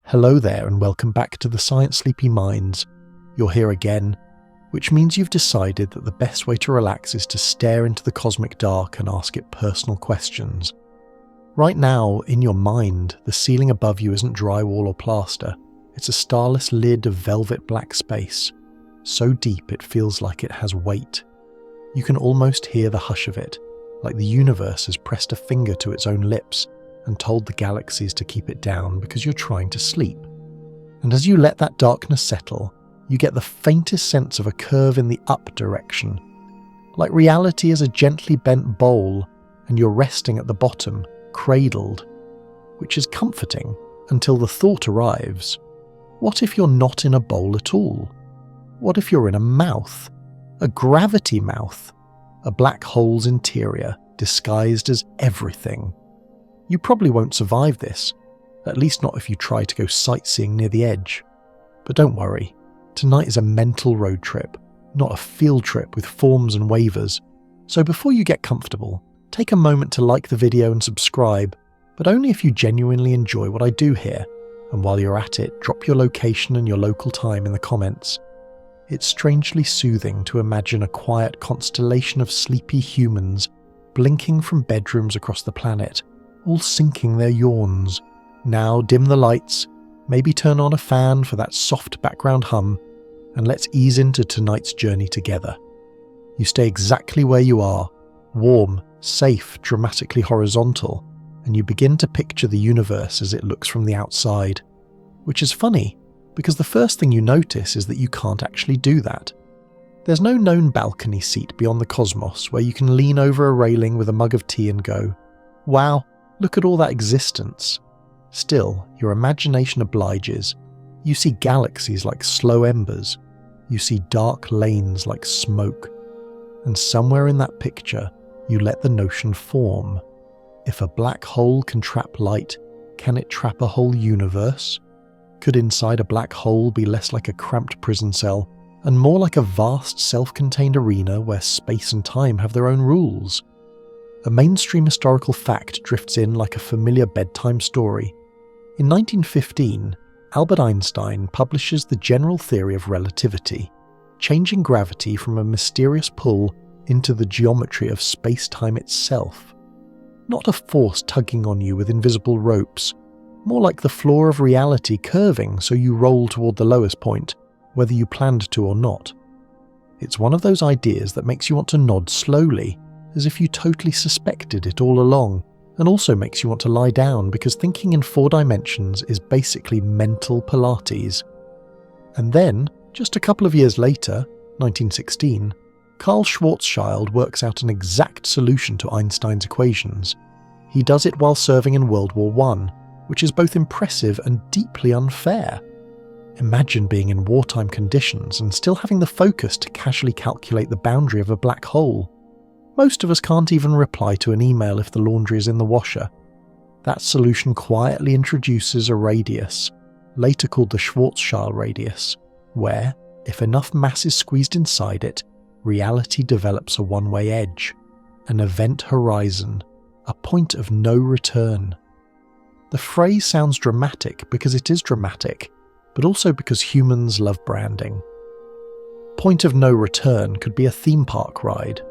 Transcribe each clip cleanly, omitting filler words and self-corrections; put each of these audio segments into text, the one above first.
Hello there and welcome back to the Science Sleepy Minds. You're here again, which means you've decided that the best way to relax is to stare into the cosmic dark and ask it personal questions. Right now, in your mind, the ceiling above you isn't drywall or plaster. It's a starless lid of velvet black space, so deep it feels like it has weight. You can almost hear the hush of it, like the universe has pressed a finger to its own lips and told the galaxies to keep it down because you're trying to sleep. And as you let that darkness settle, you get the faintest sense of a curve in the up direction. Like reality is a gently bent bowl and you're resting at the bottom, cradled, which is comforting until the thought arrives. What if you're not in a bowl at all? What if you're in a mouth? A gravity mouth? A black hole's interior, disguised as everything. You probably won't survive this, at least not if you try to go sightseeing near the edge. But don't worry, tonight is a mental road trip, not a field trip with forms and waivers. So before you get comfortable, take a moment to like the video and subscribe, but only if you genuinely enjoy what I do here. And while you're at it, drop your location and your local time in the comments. It's strangely soothing to imagine a quiet constellation of sleepy humans blinking from bedrooms across the planet, all sinking their yawns. Now dim the lights, maybe turn on a fan for that soft background hum, and let's ease into tonight's journey together. You stay exactly where you are, warm, safe, dramatically horizontal, and you begin to picture the universe as it looks from the outside. Which is funny, because the first thing you notice is that you can't actually do that. There's no known balcony seat beyond the cosmos where you can lean over a railing with a mug of tea and go, "Wow, look at all that existence." Still, your imagination obliges. You see galaxies like slow embers. You see dark lanes like smoke. And somewhere in that picture, you let the notion form. If a black hole can trap light, can it trap a whole universe? Could inside a black hole be less like a cramped prison cell and more like a vast self-contained arena where space and time have their own rules? A mainstream historical fact drifts in like a familiar bedtime story. In 1915, Albert Einstein publishes the general theory of relativity, changing gravity from a mysterious pull into the geometry of space-time itself. Not a force tugging on you with invisible ropes, more like the floor of reality curving so you roll toward the lowest point, whether you planned to or not. It's one of those ideas that makes you want to nod slowly, as if you totally suspected it all along, and also makes you want to lie down because thinking in 4 dimensions is basically mental Pilates. And then, just a couple of years later, 1916, Carl Schwarzschild works out an exact solution to Einstein's equations. He does it while serving in World War I, which is both impressive and deeply unfair. Imagine being in wartime conditions and still having the focus to casually calculate the boundary of a black hole. Most of us can't even reply to an email if the laundry is in the washer. That solution quietly introduces a radius, later called the Schwarzschild radius, where, if enough mass is squeezed inside it, reality develops a one-way edge, an event horizon, a point of no return. The phrase sounds dramatic because it is dramatic, but also because humans love branding. Point of no return could be a theme park ride.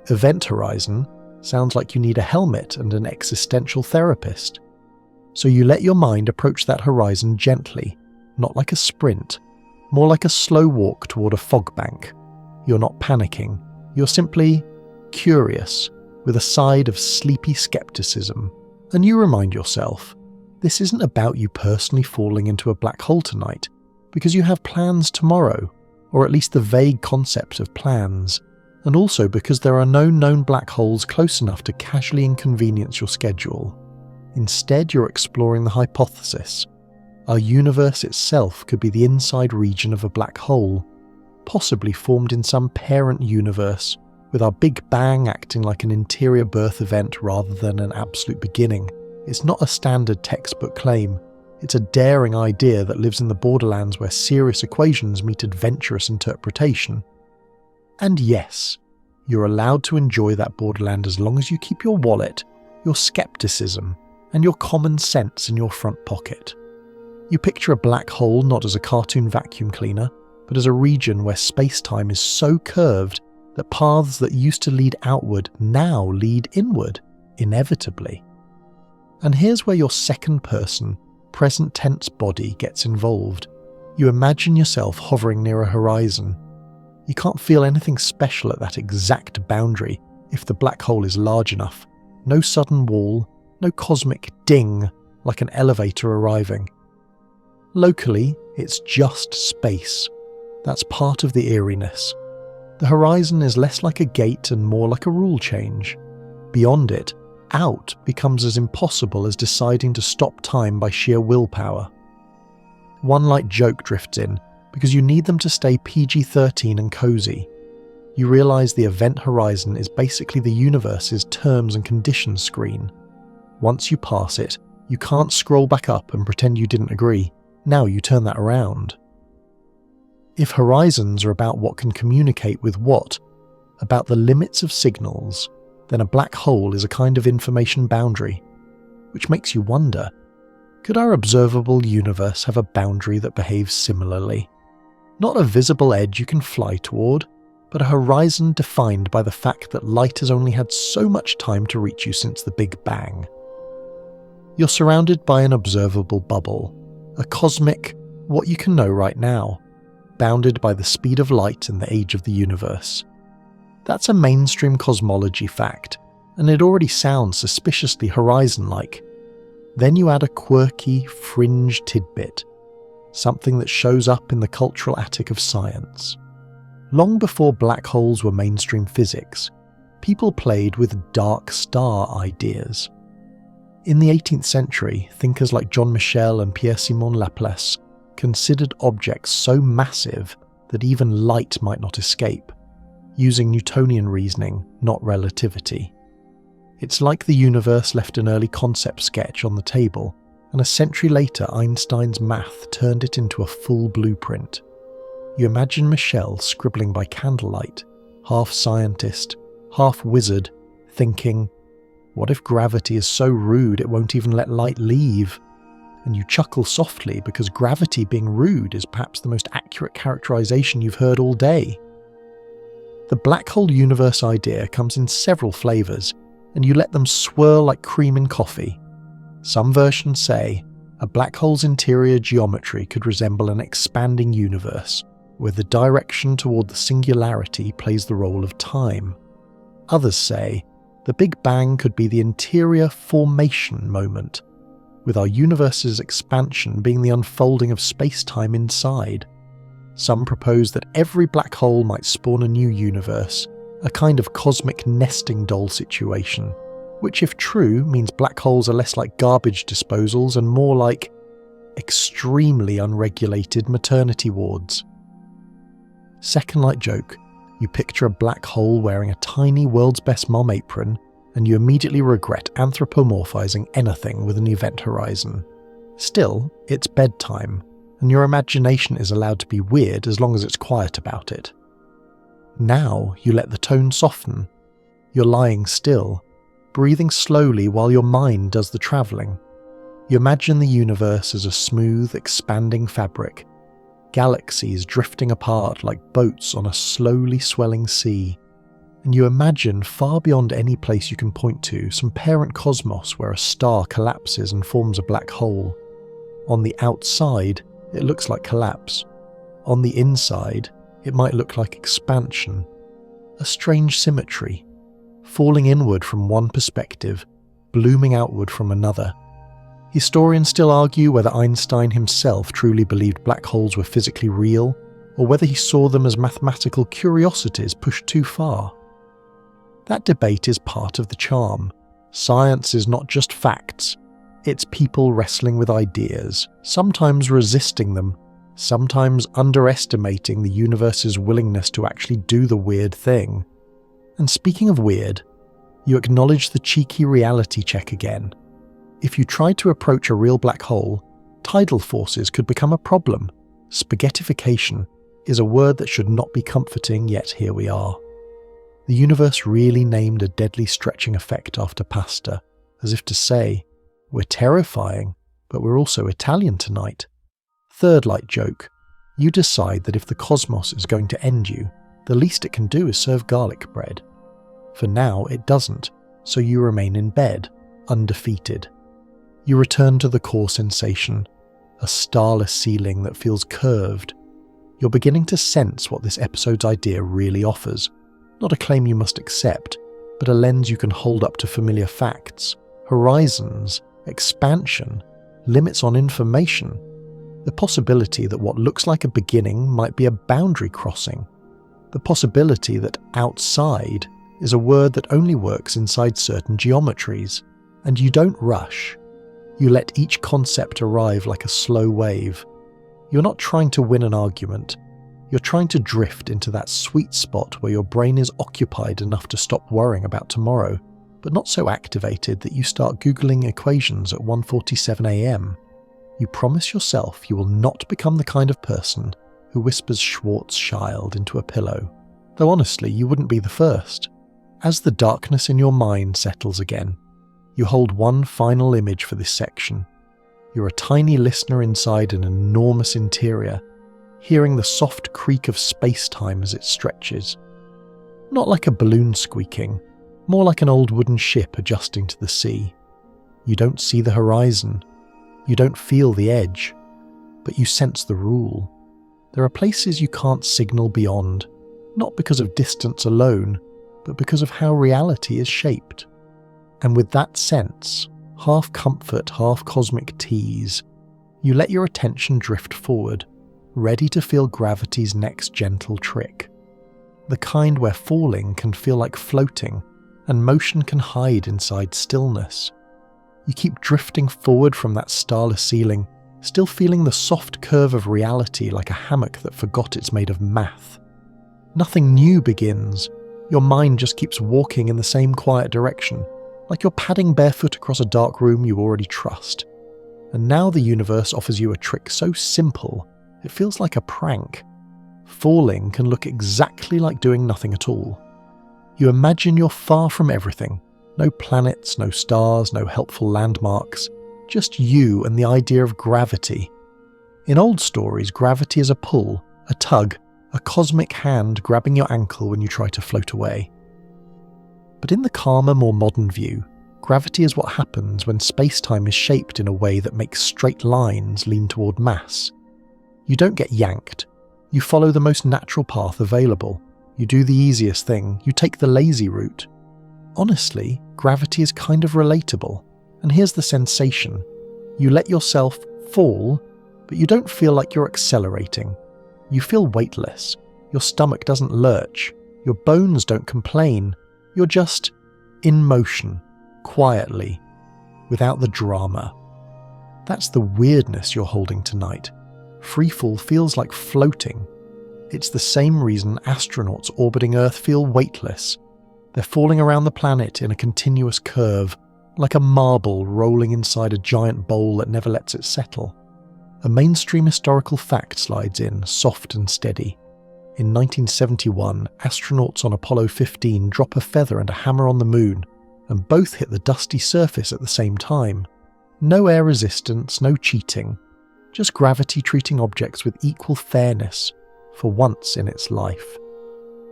Event horizon sounds like you need a helmet and an existential therapist. So you let your mind approach that horizon gently, not like a sprint, more like a slow walk toward a fog bank. You're not panicking, you're simply curious, with a side of sleepy skepticism. And you remind yourself, this isn't about you personally falling into a black hole tonight, because you have plans tomorrow, or at least the vague concept of plans, and also because there are no known black holes close enough to casually inconvenience your schedule. Instead, you're exploring the hypothesis. Our universe itself could be the inside region of a black hole, possibly formed in some parent universe, with our Big Bang acting like an interior birth event rather than an absolute beginning. It's not a standard textbook claim. It's a daring idea that lives in the borderlands where serious equations meet adventurous interpretation. And yes, you're allowed to enjoy that borderland as long as you keep your wallet, your skepticism, and your common sense in your front pocket. You picture a black hole not as a cartoon vacuum cleaner, but as a region where space-time is so curved that paths that used to lead outward now lead inward, inevitably. And here's where your second-person, present-tense body gets involved. You imagine yourself hovering near a horizon. You can't feel anything special at that exact boundary if the black hole is large enough. No sudden wall, no cosmic ding like an elevator arriving. Locally, it's just space. That's part of the eeriness. The horizon is less like a gate and more like a rule change. Beyond it, out becomes as impossible as deciding to stop time by sheer willpower. One light joke drifts in, because you need them to stay PG-13 and cozy. You realise the event horizon is basically the universe's terms and conditions screen. Once you pass it, you can't scroll back up and pretend you didn't agree. Now you turn that around. If horizons are about what can communicate with what, about the limits of signals, then a black hole is a kind of information boundary, which makes you wonder, could our observable universe have a boundary that behaves similarly? Not a visible edge you can fly toward, but a horizon defined by the fact that light has only had so much time to reach you since the Big Bang. You're surrounded by an observable bubble, a cosmic, what you can know right now, bounded by the speed of light and the age of the universe. That's a mainstream cosmology fact, and it already sounds suspiciously horizon-like. Then you add a quirky, fringe tidbit, something that shows up in the cultural attic of science. Long before black holes were mainstream physics, people played with dark star ideas. In the 18th century, thinkers like Jean Michel and Pierre-Simon Laplace considered objects so massive that even light might not escape, using Newtonian reasoning, not relativity. It's like the universe left an early concept sketch on the table, and a century later Einstein's math turned it into a full blueprint. You imagine Michel scribbling by candlelight, half scientist, half wizard, thinking, what if gravity is so rude it won't even let light leave? And you chuckle softly because gravity being rude is perhaps the most accurate characterization you've heard all day. The black hole universe idea comes in several flavors, and you let them swirl like cream in coffee. Some versions say a black hole's interior geometry could resemble an expanding universe, where the direction toward the singularity plays the role of time. Others say the Big Bang could be the interior formation moment, with our universe's expansion being the unfolding of space-time inside. Some propose that every black hole might spawn a new universe, a kind of cosmic nesting doll situation, which if true means black holes are less like garbage disposals and more like extremely unregulated maternity wards. Second light joke, you picture a black hole wearing a tiny world's best mom apron, and you immediately regret anthropomorphizing anything with an event horizon. Still, it's bedtime, and your imagination is allowed to be weird as long as it's quiet about it. Now you let the tone soften. You're lying still, breathing slowly while your mind does the travelling. You imagine the universe as a smooth, expanding fabric, galaxies drifting apart like boats on a slowly swelling sea. And you imagine far beyond any place you can point to some parent cosmos where a star collapses and forms a black hole. On the outside, it looks like collapse. On the inside, it might look like expansion. A strange symmetry, falling inward from one perspective, blooming outward from another. Historians still argue whether Einstein himself truly believed black holes were physically real, or whether he saw them as mathematical curiosities pushed too far. That debate is part of the charm. Science is not just facts, it's people wrestling with ideas, sometimes resisting them, sometimes underestimating the universe's willingness to actually do the weird thing. And speaking of weird, you acknowledge the cheeky reality check again. If you tried to approach a real black hole, tidal forces could become a problem. Spaghettification is a word that should not be comforting, yet here we are. The universe really named a deadly stretching effect after pasta, as if to say, we're terrifying, but we're also Italian tonight. Third light joke. You decide that if the cosmos is going to end you, the least it can do is serve garlic bread. For now, it doesn't, so you remain in bed, undefeated. You return to the core sensation, a starless ceiling that feels curved. You're beginning to sense what this episode's idea really offers. Not a claim you must accept, but a lens you can hold up to familiar facts, horizons, expansion, limits on information. The possibility that what looks like a beginning might be a boundary crossing. The possibility that outside is a word that only works inside certain geometries. And you don't rush. You let each concept arrive like a slow wave. You're not trying to win an argument. You're trying to drift into that sweet spot where your brain is occupied enough to stop worrying about tomorrow, but not so activated that you start Googling equations at 1:47 a.m. You promise yourself you will not become the kind of person who whispers Schwarzschild into a pillow, though honestly you wouldn't be the first. As the darkness in your mind settles again, you hold one final image for this section. You're a tiny listener inside an enormous interior, hearing the soft creak of space-time as it stretches. Not like a balloon squeaking, more like an old wooden ship adjusting to the sea. You don't see the horizon. You don't feel the edge. But you sense the rule. There are places you can't signal beyond, not because of distance alone, but because of how reality is shaped. And with that sense, half comfort, half cosmic tease, you let your attention drift forward, ready to feel gravity's next gentle trick. The kind where falling can feel like floating, and motion can hide inside stillness. You keep drifting forward from that starless ceiling, still feeling the soft curve of reality like a hammock that forgot it's made of math. Nothing new begins. Your mind just keeps walking in the same quiet direction, like you're padding barefoot across a dark room you already trust. And now the universe offers you a trick so simple, it feels like a prank. Falling can look exactly like doing nothing at all. You imagine you're far from everything. No planets, no stars, no helpful landmarks. Just you and the idea of gravity. In old stories, gravity is a pull, a tug, a cosmic hand grabbing your ankle when you try to float away. But in the calmer, more modern view, gravity is what happens when space-time is shaped in a way that makes straight lines lean toward mass. You don't get yanked. You follow the most natural path available. You do the easiest thing. You take the lazy route. Honestly, gravity is kind of relatable. And here's the sensation. You let yourself fall, but you don't feel like you're accelerating. You feel weightless. Your stomach doesn't lurch. Your bones don't complain. You're just in motion, quietly, without the drama. That's the weirdness you're holding tonight. Freefall feels like floating. It's the same reason astronauts orbiting Earth feel weightless. They're falling around the planet in a continuous curve, like a marble rolling inside a giant bowl that never lets it settle. A mainstream historical fact slides in, soft and steady. In 1971, astronauts on Apollo 15 drop a feather and a hammer on the moon, and both hit the dusty surface at the same time. No air resistance, no cheating. Just gravity treating objects with equal fairness, for once in its life.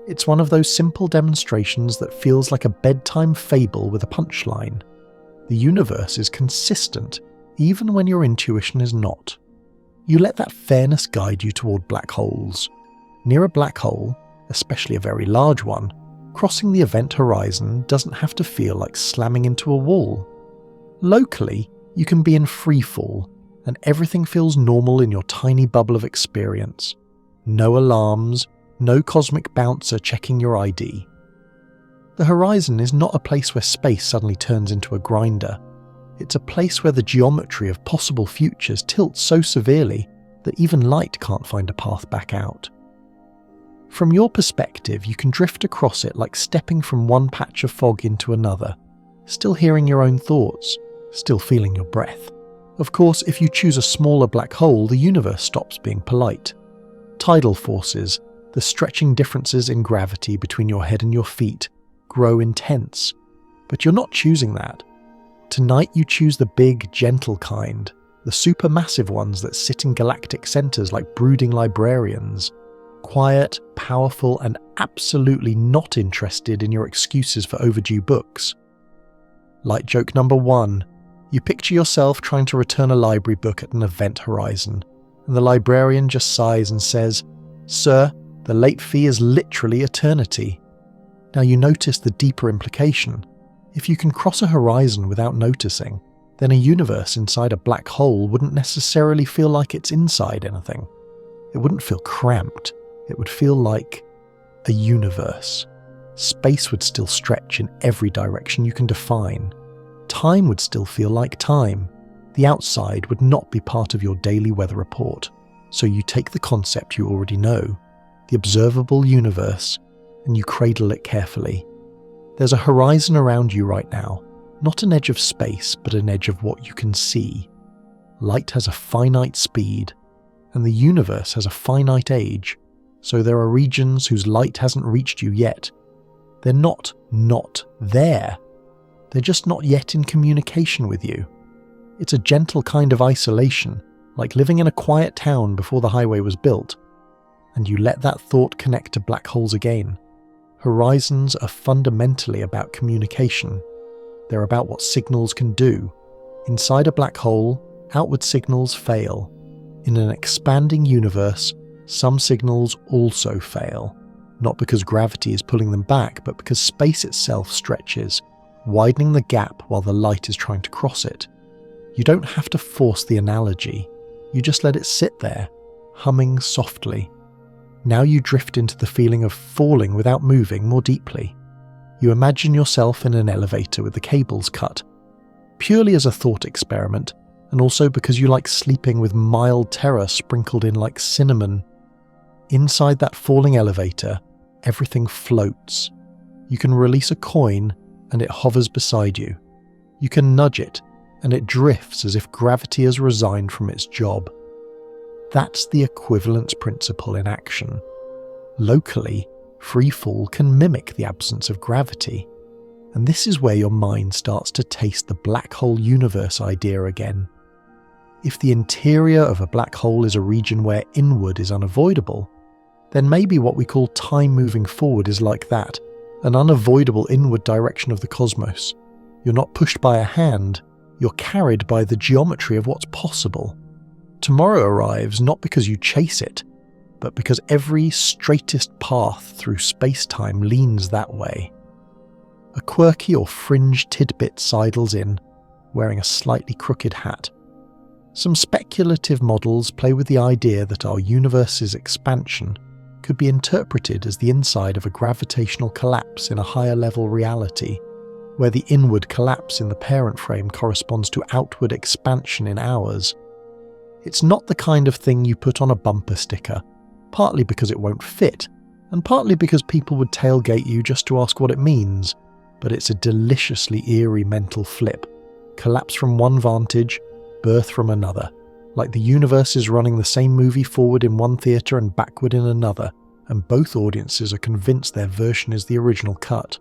It's one of those simple demonstrations that feels like a bedtime fable with a punchline. The universe is consistent, even when your intuition is not. You let that fairness guide you toward black holes. Near a black hole, especially a very large one, crossing the event horizon doesn't have to feel like slamming into a wall. Locally, you can be in free fall, and everything feels normal in your tiny bubble of experience. No alarms, no cosmic bouncer checking your ID. The horizon is not a place where space suddenly turns into a grinder. It's a place where the geometry of possible futures tilts so severely that even light can't find a path back out. From your perspective, you can drift across it like stepping from one patch of fog into another, still hearing your own thoughts, still feeling your breath. Of course, if you choose a smaller black hole, the universe stops being polite. Tidal forces, the stretching differences in gravity between your head and your feet, grow intense. But you're not choosing that. Tonight you choose the big, gentle kind, the supermassive ones that sit in galactic centres like brooding librarians, quiet, powerful, and absolutely not interested in your excuses for overdue books. Light joke number 1. You picture yourself trying to return a library book at an event horizon, and the librarian just sighs and says, "Sir, the late fee is literally eternity." Now you notice the deeper implication. If you can cross a horizon without noticing, then a universe inside a black hole wouldn't necessarily feel like it's inside anything. It wouldn't feel cramped. It would feel like a universe. Space would still stretch in every direction you can define. Time would still feel like time. The outside would not be part of your daily weather report. So you take the concept you already know, the observable universe, and you cradle it carefully. There's a horizon around you right now, not an edge of space, but an edge of what you can see. Light has a finite speed, and the universe has a finite age, so there are regions whose light hasn't reached you yet. They're not there. They're just not yet in communication with you. It's a gentle kind of isolation, like living in a quiet town before the highway was built. And you let that thought connect to black holes again. Horizons are fundamentally about communication. They're about what signals can do. Inside a black hole, outward signals fail. In an expanding universe, some signals also fail. Not because gravity is pulling them back, but because space itself stretches, widening the gap while the light is trying to cross it. You don't have to force the analogy. You just let it sit there, humming softly. Now you drift into the feeling of falling without moving more deeply. You imagine yourself in an elevator with the cables cut, purely as a thought experiment, and also because you like sleeping with mild terror sprinkled in like cinnamon. Inside that falling elevator, everything floats. You can release a coin and it hovers beside you. You can nudge it and it drifts as if gravity has resigned from its job. That's the equivalence principle in action. Locally, free fall can mimic the absence of gravity. And this is where your mind starts to taste the black hole universe idea again. If the interior of a black hole is a region where inward is unavoidable, then maybe what we call time moving forward is like that, an unavoidable inward direction of the cosmos. You're not pushed by a hand, you're carried by the geometry of what's possible. Tomorrow arrives not because you chase it, but because every straightest path through space-time leans that way. A quirky or fringe tidbit sidles in, wearing a slightly crooked hat. Some speculative models play with the idea that our universe's expansion could be interpreted as the inside of a gravitational collapse in a higher level reality, where the inward collapse in the parent frame corresponds to outward expansion in ours. It's not the kind of thing you put on a bumper sticker, partly because it won't fit, and partly because people would tailgate you just to ask what it means, but it's a deliciously eerie mental flip. Collapse from one vantage, birth from another, like the universe is running the same movie forward in one theatre and backward in another, and both audiences are convinced their version is the original cut.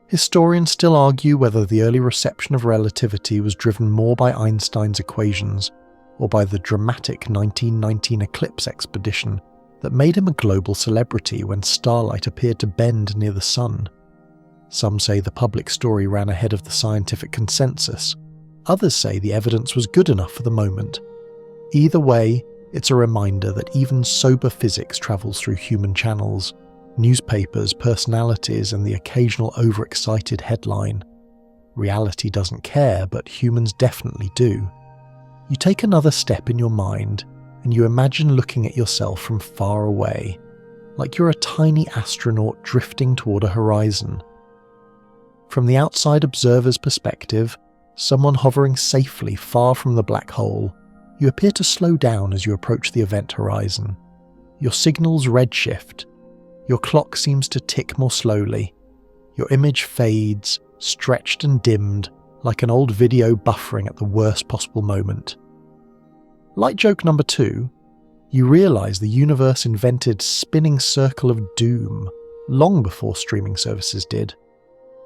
Historians still argue whether the early reception of relativity was driven more by Einstein's equations, or by the dramatic 1919 eclipse expedition that made him a global celebrity when starlight appeared to bend near the sun. Some say the public story ran ahead of the scientific consensus. Others say the evidence was good enough for the moment. Either way, it's a reminder that even sober physics travels through human channels, newspapers, personalities, and the occasional overexcited headline. Reality doesn't care, but humans definitely do. You take another step in your mind, and you imagine looking at yourself from far away, like you're a tiny astronaut drifting toward a horizon. From the outside observer's perspective, someone hovering safely far from the black hole, you appear to slow down as you approach the event horizon. Your signals redshift. Your clock seems to tick more slowly. Your image fades, stretched and dimmed, like an old video buffering at the worst possible moment. Light joke number 2, you realise the universe invented spinning circle of doom long before streaming services did.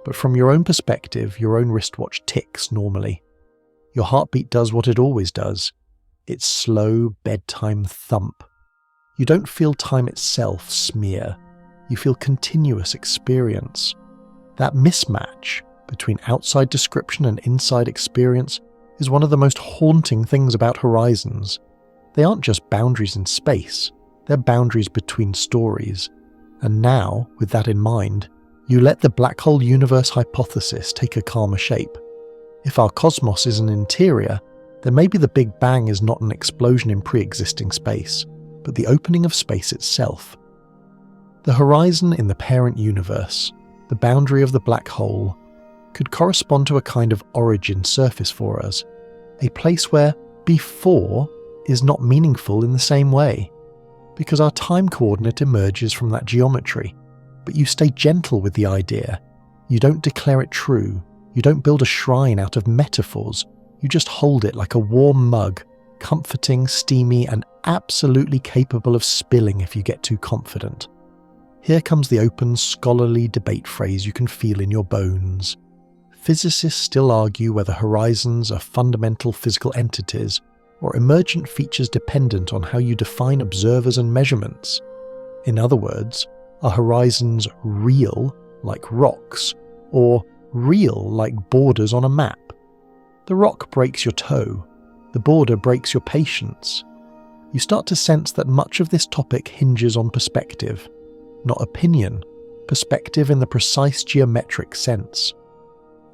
But from your own perspective, your own wristwatch ticks normally. Your heartbeat does what it always does. Its slow bedtime thump. You don't feel time itself smear. You feel continuous experience. That mismatch between outside description and inside experience is one of the most haunting things about horizons. They aren't just boundaries in space, they're boundaries between stories. And now, with that in mind, you let the black hole universe hypothesis take a calmer shape. If our cosmos is an interior, then maybe the Big Bang is not an explosion in pre-existing space, but the opening of space itself. The horizon in the parent universe, the boundary of the black hole, could correspond to a kind of origin surface for us, a place where before is not meaningful in the same way, because our time coordinate emerges from that geometry, but you stay gentle with the idea. You don't declare it true, you don't build a shrine out of metaphors, you just hold it like a warm mug, comforting, steamy, and absolutely capable of spilling if you get too confident. Here comes the open, scholarly debate phrase you can feel in your bones. Physicists still argue whether horizons are fundamental physical entities or emergent features dependent on how you define observers and measurements. In other words, are horizons real, like rocks, or real, like borders on a map? The rock breaks your toe, the border breaks your patience. You start to sense that much of this topic hinges on perspective, not opinion, perspective in the precise geometric sense.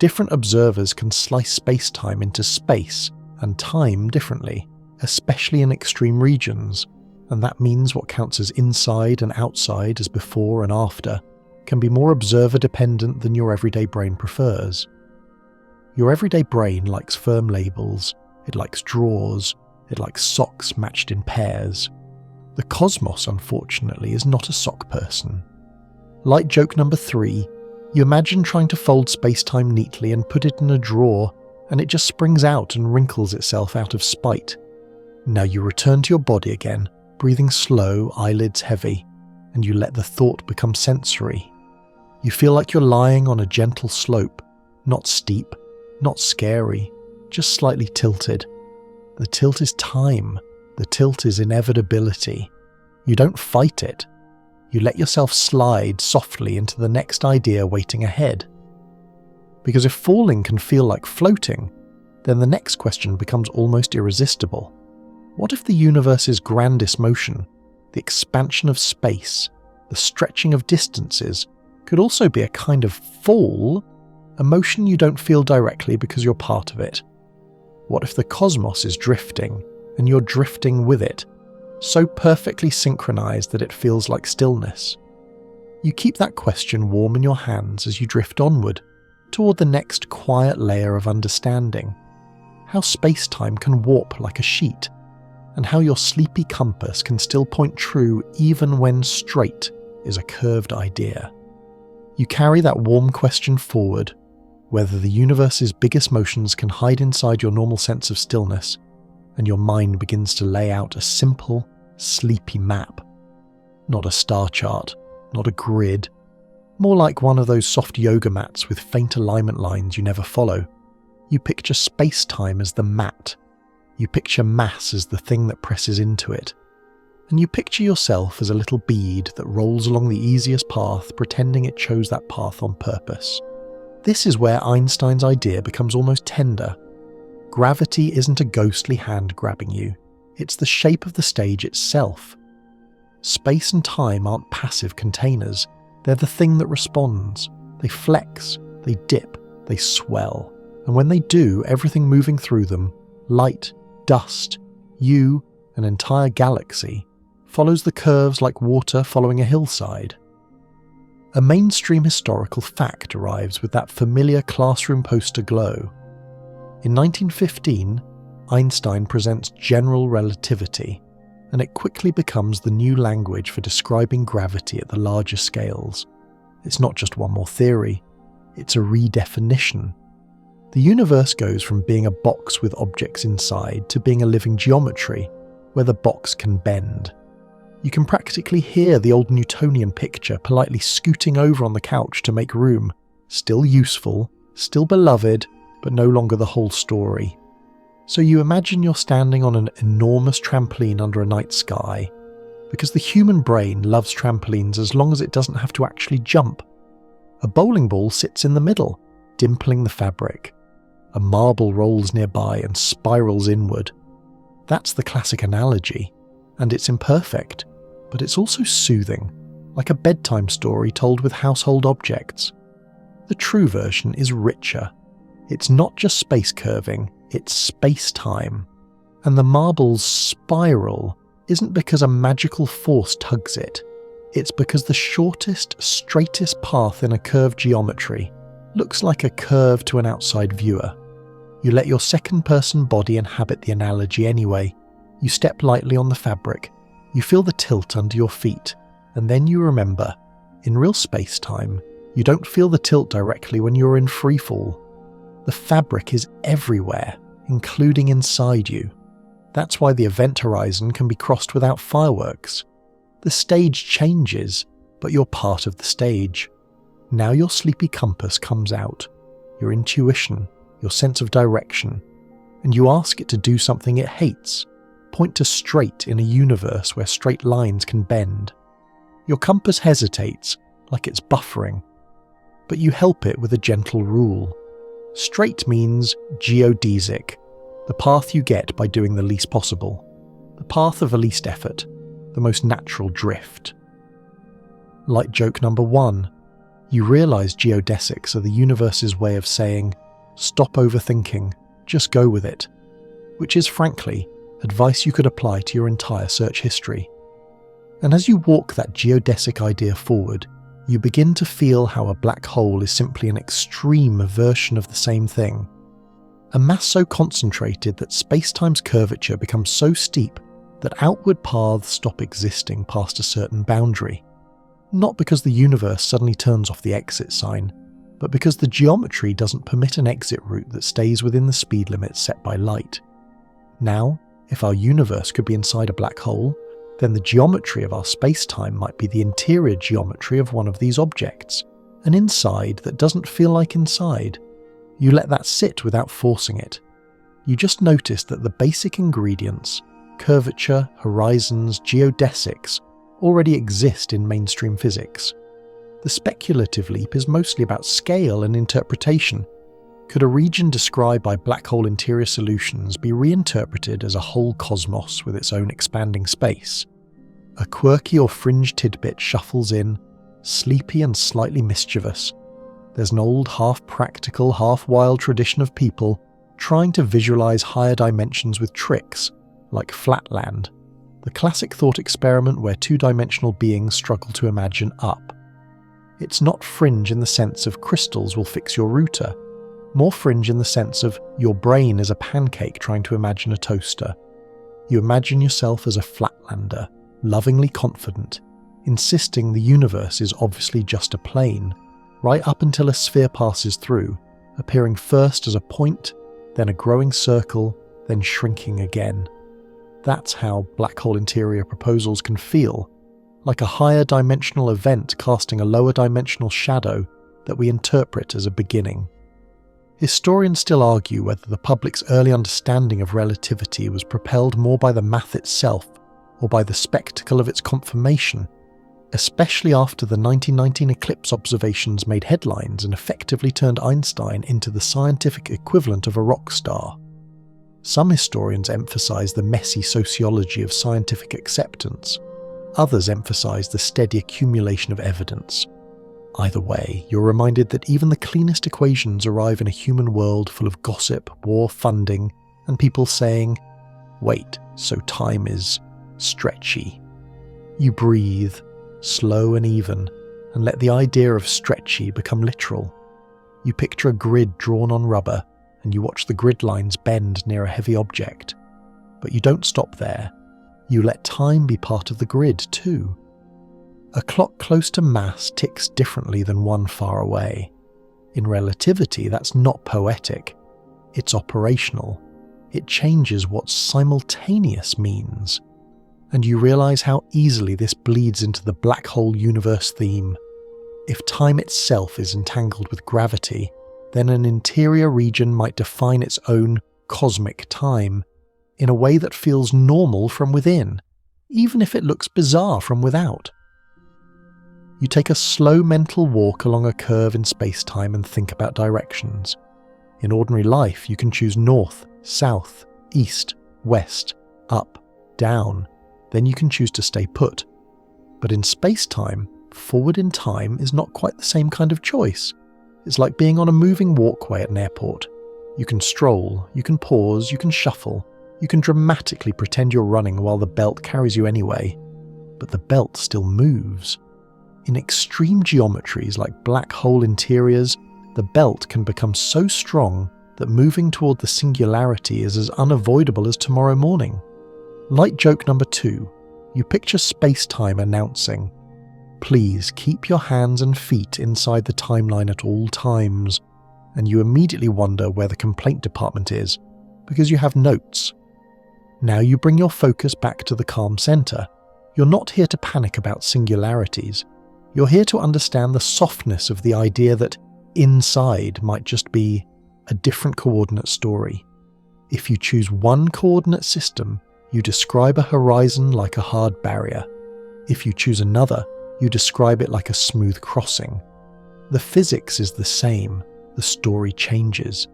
Different observers can slice space-time into space and time differently, especially in extreme regions, and that means what counts as inside and outside as before and after can be more observer-dependent than your everyday brain prefers. Your everyday brain likes firm labels, it likes drawers, it likes socks matched in pairs. The cosmos, unfortunately, is not a sock person. Like joke number 3, you imagine trying to fold space-time neatly and put it in a drawer, and it just springs out and wrinkles itself out of spite. Now you return to your body again, breathing slow, eyelids heavy, and you let the thought become sensory. You feel like you're lying on a gentle slope, not steep, not scary, just slightly tilted. The tilt is time. The tilt is inevitability. You don't fight it. You let yourself slide softly into the next idea waiting ahead. Because if falling can feel like floating, then the next question becomes almost irresistible. What if the universe's grandest motion, the expansion of space, the stretching of distances, could also be a kind of fall, a motion you don't feel directly because you're part of it? What if the cosmos is drifting, and you're drifting with it, so perfectly synchronized that it feels like stillness? You keep that question warm in your hands as you drift onward, toward the next quiet layer of understanding. How space-time can warp like a sheet, and how your sleepy compass can still point true even when straight is a curved idea. You carry that warm question forward, whether the universe's biggest motions can hide inside your normal sense of stillness, and your mind begins to lay out a simple, sleepy map. Not a star chart, not a grid, more like one of those soft yoga mats with faint alignment lines you never follow. You picture space-time as the mat. You picture mass as the thing that presses into it. And you picture yourself as a little bead that rolls along the easiest path, pretending it chose that path on purpose. This is where Einstein's idea becomes almost tender. Gravity isn't a ghostly hand grabbing you, it's the shape of the stage itself. Space and time aren't passive containers, they're the thing that responds. They flex, they dip, they swell, and when they do, everything moving through them, light, dust, you, an entire galaxy, follows the curves like water following a hillside. A mainstream historical fact arrives with that familiar classroom poster glow. In 1915, Einstein presents general relativity, and it quickly becomes the new language for describing gravity at the larger scales. It's not just one more theory, it's a redefinition. The universe goes from being a box with objects inside to being a living geometry, where the box can bend. You can practically hear the old Newtonian picture politely scooting over on the couch to make room, still useful, still beloved, but no longer the whole story. So you imagine you're standing on an enormous trampoline under a night sky, because the human brain loves trampolines as long as it doesn't have to actually jump. A bowling ball sits in the middle, dimpling the fabric. A marble rolls nearby and spirals inward. That's the classic analogy, and it's imperfect, but it's also soothing, like a bedtime story told with household objects. The true version is richer. It's not just space curving, it's space-time. And the marble's spiral isn't because a magical force tugs it. It's because the shortest, straightest path in a curved geometry looks like a curve to an outside viewer. You let your second-person body inhabit the analogy anyway. You step lightly on the fabric, you feel the tilt under your feet, and then you remember, in real space-time, you don't feel the tilt directly when you're in freefall. The fabric is everywhere, including inside you. That's why the event horizon can be crossed without fireworks. The stage changes, but you're part of the stage. Now your sleepy compass comes out, your intuition, your sense of direction, and you ask it to do something it hates, point to straight in a universe where straight lines can bend. Your compass hesitates, like it's buffering, but you help it with a gentle rule. Straight means geodesic, the path you get by doing the least possible, the path of the least effort, the most natural drift. Light joke number 1, you realise geodesics are the universe's way of saying, stop overthinking, just go with it, which is, frankly, advice you could apply to your entire search history. And as you walk that geodesic idea forward, you begin to feel how a black hole is simply an extreme version of the same thing. A mass so concentrated that spacetime's curvature becomes so steep that outward paths stop existing past a certain boundary. Not because the universe suddenly turns off the exit sign, but because the geometry doesn't permit an exit route that stays within the speed limits set by light. Now, if our universe could be inside a black hole, then the geometry of our space-time might be the interior geometry of one of these objects, an inside that doesn't feel like inside. You let that sit without forcing it. You just notice that the basic ingredients, curvature, horizons, geodesics, already exist in mainstream physics. The speculative leap is mostly about scale and interpretation. Could a region described by black hole interior solutions be reinterpreted as a whole cosmos with its own expanding space? A quirky or fringe tidbit shuffles in, sleepy and slightly mischievous. There's an old half-practical, half-wild tradition of people trying to visualize higher dimensions with tricks, like Flatland, the classic thought experiment where two-dimensional beings struggle to imagine up. It's not fringe in the sense of crystals will fix your router, more fringe in the sense of your brain is a pancake trying to imagine a toaster. You imagine yourself as a Flatlander, lovingly confident, insisting the universe is obviously just a plane, right up until a sphere passes through, appearing first as a point, then a growing circle, then shrinking again. That's how black hole interior proposals can feel, like a higher dimensional event casting a lower dimensional shadow that we interpret as a beginning. Historians still argue whether the public's early understanding of relativity was propelled more by the math itself or by the spectacle of its confirmation, especially after the 1919 eclipse observations made headlines and effectively turned Einstein into the scientific equivalent of a rock star. Some historians emphasize the messy sociology of scientific acceptance. Others emphasize the steady accumulation of evidence. Either way, you're reminded that even the cleanest equations arrive in a human world full of gossip, war, funding, and people saying, wait, so time is stretchy. You breathe, slow and even, and let the idea of stretchy become literal. You picture a grid drawn on rubber, and you watch the grid lines bend near a heavy object. But you don't stop there. You let time be part of the grid too. A clock close to mass ticks differently than one far away. In relativity, that's not poetic. It's operational. It changes what simultaneous means. And you realize how easily this bleeds into the black hole universe theme. If time itself is entangled with gravity, then an interior region might define its own cosmic time, in a way that feels normal from within, even if it looks bizarre from without. You take a slow mental walk along a curve in space-time and think about directions. In ordinary life, you can choose north, south, east, west, up, down. Then you can choose to stay put. But in space-time, forward in time is not quite the same kind of choice. It's like being on a moving walkway at an airport. You can stroll, you can pause, you can shuffle, you can dramatically pretend you're running while the belt carries you anyway. But the belt still moves. In extreme geometries like black hole interiors, the belt can become so strong that moving toward the singularity is as unavoidable as tomorrow morning. Light joke number 2, you picture space-time announcing, "Please keep your hands and feet inside the timeline at all times," and you immediately wonder where the complaint department is, because you have notes. Now you bring your focus back to the calm center. You're not here to panic about singularities. You're here to understand the softness of the idea that inside might just be a different coordinate story. If you choose one coordinate system, you describe a horizon like a hard barrier. If you choose another, you describe it like a smooth crossing. The physics is the same, the story changes.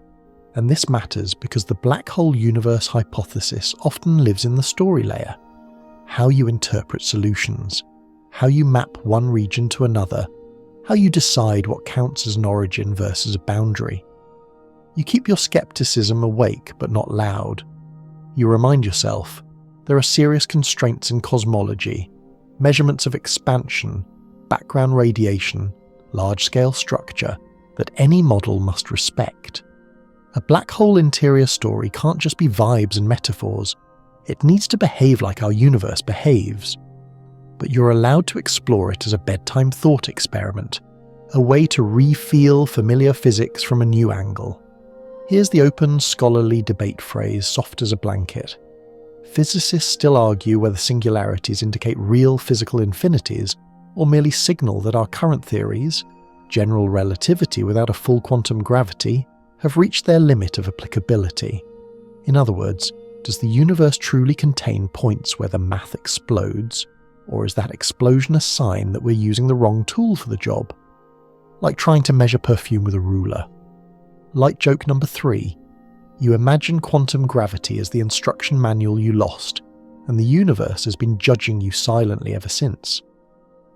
And this matters because the black hole universe hypothesis often lives in the story layer. How you interpret solutions, how you map one region to another, how you decide what counts as an origin versus a boundary. You keep your skepticism awake but not loud. You remind yourself, there are serious constraints in cosmology, measurements of expansion, background radiation, large-scale structure, that any model must respect. A black hole interior story can't just be vibes and metaphors. It needs to behave like our universe behaves. But you're allowed to explore it as a bedtime thought experiment, a way to re-feel familiar physics from a new angle. Here's the open, scholarly debate phrase, soft as a blanket. Physicists still argue whether singularities indicate real physical infinities or merely signal that our current theories, general relativity without a full quantum gravity, have reached their limit of applicability. In other words, does the universe truly contain points where the math explodes, or is that explosion a sign that we're using the wrong tool for the job? Like trying to measure perfume with a ruler. Light joke number 3. You imagine quantum gravity as the instruction manual you lost, and the universe has been judging you silently ever since.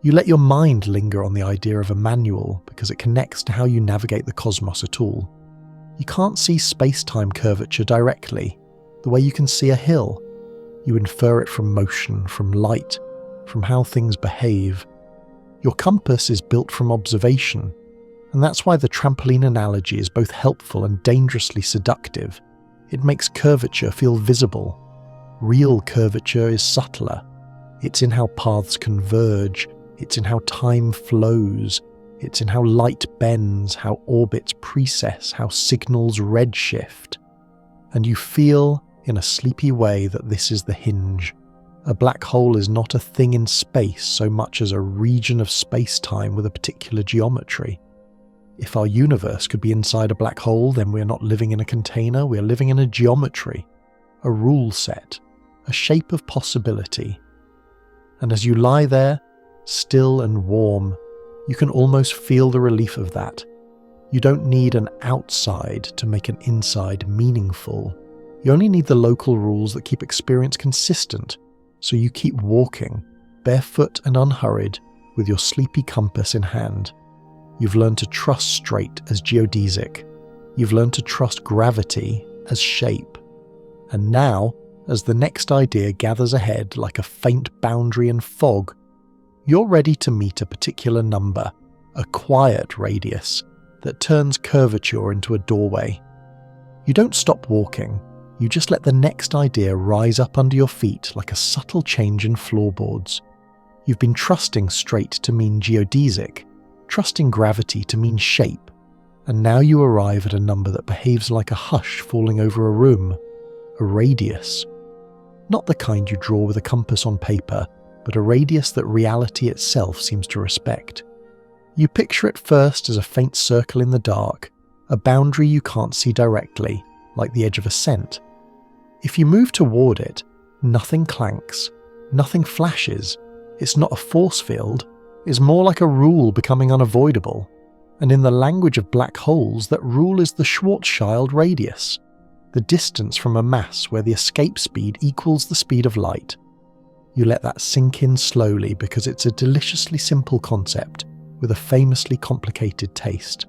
You let your mind linger on the idea of a manual because it connects to how you navigate the cosmos at all. You can't see space-time curvature directly, the way you can see a hill. You infer it from motion, from light, from how things behave. Your compass is built from observation, and that's why the trampoline analogy is both helpful and dangerously seductive. It makes curvature feel visible. Real curvature is subtler. It's in how paths converge, it's in how time flows, it's in how light bends, how orbits precess, how signals redshift. And you feel, in a sleepy way, that this is the hinge. A black hole is not a thing in space so much as a region of space-time with a particular geometry. If our universe could be inside a black hole, then we're not living in a container, we're living in a geometry, a rule set, a shape of possibility. And as you lie there, still and warm, you can almost feel the relief of that. You don't need an outside to make an inside meaningful. You only need the local rules that keep experience consistent, so you keep walking, barefoot and unhurried, with your sleepy compass in hand. You've learned to trust straight as geodesic. You've learned to trust gravity as shape. And now, as the next idea gathers ahead like a faint boundary in fog, you're ready to meet a particular number, a quiet radius, that turns curvature into a doorway. You don't stop walking, you just let the next idea rise up under your feet like a subtle change in floorboards. You've been trusting straight to mean geodesic, trusting gravity to mean shape, and now you arrive at a number that behaves like a hush falling over a room, a radius. Not the kind you draw with a compass on paper, but a radius that reality itself seems to respect. You picture it first as a faint circle in the dark, a boundary you can't see directly, like the edge of a scent. If you move toward it, nothing clanks, nothing flashes. It's not a force field, it's more like a rule becoming unavoidable. And in the language of black holes, that rule is the Schwarzschild radius, the distance from a mass where the escape speed equals the speed of light. You let that sink in slowly because it's a deliciously simple concept with a famously complicated taste.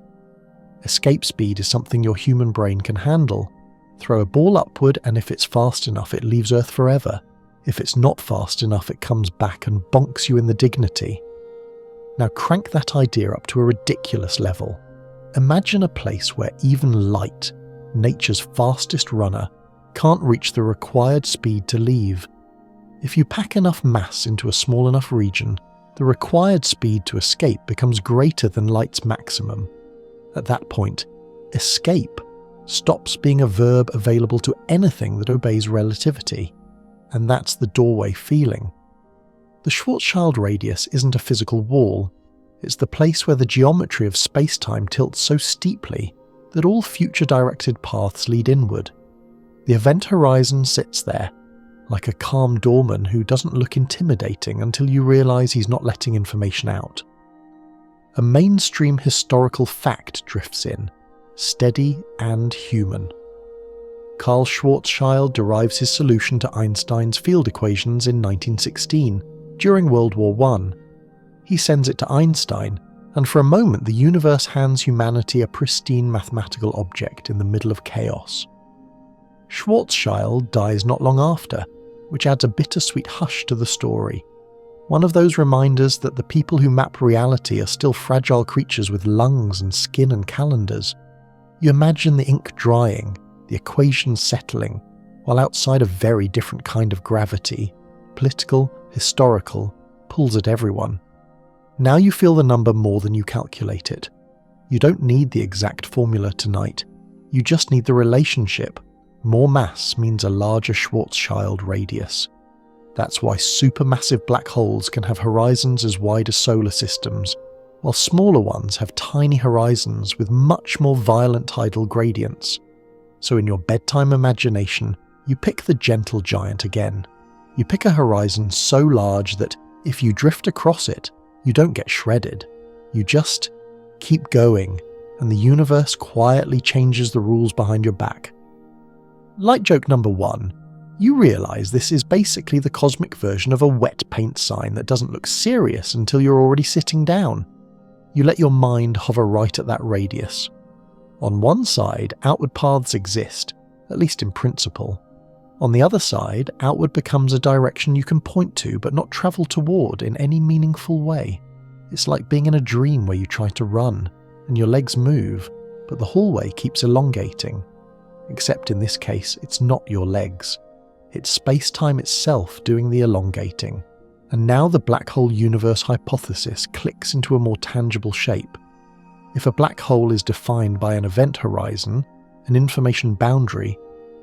Escape speed is something your human brain can handle. Throw a ball upward and if it's fast enough it leaves Earth forever. If it's not fast enough it comes back and bonks you in the dignity. Now crank that idea up to a ridiculous level. Imagine a place where even light, nature's fastest runner, can't reach the required speed to leave. If you pack enough mass into a small enough region, the required speed to escape becomes greater than light's maximum. At that point, escape stops being a verb available to anything that obeys relativity. And that's the doorway feeling. The Schwarzschild radius isn't a physical wall, it's the place where the geometry of spacetime tilts so steeply that all future-directed paths lead inward. The event horizon sits there, like a calm doorman who doesn't look intimidating until you realise he's not letting information out. A mainstream historical fact drifts in, steady and human. Carl Schwarzschild derives his solution to Einstein's field equations in 1916, during World War I. He sends it to Einstein, and for a moment the universe hands humanity a pristine mathematical object in the middle of chaos. Schwarzschild dies not long after, which adds a bittersweet hush to the story. One of those reminders that the people who map reality are still fragile creatures with lungs and skin and calendars. You imagine the ink drying, the equations settling, while outside a very different kind of gravity, political, historical, pulls at everyone. Now you feel the number more than you calculate it. You don't need the exact formula tonight. You just need the relationship. More mass means a larger Schwarzschild radius. That's why supermassive black holes can have horizons as wide as solar systems, while smaller ones have tiny horizons with much more violent tidal gradients. So in your bedtime imagination, you pick the gentle giant again. You pick a horizon so large that if you drift across it, you don't get shredded. You just keep going, and the universe quietly changes the rules behind your back. Light joke number 1. You realise this is basically the cosmic version of a wet paint sign that doesn't look serious until you're already sitting down. You let your mind hover right at that radius. On one side, outward paths exist, at least in principle. On the other side, outward becomes a direction you can point to but not travel toward in any meaningful way. It's like being in a dream where you try to run, and your legs move, but the hallway keeps elongating. Except in this case, it's not your legs. It's space-time itself doing the elongating. And now the black hole universe hypothesis clicks into a more tangible shape. If a black hole is defined by an event horizon, an information boundary,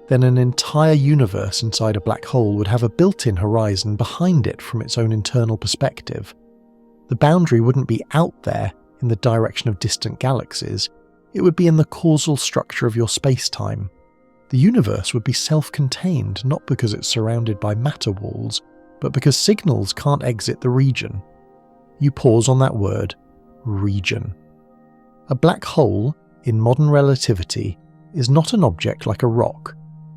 then an entire universe inside a black hole would have a built-in horizon behind it from its own internal perspective. The boundary wouldn't be out there in the direction of distant galaxies, it would be in the causal structure of your space-time. The universe would be self-contained, not because it's surrounded by matter walls, but because signals can't exit the region. You pause on that word, region. A black hole, in modern relativity, is not an object like a rock.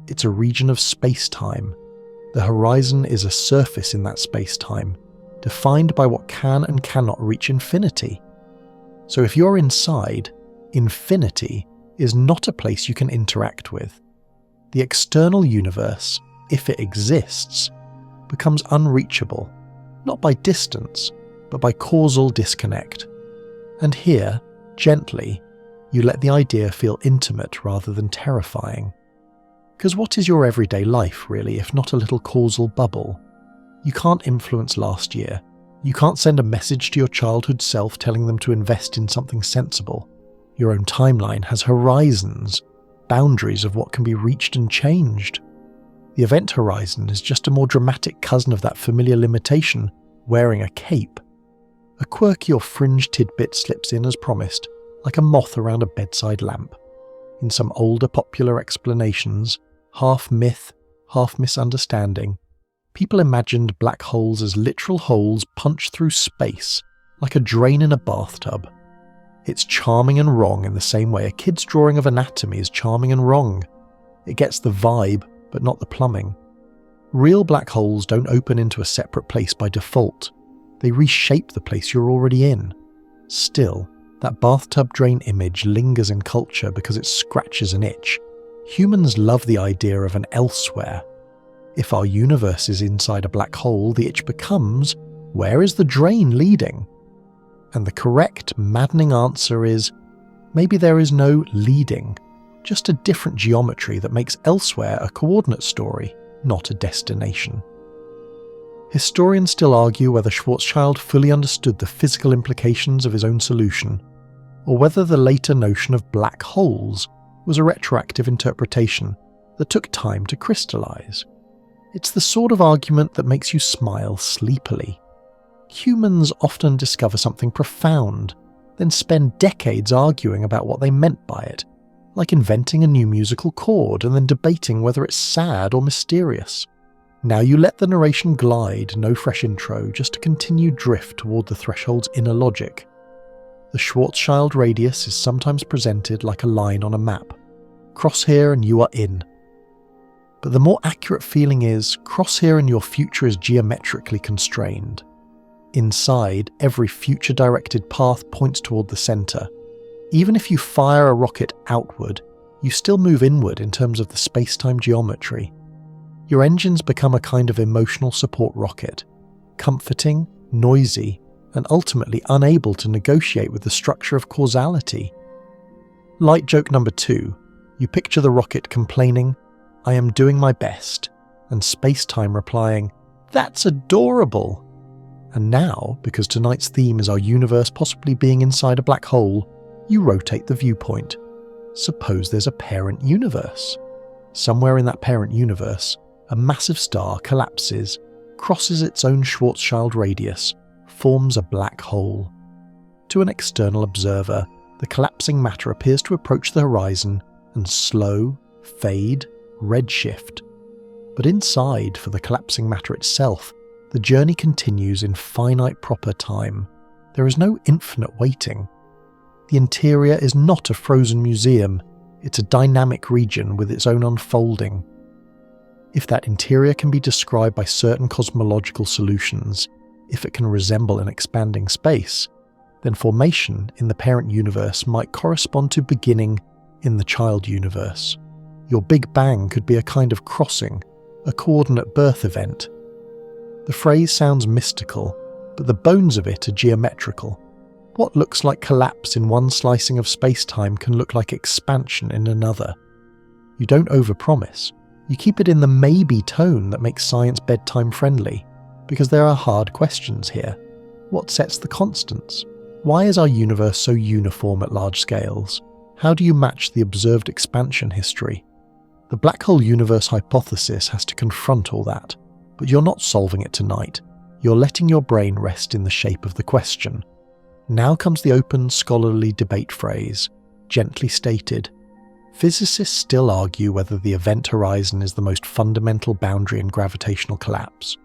It's a region of space-time. The horizon is a surface in that space-time, defined by what can and cannot reach infinity. So if you're inside, infinity is not a place you can interact with. The external universe, if it exists, becomes unreachable, not by distance, but by causal disconnect. And here, gently, you let the idea feel intimate rather than terrifying. Because what is your everyday life, really, if not a little causal bubble? You can't influence last year. You can't send a message to your childhood self telling them to invest in something sensible. Your own timeline has horizons, boundaries of what can be reached and changed. The event horizon is just a more dramatic cousin of that familiar limitation, wearing a cape. A quirky or fringe tidbit slips in as promised, like a moth around a bedside lamp. in some older popular explanations, half myth, half misunderstanding, people imagined black holes as literal holes punched through space, like a drain in a bathtub. It's charming and wrong in the same way a kid's drawing of anatomy is charming and wrong. It gets the vibe, but not the plumbing. Real black holes don't open into a separate place by default. They reshape the place you're already in. Still, that bathtub drain image lingers in culture because it scratches an itch. Humans love the idea of an elsewhere. If our universe is inside a black hole, the itch becomes, where is the drain leading? And the correct, maddening answer is, maybe there is no leading, just a different geometry that makes elsewhere a coordinate story, not a destination. Historians still argue whether Schwarzschild fully understood the physical implications of his own solution, or whether the later notion of black holes was a retroactive interpretation that took time to crystallize. It's the sort of argument that makes you smile sleepily. Humans often discover something profound, then spend decades arguing about what they meant by it, like inventing a new musical chord and then debating whether it's sad or mysterious. Now you let the narration glide, no fresh intro, just to continue drift toward the threshold's inner logic. The Schwarzschild radius is sometimes presented like a line on a map. Cross here and you are in. But the more accurate feeling is, cross here and your future is geometrically constrained. Inside, every future-directed path points toward the center. Even if you fire a rocket outward, you still move inward in terms of the space-time geometry. Your engines become a kind of emotional support rocket, comforting, noisy, and ultimately unable to negotiate with the structure of causality. Light joke number 2, you picture the rocket complaining, "I am doing my best," and space-time replying, "That's adorable." And now, because tonight's theme is our universe possibly being inside a black hole, you rotate the viewpoint. Suppose there's a parent universe. Somewhere in that parent universe, a massive star collapses, crosses its own Schwarzschild radius, forms a black hole. To an external observer, the collapsing matter appears to approach the horizon and slow, fade, redshift. But inside, for the collapsing matter itself, the journey continues in finite proper time. There is no infinite waiting. The interior is not a frozen museum, it's a dynamic region with its own unfolding. If that interior can be described by certain cosmological solutions, if it can resemble an expanding space, then formation in the parent universe might correspond to beginning in the child universe. Your Big Bang could be a kind of crossing, a coordinate birth event. The phrase sounds mystical, but the bones of it are geometrical. What looks like collapse in one slicing of space-time can look like expansion in another. You don't overpromise. You keep it in the maybe tone that makes science bedtime friendly, because there are hard questions here. What sets the constants? Why is our universe so uniform at large scales? How do you match the observed expansion history? The black hole universe hypothesis has to confront all that, but you're not solving it tonight. You're letting your brain rest in the shape of the question. Now comes the open scholarly debate phrase, gently stated. Physicists still argue whether the event horizon is the most fundamental boundary in gravitational collapse,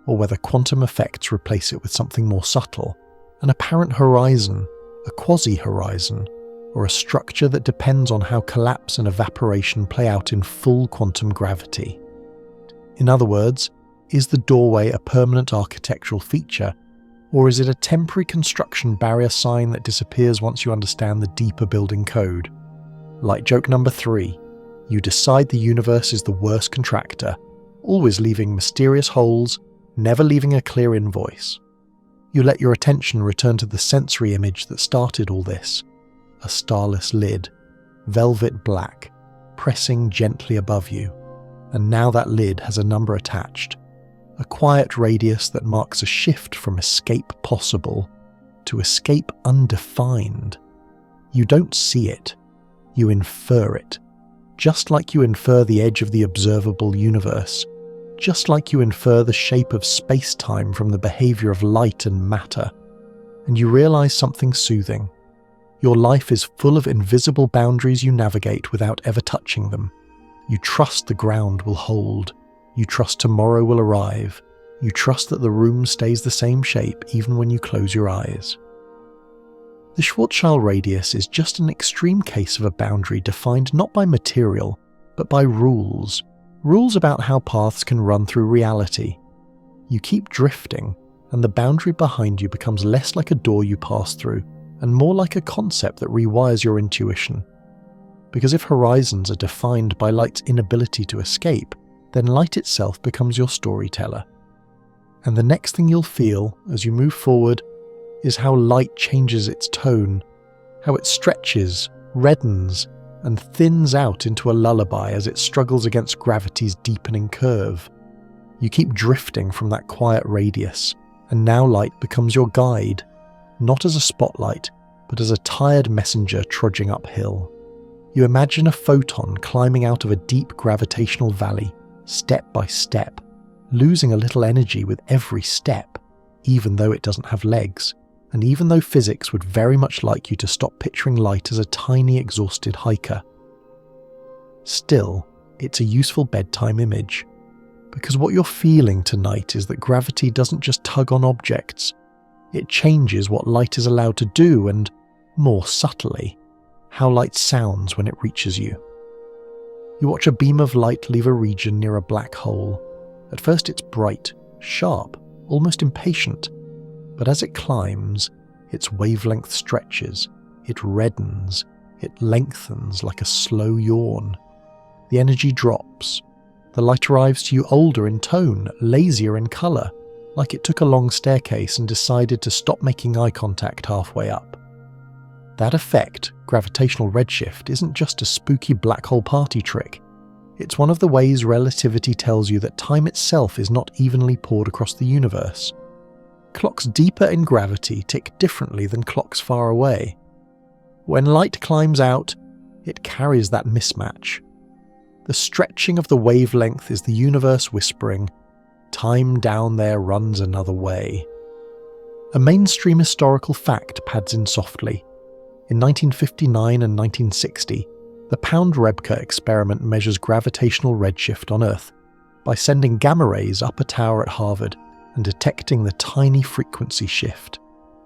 or whether quantum effects replace it with something more subtle, an apparent horizon, a quasi-horizon, or a structure that depends on how collapse and evaporation play out in full quantum gravity. In other words, is the doorway a permanent architectural feature, or is it a temporary construction barrier sign that disappears once you understand the deeper building code? Light joke number 3, you decide the universe is the worst contractor, always leaving mysterious holes, never leaving a clear invoice. You let your attention return to the sensory image that started all this, a starless lid, velvet black, pressing gently above you, and now that lid has a number attached, a quiet radius that marks a shift from escape possible to escape undefined. You don't see it, you infer it, just like you infer the edge of the observable universe, just like you infer the shape of space-time from the behavior of light and matter, and you realize something soothing. Your life is full of invisible boundaries you navigate without ever touching them. You trust the ground will hold. You trust tomorrow will arrive. You trust that the room stays the same shape even when you close your eyes. The Schwarzschild radius is just an extreme case of a boundary defined not by material, but by rules. Rules about how paths can run through reality. You keep drifting, and the boundary behind you becomes less like a door you pass through, and more like a concept that rewires your intuition. Because if horizons are defined by light's inability to escape, then light itself becomes your storyteller. And the next thing you'll feel as you move forward is how light changes its tone, how it stretches, reddens, and thins out into a lullaby as it struggles against gravity's deepening curve. You keep drifting from that quiet radius, and now light becomes your guide, not as a spotlight, but as a tired messenger trudging uphill. You imagine a photon climbing out of a deep gravitational valley, step by step, losing a little energy with every step, even though it doesn't have legs, and even though physics would very much like you to stop picturing light as a tiny exhausted hiker. Still, it's a useful bedtime image, because what you're feeling tonight is that gravity doesn't just tug on objects, it changes what light is allowed to do and, more subtly, how light sounds when it reaches you. You watch a beam of light leave a region near a black hole. At first it's bright, sharp, almost impatient, but as it climbs, its wavelength stretches, it reddens, it lengthens like a slow yawn. The energy drops. The light arrives to you older in tone, lazier in colour, like it took a long staircase and decided to stop making eye contact halfway up. That effect, gravitational redshift, isn't just a spooky black hole party trick. It's one of the ways relativity tells you that time itself is not evenly poured across the universe. Clocks deeper in gravity tick differently than clocks far away. When light climbs out, it carries that mismatch. The stretching of the wavelength is the universe whispering, "Time down there runs another way." A mainstream historical fact pads in softly. In 1959 and 1960, the Pound-Rebka experiment measures gravitational redshift on Earth by sending gamma rays up a tower at Harvard and detecting the tiny frequency shift,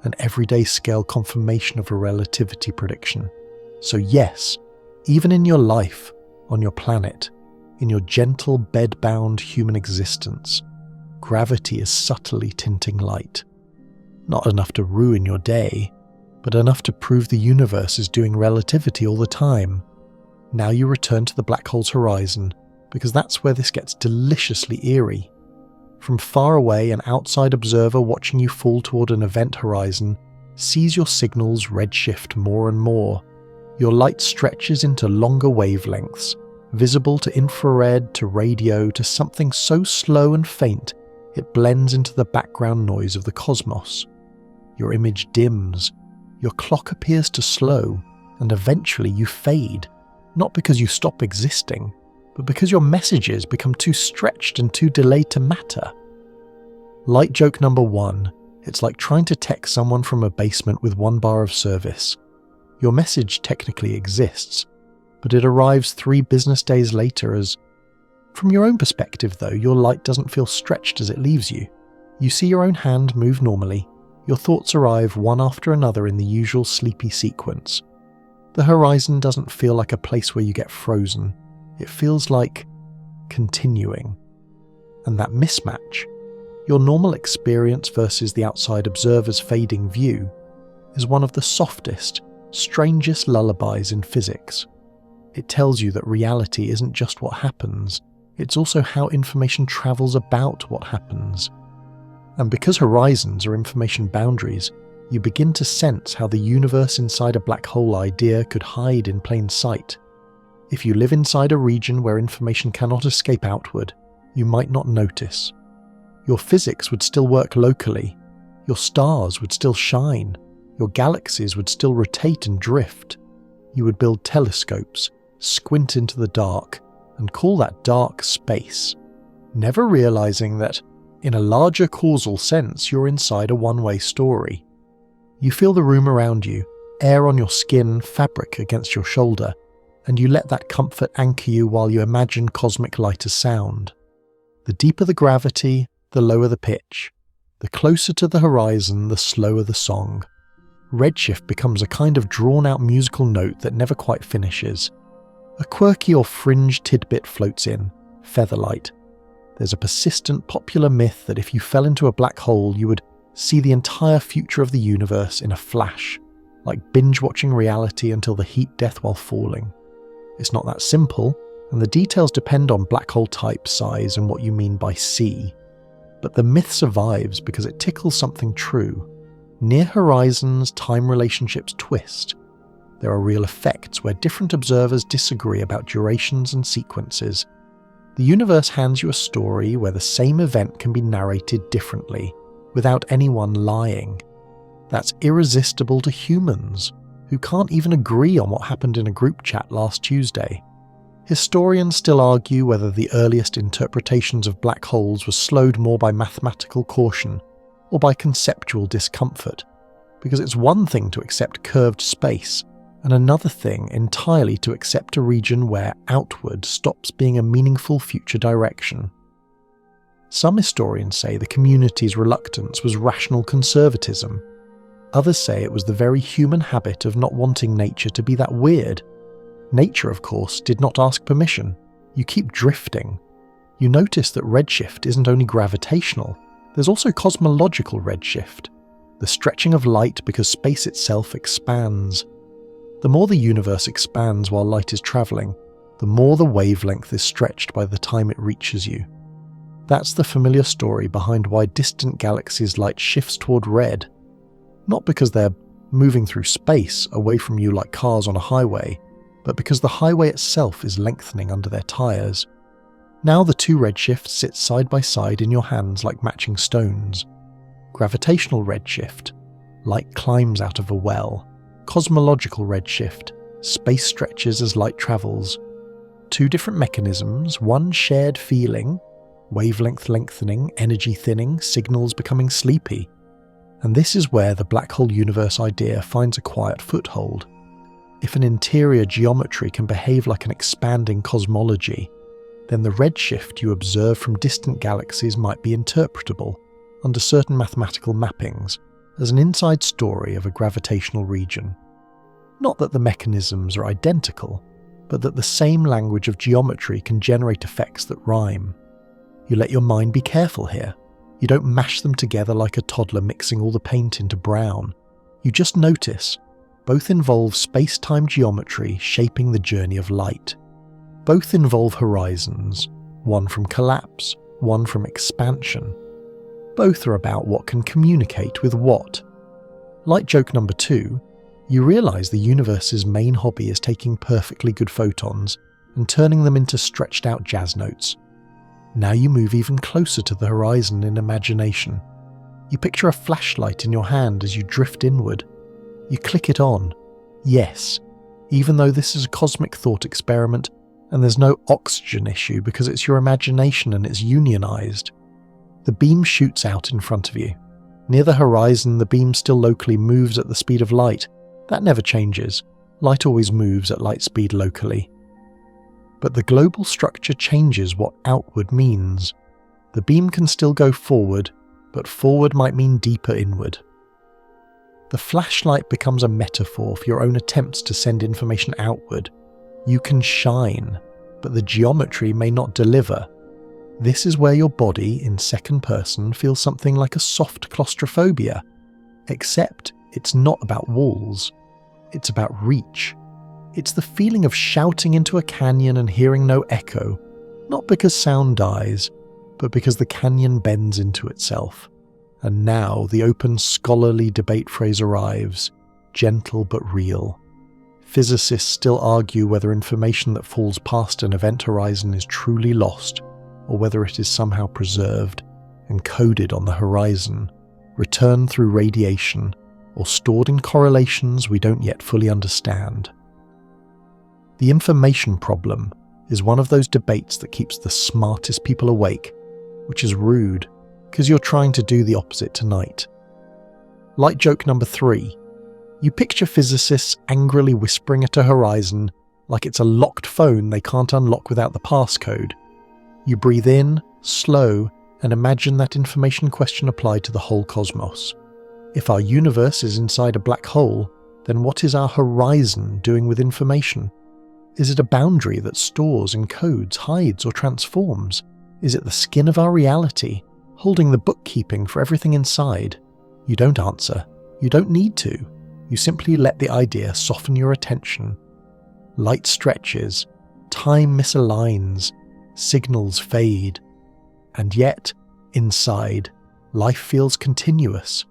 an everyday scale confirmation of a relativity prediction. So yes, even in your life, on your planet, in your gentle bed-bound human existence, gravity is subtly tinting light. Not enough to ruin your day, but enough to prove the universe is doing relativity all the time. Now you return to the black hole's horizon, because that's where this gets deliciously eerie. From far away, an outside observer watching you fall toward an event horizon sees your signals redshift more and more. Your light stretches into longer wavelengths, visible to infrared, to radio, to something so slow and faint it blends into the background noise of the cosmos. Your image dims, your clock appears to slow, and eventually you fade, not because you stop existing, but because your messages become too stretched and too delayed to matter. Light joke number 1, it's like trying to text someone from a basement with 1 bar of service. Your message technically exists, but it arrives 3 business days later as... From your own perspective though, your light doesn't feel stretched as it leaves you. You see your own hand move normally, your thoughts arrive one after another in the usual sleepy sequence. The horizon doesn't feel like a place where you get frozen, it feels like continuing. And that mismatch, your normal experience versus the outside observer's fading view, is one of the softest, strangest lullabies in physics. It tells you that reality isn't just what happens, it's also how information travels about what happens. And because horizons are information boundaries, you begin to sense how the universe inside a black hole idea could hide in plain sight. If you live inside a region where information cannot escape outward, you might not notice. Your physics would still work locally, your stars would still shine, your galaxies would still rotate and drift. You would build telescopes, squint into the dark, and call that dark space, never realizing that, in a larger causal sense, you're inside a one-way story. You feel the room around you, air on your skin, fabric against your shoulder, and you let that comfort anchor you while you imagine cosmic light as sound. The deeper the gravity, the lower the pitch. The closer to the horizon, the slower the song. Redshift becomes a kind of drawn-out musical note that never quite finishes. A quirky or fringe tidbit floats in, featherlight. There's a persistent popular myth that if you fell into a black hole, you would see the entire future of the universe in a flash, like binge-watching reality until the heat death while falling. It's not that simple, and the details depend on black hole type, size, and what you mean by see. But the myth survives because it tickles something true. Near horizons, time relationships twist. There are real effects where different observers disagree about durations and sequences. The universe hands you a story where the same event can be narrated differently, without anyone lying. That's irresistible to humans, who can't even agree on what happened in a group chat last Tuesday. Historians still argue whether the earliest interpretations of black holes were slowed more by mathematical caution or by conceptual discomfort, because it's one thing to accept curved space, and another thing entirely to accept a region where outward stops being a meaningful future direction. Some historians say the community's reluctance was rational conservatism. Others say it was the very human habit of not wanting nature to be that weird. Nature, of course, did not ask permission. You keep drifting. You notice that redshift isn't only gravitational, there's also cosmological redshift, the stretching of light because space itself expands. The more the universe expands while light is travelling, the more the wavelength is stretched by the time it reaches you. That's the familiar story behind why distant galaxies' light shifts toward red. Not because they're moving through space away from you like cars on a highway, but because the highway itself is lengthening under their tyres. Now the two redshifts sit side by side in your hands like matching stones. Gravitational redshift, light climbs out of a well. Cosmological redshift, space stretches as light travels. Two different mechanisms, one shared feeling, wavelength lengthening, energy thinning, signals becoming sleepy. And this is where the black hole universe idea finds a quiet foothold. If an interior geometry can behave like an expanding cosmology, then the redshift you observe from distant galaxies might be interpretable, under certain mathematical mappings, as an inside story of a gravitational region. Not that the mechanisms are identical, but that the same language of geometry can generate effects that rhyme. You let your mind be careful here. You don't mash them together like a toddler mixing all the paint into brown. You just notice. Both involve space-time geometry shaping the journey of light. Both involve horizons, one from collapse, one from expansion. Both are about what can communicate with what. Like joke number 2, you realise the universe's main hobby is taking perfectly good photons and turning them into stretched out jazz notes. Now you move even closer to the horizon in imagination. You picture a flashlight in your hand as you drift inward. You click it on. Yes, even though this is a cosmic thought experiment and there's no oxygen issue because it's your imagination and it's unionized. The beam shoots out in front of you. Near the horizon, the beam still locally moves at the speed of light. That never changes. Light always moves at light speed locally. But the global structure changes what outward means. The beam can still go forward, but forward might mean deeper inward. The flashlight becomes a metaphor for your own attempts to send information outward. You can shine, but the geometry may not deliver. This is where your body, in second person, feels something like a soft claustrophobia. Except it's not about walls. It's about reach. It's the feeling of shouting into a canyon and hearing no echo, not because sound dies, but because the canyon bends into itself. And now the open scholarly debate phrase arrives, gentle but real. Physicists still argue whether information that falls past an event horizon is truly lost, or whether it is somehow preserved, encoded on the horizon, returned through radiation, or stored in correlations we don't yet fully understand. The information problem is one of those debates that keeps the smartest people awake, which is rude, because you're trying to do the opposite tonight. Like joke number 3, You picture physicists angrily whispering at a horizon like it's a locked phone they can't unlock without the passcode. You breathe in, slow, and imagine that information question applied to the whole cosmos. If our universe is inside a black hole, then what is our horizon doing with information? Is it a boundary that stores, encodes, hides, or transforms? Is it the skin of our reality, holding the bookkeeping for everything inside? You don't answer. You don't need to. You simply let the idea soften your attention. Light stretches, time misaligns, signals fade. And yet, inside, life feels continuous.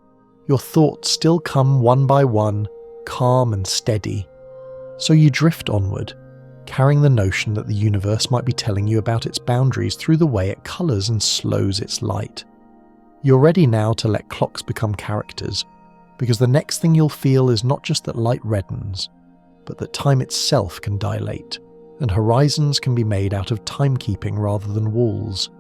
Your thoughts still come one by one, calm and steady. So you drift onward, carrying the notion that the universe might be telling you about its boundaries through the way it colours and slows its light. You're ready now to let clocks become characters, because the next thing you'll feel is not just that light reddens, but that time itself can dilate, and horizons can be made out of timekeeping rather than walls.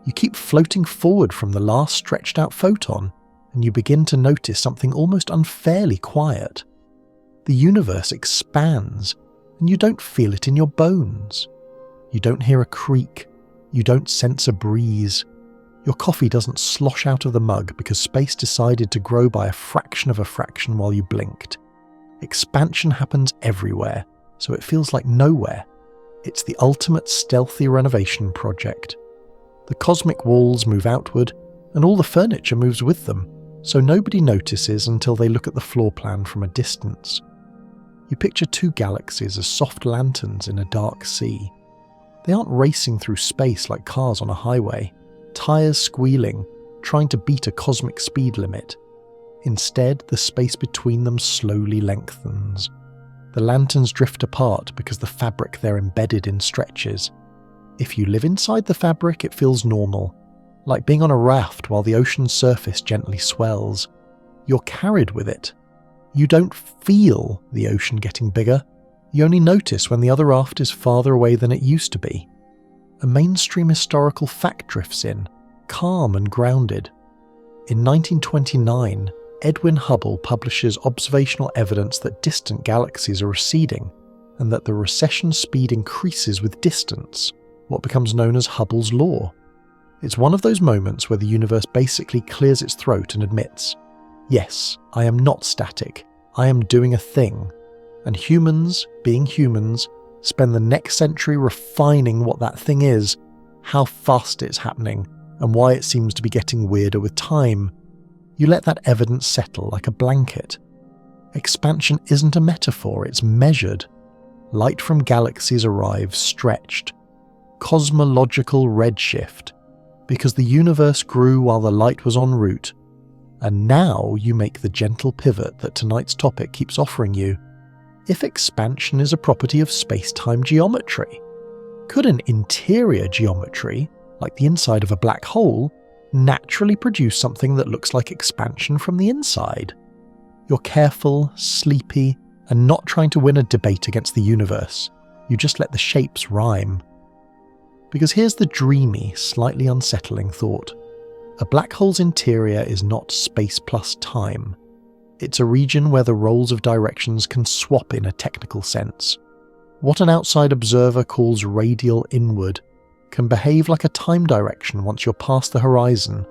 You keep floating forward from the last stretched out photon, and you begin to notice something almost unfairly quiet. The universe expands, and you don't feel it in your bones. You don't hear a creak. You don't sense a breeze. Your coffee doesn't slosh out of the mug because space decided to grow by a fraction of a fraction while you blinked. Expansion happens everywhere, so it feels like nowhere. It's the ultimate stealthy renovation project. The cosmic walls move outward, and all the furniture moves with them, so nobody notices until they look at the floor plan from a distance. You picture two galaxies as soft lanterns in a dark sea. They aren't racing through space like cars on a highway, tires squealing, trying to beat a cosmic speed limit. Instead, the space between them slowly lengthens. The lanterns drift apart because the fabric they're embedded in stretches. If you live inside the fabric, it feels normal, like being on a raft while the ocean's surface gently swells. You're carried with it. You don't feel the ocean getting bigger. You only notice when the other raft is farther away than it used to be. A mainstream historical fact drifts in, calm and grounded. In 1929, Edwin Hubble publishes observational evidence that distant galaxies are receding, and that the recession speed increases with distance, what becomes known as Hubble's law. It's one of those moments where the universe basically clears its throat and admits, yes, I am not static, I am doing a thing, and humans, being humans, spend the next century refining what that thing is, how fast it's happening, and why it seems to be getting weirder with time. You let that evidence settle like a blanket. Expansion isn't a metaphor, it's measured. Light from galaxies arrives stretched. Cosmological redshift, because the universe grew while the light was en route. And now you make the gentle pivot that tonight's topic keeps offering you. If expansion is a property of space-time geometry, could an interior geometry, like the inside of a black hole, naturally produce something that looks like expansion from the inside? You're careful, sleepy, and not trying to win a debate against the universe. You just let the shapes rhyme. Because here's the dreamy, slightly unsettling thought. A black hole's interior is not space plus time. It's a region where the roles of directions can swap in a technical sense. What an outside observer calls radial inward can behave like a time direction once you're past the horizon,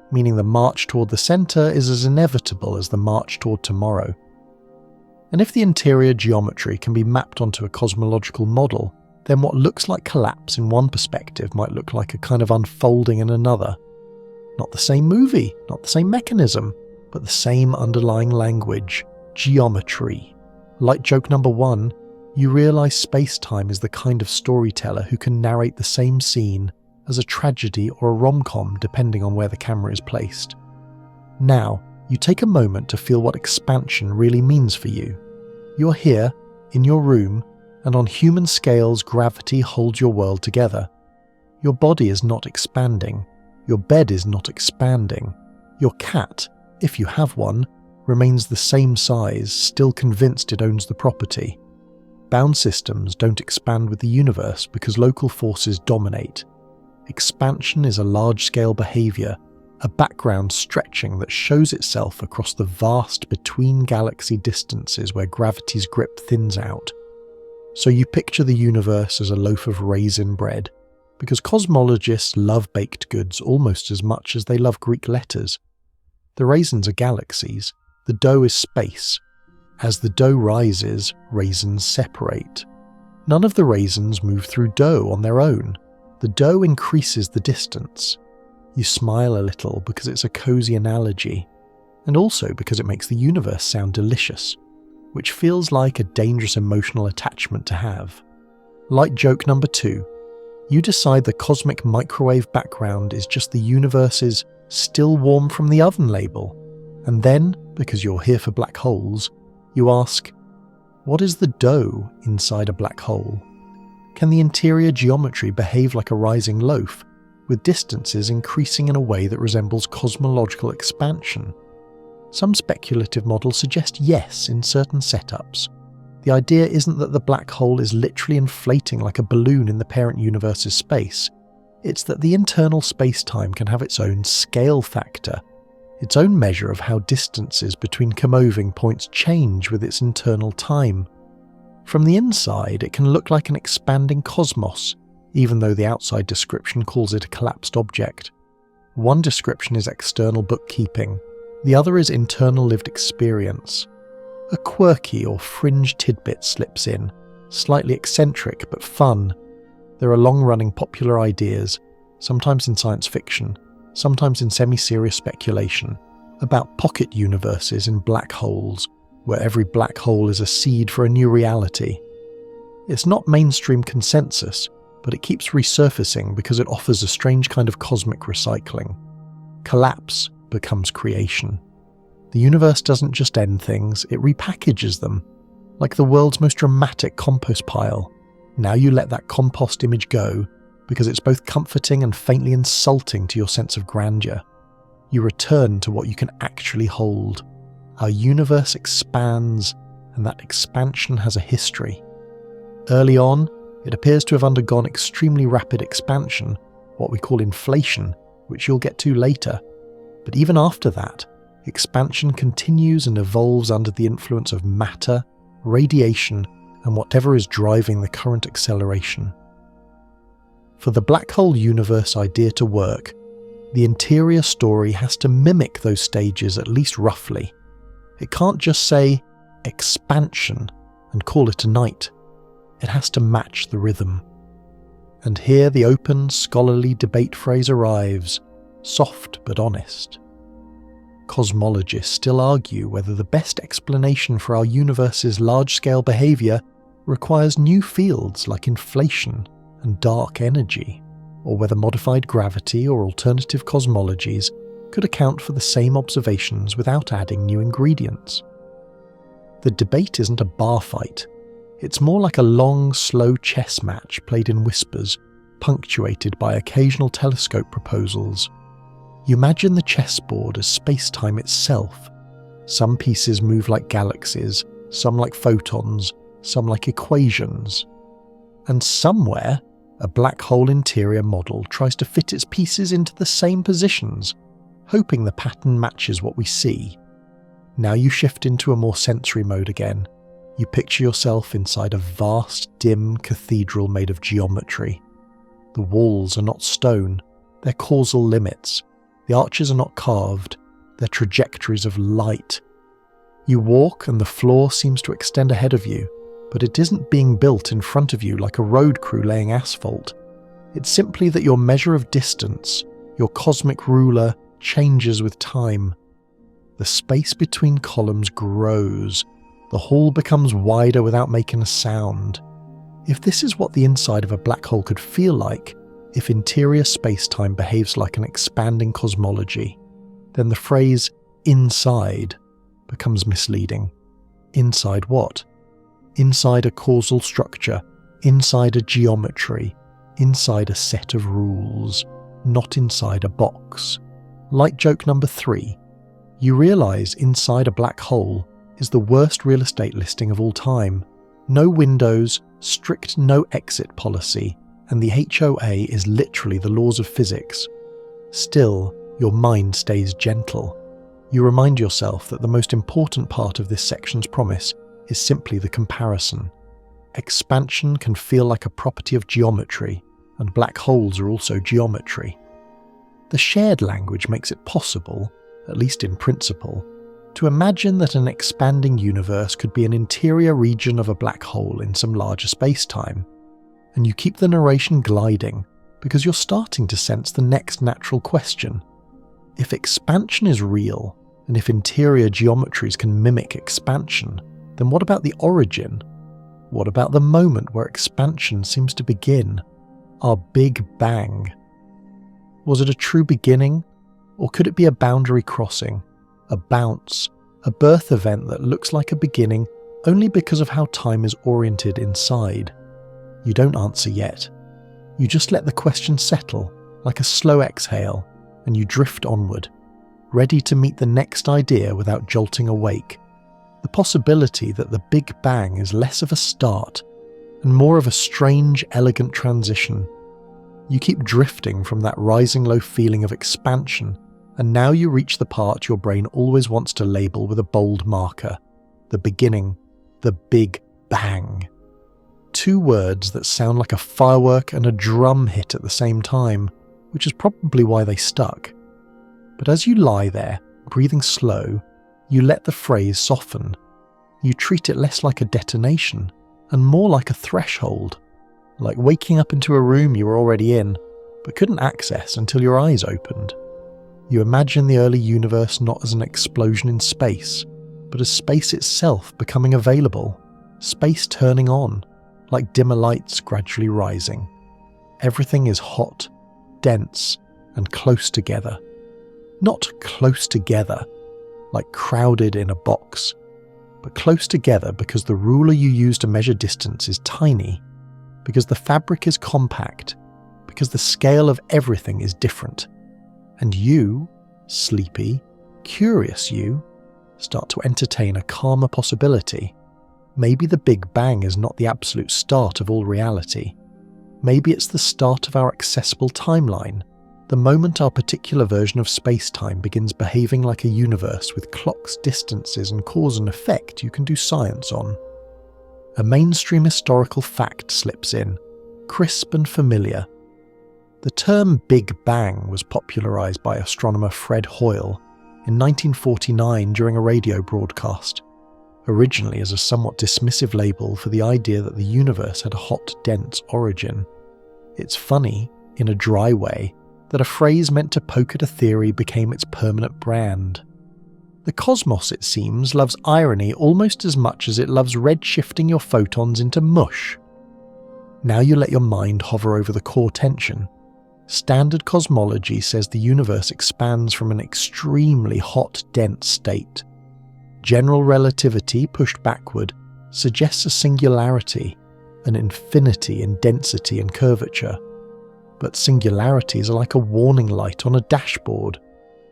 meaning the march toward the centre is as inevitable as the march toward tomorrow. And if the interior geometry can be mapped onto a cosmological model, then what looks like collapse in one perspective might look like a kind of unfolding in another. Not the same movie, not the same mechanism, but the same underlying language, geometry. Like joke number 1, you realise space-time is the kind of storyteller who can narrate the same scene as a tragedy or a rom-com depending on where the camera is placed. Now, you take a moment to feel what expansion really means for you. You're here, in your room, and on human scales gravity holds your world together. Your body is not expanding. Your bed is not expanding. Your cat, if you have one, remains the same size, still convinced it owns the property. Bound systems don't expand with the universe because local forces dominate. Expansion is a large-scale behaviour, a background stretching that shows itself across the vast between-galaxy distances where gravity's grip thins out. So you picture the universe as a loaf of raisin bread, because cosmologists love baked goods almost as much as they love Greek letters. The raisins are galaxies, the dough is space. As the dough rises, raisins separate. None of the raisins move through dough on their own. The dough increases the distance. You smile a little because it's a cozy analogy, and also because it makes the universe sound delicious, which feels like a dangerous emotional attachment to have. Like joke number 2, you decide the cosmic microwave background is just the universe's still warm from the oven label, and then, because you're here for black holes, you ask, what is the dough inside a black hole? Can the interior geometry behave like a rising loaf, with distances increasing in a way that resembles cosmological expansion? Some speculative models suggest yes in certain setups. The idea isn't that the black hole is literally inflating like a balloon in the parent universe's space. It's that the internal space-time can have its own scale factor, its own measure of how distances between comoving points change with its internal time. From the inside, it can look like an expanding cosmos, even though the outside description calls it a collapsed object. One description is external bookkeeping, the other is internal lived experience. A quirky or fringe tidbit slips in, slightly eccentric but fun. There are long-running popular ideas, sometimes in science fiction, sometimes in semi-serious speculation, about pocket universes in black holes, where every black hole is a seed for a new reality. It's not mainstream consensus, but it keeps resurfacing because it offers a strange kind of cosmic recycling. Collapse becomes creation. The universe doesn't just end things, it repackages them. Like the world's most dramatic compost pile. Now you let that compost image go, because it's both comforting and faintly insulting to your sense of grandeur. You return to what you can actually hold. Our universe expands, and that expansion has a history. Early on, it appears to have undergone extremely rapid expansion, what we call inflation, which you'll get to later. But even after that, expansion continues and evolves under the influence of matter, radiation, and whatever is driving the current acceleration. For the black hole universe idea to work, the interior story has to mimic those stages at least roughly. It can't just say expansion and call it a night. It has to match the rhythm. And here the open, scholarly debate phrase arrives, soft but honest. Cosmologists still argue whether the best explanation for our universe's large-scale behaviour requires new fields like inflation and dark energy, or whether modified gravity or alternative cosmologies could account for the same observations without adding new ingredients. The debate isn't a bar fight. It's more like a long, slow chess match played in whispers, punctuated by occasional telescope proposals. You imagine the chessboard as space-time itself. Some pieces move like galaxies, some like photons, some like equations. And somewhere, a black hole interior model tries to fit its pieces into the same positions, hoping the pattern matches what we see. Now you shift into a more sensory mode again. You picture yourself inside a vast, dim cathedral made of geometry. The walls are not stone, they're causal limits. The arches are not carved, they're trajectories of light. You walk and the floor seems to extend ahead of you, but it isn't being built in front of you like a road crew laying asphalt. It's simply that your measure of distance, your cosmic ruler, changes with time. The space between columns grows. The hall becomes wider without making a sound. If this is what the inside of a black hole could feel like, if interior space-time behaves like an expanding cosmology, then the phrase inside becomes misleading. Inside what? Inside a causal structure, inside a geometry, inside a set of rules, not inside a box. Like joke number 3, you realise inside a black hole is the worst real estate listing of all time. No windows, strict no exit policy, and the HOA is literally the laws of physics. Still, your mind stays gentle. You remind yourself that the most important part of this section's promise is simply the comparison. Expansion can feel like a property of geometry, and black holes are also geometry. The shared language makes it possible, at least in principle, to imagine that an expanding universe could be an interior region of a black hole in some larger space-time, and you keep the narration gliding because you're starting to sense the next natural question. If expansion is real, and if interior geometries can mimic expansion, then what about the origin? What about the moment where expansion seems to begin? Our Big Bang. Was it a true beginning, or could it be a boundary crossing, a bounce, a birth event that looks like a beginning only because of how time is oriented inside? You don't answer yet. You just let the question settle, like a slow exhale, and you drift onward, ready to meet the next idea without jolting awake. The possibility that the Big Bang is less of a start and more of a strange, elegant transition. You keep drifting from that rising low feeling of expansion, and now you reach the part your brain always wants to label with a bold marker: the beginning, the Big Bang. Two words that sound like a firework and a drum hit at the same time, which is probably why they stuck. But as you lie there, breathing slow, you let the phrase soften. You treat it less like a detonation and more like a threshold, like waking up into a room you were already in, but couldn't access until your eyes opened. You imagine the early universe not as an explosion in space, but as space itself becoming available, space turning on, like dimmer lights gradually rising. Everything is hot, dense, and close together. Not close together, like crowded in a box, but close together because the ruler you use to measure distance is tiny, because the fabric is compact, because the scale of everything is different. And you, sleepy, curious you, start to entertain a calmer possibility. Maybe the Big Bang is not the absolute start of all reality. Maybe it's the start of our accessible timeline, the moment our particular version of space-time begins behaving like a universe with clocks, distances, and cause and effect you can do science on. A mainstream historical fact slips in, crisp and familiar. The term Big Bang was popularized by astronomer Fred Hoyle in 1949 during a radio broadcast, originally as a somewhat dismissive label for the idea that the universe had a hot, dense origin. It's funny, in a dry way, that a phrase meant to poke at a theory became its permanent brand. The cosmos, it seems, loves irony almost as much as it loves redshifting your photons into mush. Now you let your mind hover over the core tension. Standard cosmology says the universe expands from an extremely hot, dense state. General relativity pushed backward suggests a singularity, an infinity in density and curvature. But singularities are like a warning light on a dashboard.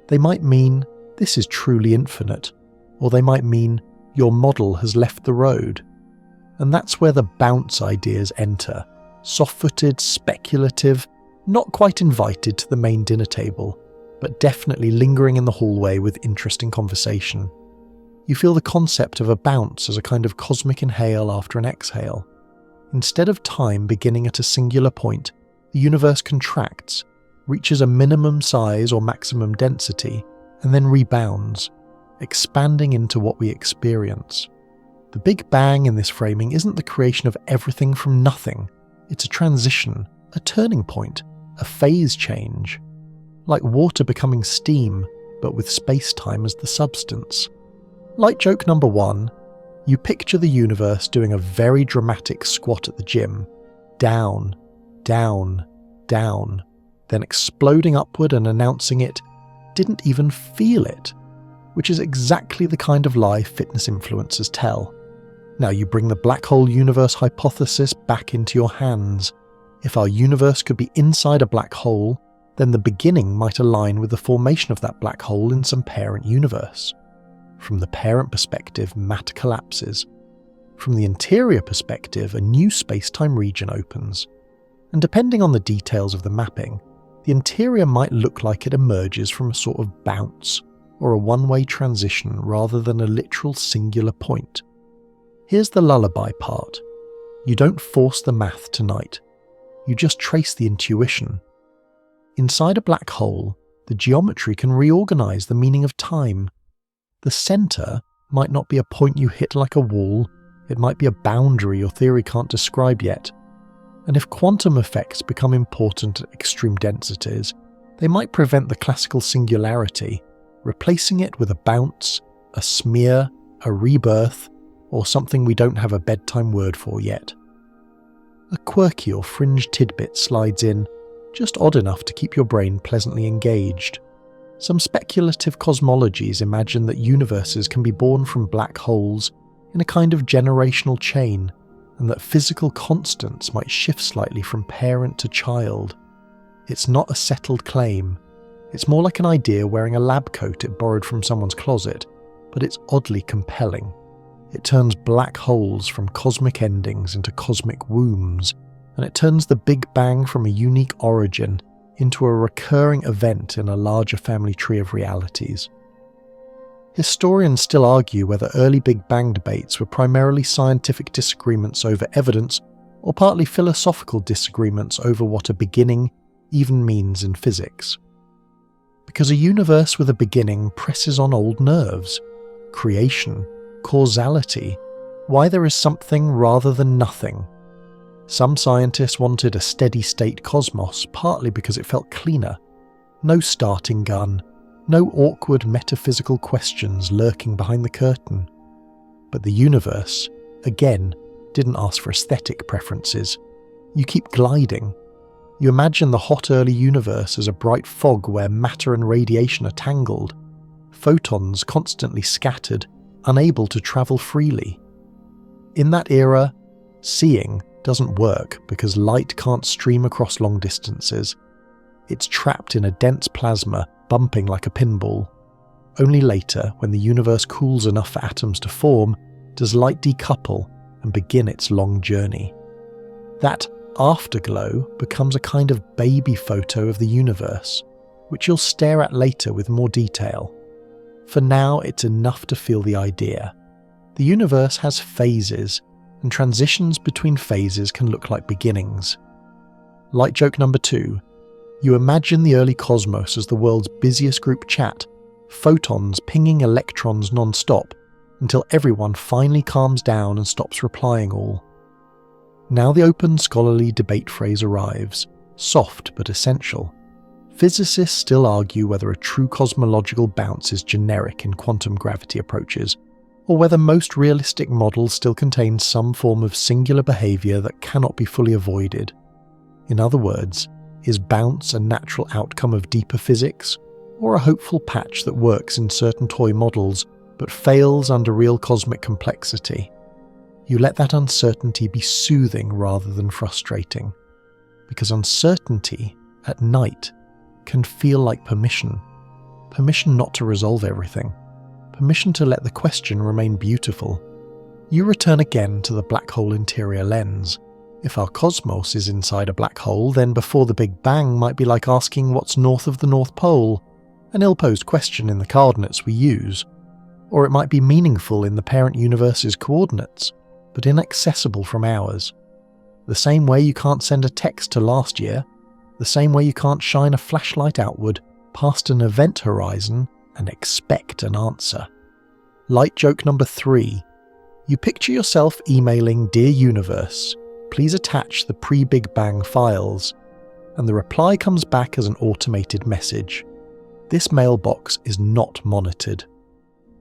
They might mean this is truly infinite, or they might mean your model has left the road. And that's where the bounce ideas enter, soft-footed, speculative, not quite invited to the main dinner table, but definitely lingering in the hallway with interesting conversation. You feel the concept of a bounce as a kind of cosmic inhale after an exhale. Instead of time beginning at a singular point, the universe contracts, reaches a minimum size or maximum density, and then rebounds, expanding into what we experience. The Big Bang in this framing isn't the creation of everything from nothing. It's a transition, a turning point, a phase change. Like water becoming steam, but with space-time as the substance. Like joke number 1, you picture the universe doing a very dramatic squat at the gym. Down, down, down, then exploding upward and announcing it didn't even feel it, which is exactly the kind of lie fitness influencers tell. Now you bring the black hole universe hypothesis back into your hands. If our universe could be inside a black hole, then the beginning might align with the formation of that black hole in some parent universe. From the parent perspective, matter collapses. From the interior perspective, a new space-time region opens. And depending on the details of the mapping, the interior might look like it emerges from a sort of bounce or a one-way transition rather than a literal singular point. Here's the lullaby part. You don't force the math tonight. You just trace the intuition. Inside a black hole, the geometry can reorganize the meaning of time. The center might not be a point you hit like a wall, it might be a boundary your theory can't describe yet. And if quantum effects become important at extreme densities, they might prevent the classical singularity, replacing it with a bounce, a smear, a rebirth, or something we don't have a bedtime word for yet. A quirky or fringe tidbit slides in, just odd enough to keep your brain pleasantly engaged. Some speculative cosmologies imagine that universes can be born from black holes in a kind of generational chain, and that physical constants might shift slightly from parent to child. It's not a settled claim. It's more like an idea wearing a lab coat it borrowed from someone's closet, but it's oddly compelling. It turns black holes from cosmic endings into cosmic wombs, and it turns the Big Bang from a unique origin into a recurring event in a larger family tree of realities. Historians still argue whether early Big Bang debates were primarily scientific disagreements over evidence or partly philosophical disagreements over what a beginning even means in physics. Because a universe with a beginning presses on old nerves, creation, causality, why there is something rather than nothing. Some scientists wanted a steady-state cosmos partly because it felt cleaner. No starting gun, no awkward metaphysical questions lurking behind the curtain. But the universe, again, didn't ask for aesthetic preferences. You keep gliding. You imagine the hot early universe as a bright fog where matter and radiation are tangled, photons constantly scattered, unable to travel freely. In that era, seeing doesn't work because light can't stream across long distances. It's trapped in a dense plasma, bumping like a pinball. Only later, when the universe cools enough for atoms to form, does light decouple and begin its long journey. That afterglow becomes a kind of baby photo of the universe, which you'll stare at later with more detail. For now, it's enough to feel the idea. The universe has phases, and transitions between phases can look like beginnings. Light joke number 2. You imagine the early cosmos as the world's busiest group chat, photons pinging electrons non-stop, until everyone finally calms down and stops replying all. Now the open scholarly debate phrase arrives, soft but essential. Physicists still argue whether a true cosmological bounce is generic in quantum gravity approaches, or whether most realistic models still contain some form of singular behaviour that cannot be fully avoided. In other words, is bounce a natural outcome of deeper physics, or a hopeful patch that works in certain toy models but fails under real cosmic complexity? You let that uncertainty be soothing rather than frustrating, because uncertainty, at night, can feel like permission. Permission not to resolve everything. Permission to let the question remain beautiful. You return again to the black hole interior lens. If our cosmos is inside a black hole, then before the Big Bang might be like asking what's north of the North Pole, an ill-posed question in the coordinates we use. Or it might be meaningful in the parent universe's coordinates, but inaccessible from ours. The same way you can't send a text to last year, the same way you can't shine a flashlight outward past an event horizon and expect an answer. Light joke number 3. You picture yourself emailing "Dear Universe, please attach the pre-Big Bang files," and the reply comes back as an automated message. This mailbox is not monitored.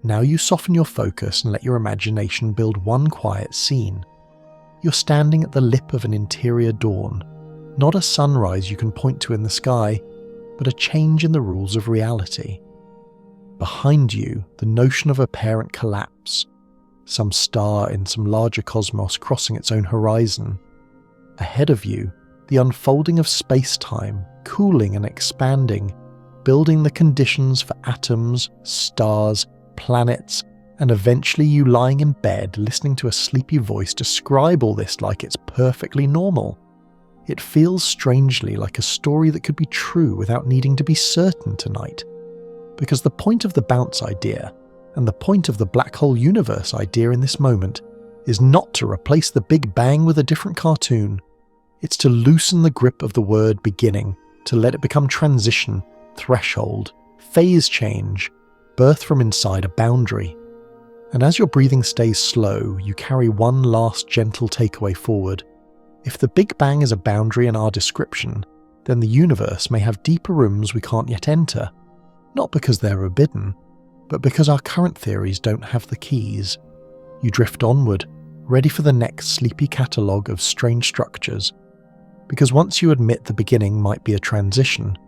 Now you soften your focus and let your imagination build one quiet scene. You're standing at the lip of an interior dawn, not a sunrise you can point to in the sky, but a change in the rules of reality. Behind you, the notion of a parent collapse, some star in some larger cosmos crossing its own horizon. Ahead of you, the unfolding of space-time, cooling and expanding, building the conditions for atoms, stars, planets, and eventually you lying in bed listening to a sleepy voice describe all this like it's perfectly normal. It feels strangely like a story that could be true without needing to be certain tonight. Because the point of the bounce idea, and the point of the black hole universe idea in this moment, is not to replace the Big Bang with a different cartoon. It's to loosen the grip of the word beginning, to let it become transition, threshold, phase change, birth from inside a boundary. And as your breathing stays slow, you carry one last gentle takeaway forward. If the Big Bang is a boundary in our description, then the universe may have deeper rooms we can't yet enter, not because they're forbidden, but because our current theories don't have the keys. You drift onward, ready for the next sleepy catalogue of strange structures. Because once you admit the beginning might be a transition,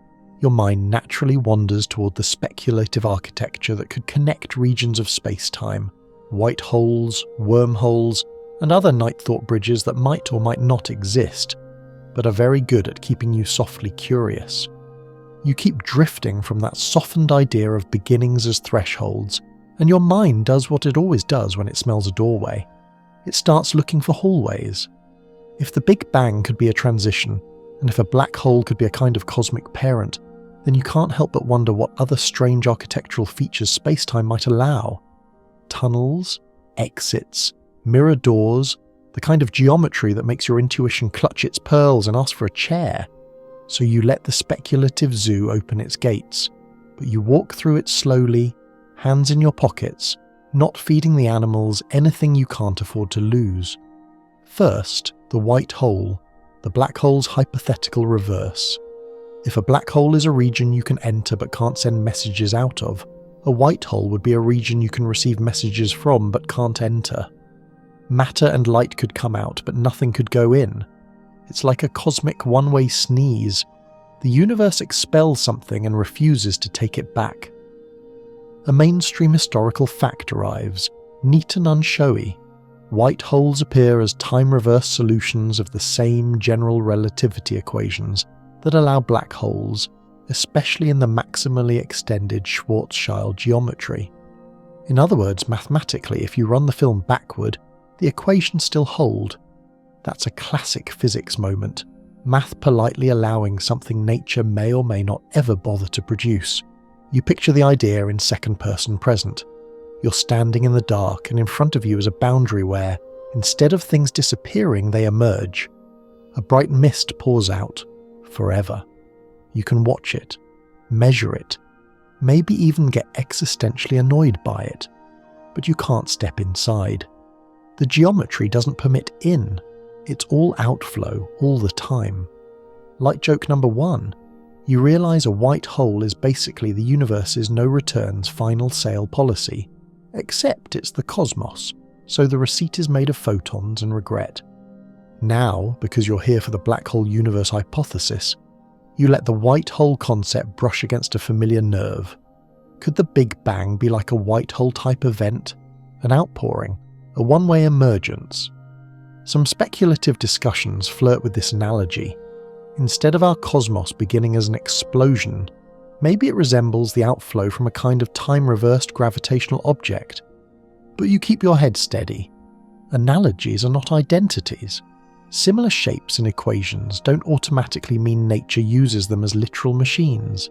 your mind naturally wanders toward the speculative architecture that could connect regions of space-time, white holes, wormholes, and other night thought bridges that might or might not exist, but are very good at keeping you softly curious. You keep drifting from that softened idea of beginnings as thresholds, and your mind does what it always does when it smells a doorway. It starts looking for hallways. If the Big Bang could be a transition, and if a black hole could be a kind of cosmic parent, then you can't help but wonder what other strange architectural features space-time might allow. Tunnels, exits, mirror doors, the kind of geometry that makes your intuition clutch its pearls and ask for a chair. So you let the speculative zoo open its gates, but you walk through it slowly, hands in your pockets, not feeding the animals anything you can't afford to lose. First, the white hole, the black hole's hypothetical reverse. If a black hole is a region you can enter but can't send messages out of, a white hole would be a region you can receive messages from but can't enter. Matter and light could come out, but nothing could go in. It's like a cosmic one-way sneeze. The universe expels something and refuses to take it back. A mainstream historical fact arrives, neat and unshowy. White holes appear as time-reverse solutions of the same general relativity equations that allow black holes, especially in the maximally extended Schwarzschild geometry. In other words, mathematically, if you run the film backward, the equations still hold. That's a classic physics moment, math politely allowing something nature may or may not ever bother to produce. You picture the idea in second-person present. You're standing in the dark, and in front of you is a boundary where, instead of things disappearing, they emerge. A bright mist pours out, forever. You can watch it, measure it, maybe even get existentially annoyed by it, but you can't step inside. The geometry doesn't permit in. It's all outflow all the time. Like joke number 1, you realise a white hole is basically the universe's no-returns final sale policy, except it's the cosmos, so the receipt is made of photons and regret. Now, because you're here for the black hole universe hypothesis, you let the white hole concept brush against a familiar nerve. Could the Big Bang be like a white hole type event? An outpouring? A one-way emergence? Some speculative discussions flirt with this analogy. Instead of our cosmos beginning as an explosion, maybe it resembles the outflow from a kind of time-reversed gravitational object. But you keep your head steady. Analogies are not identities. Similar shapes in equations don't automatically mean nature uses them as literal machines.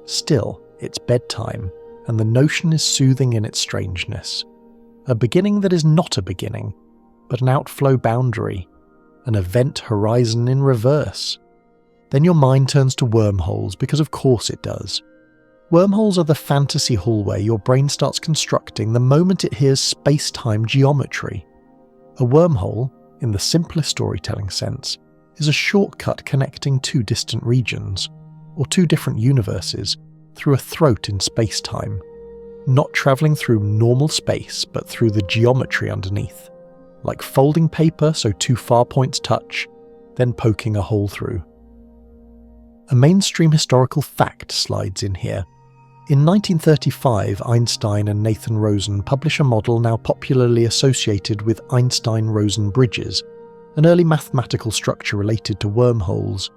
Still, it's bedtime, and the notion is soothing in its strangeness. A beginning that is not a beginning, but an outflow boundary, an event horizon in reverse. Then your mind turns to wormholes, because of course it does. Wormholes are the fantasy hallway your brain starts constructing the moment it hears space-time geometry. A wormhole, in the simplest storytelling sense, is a shortcut connecting two distant regions, or two different universes, through a throat in space-time. Not travelling through normal space, but through the geometry underneath. Like folding paper so two far points touch, then poking a hole through. A mainstream historical fact slides in here. In 1935, Einstein and Nathan Rosen publish a model now popularly associated with Einstein-Rosen bridges, an early mathematical structure related to wormholes.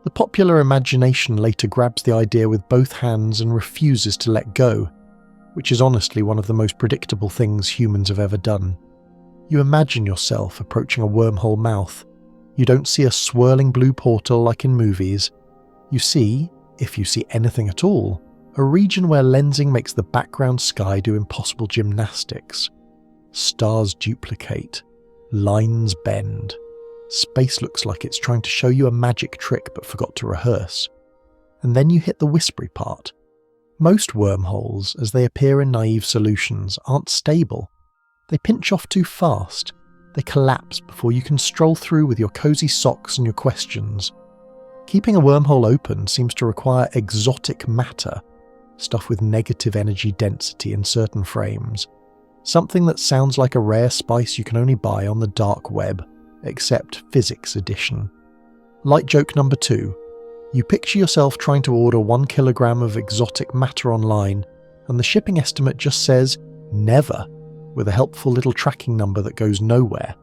The popular imagination later grabs the idea with both hands and refuses to let go, which is honestly one of the most predictable things humans have ever done. You imagine yourself approaching a wormhole mouth. You don't see a swirling blue portal like in movies. You see, if you see anything at all, a region where lensing makes the background sky do impossible gymnastics. Stars duplicate. Lines bend. Space looks like it's trying to show you a magic trick but forgot to rehearse. And then you hit the whispery part. Most wormholes, as they appear in naive solutions, aren't stable. They pinch off too fast. They collapse before you can stroll through with your cozy socks and your questions. Keeping a wormhole open seems to require exotic matter, stuff with negative energy density in certain frames. Something that sounds like a rare spice you can only buy on the dark web, except physics edition. Light joke number 2. You picture yourself trying to order 1 kilogram of exotic matter online, and the shipping estimate just says, never, with a helpful little tracking number that goes nowhere.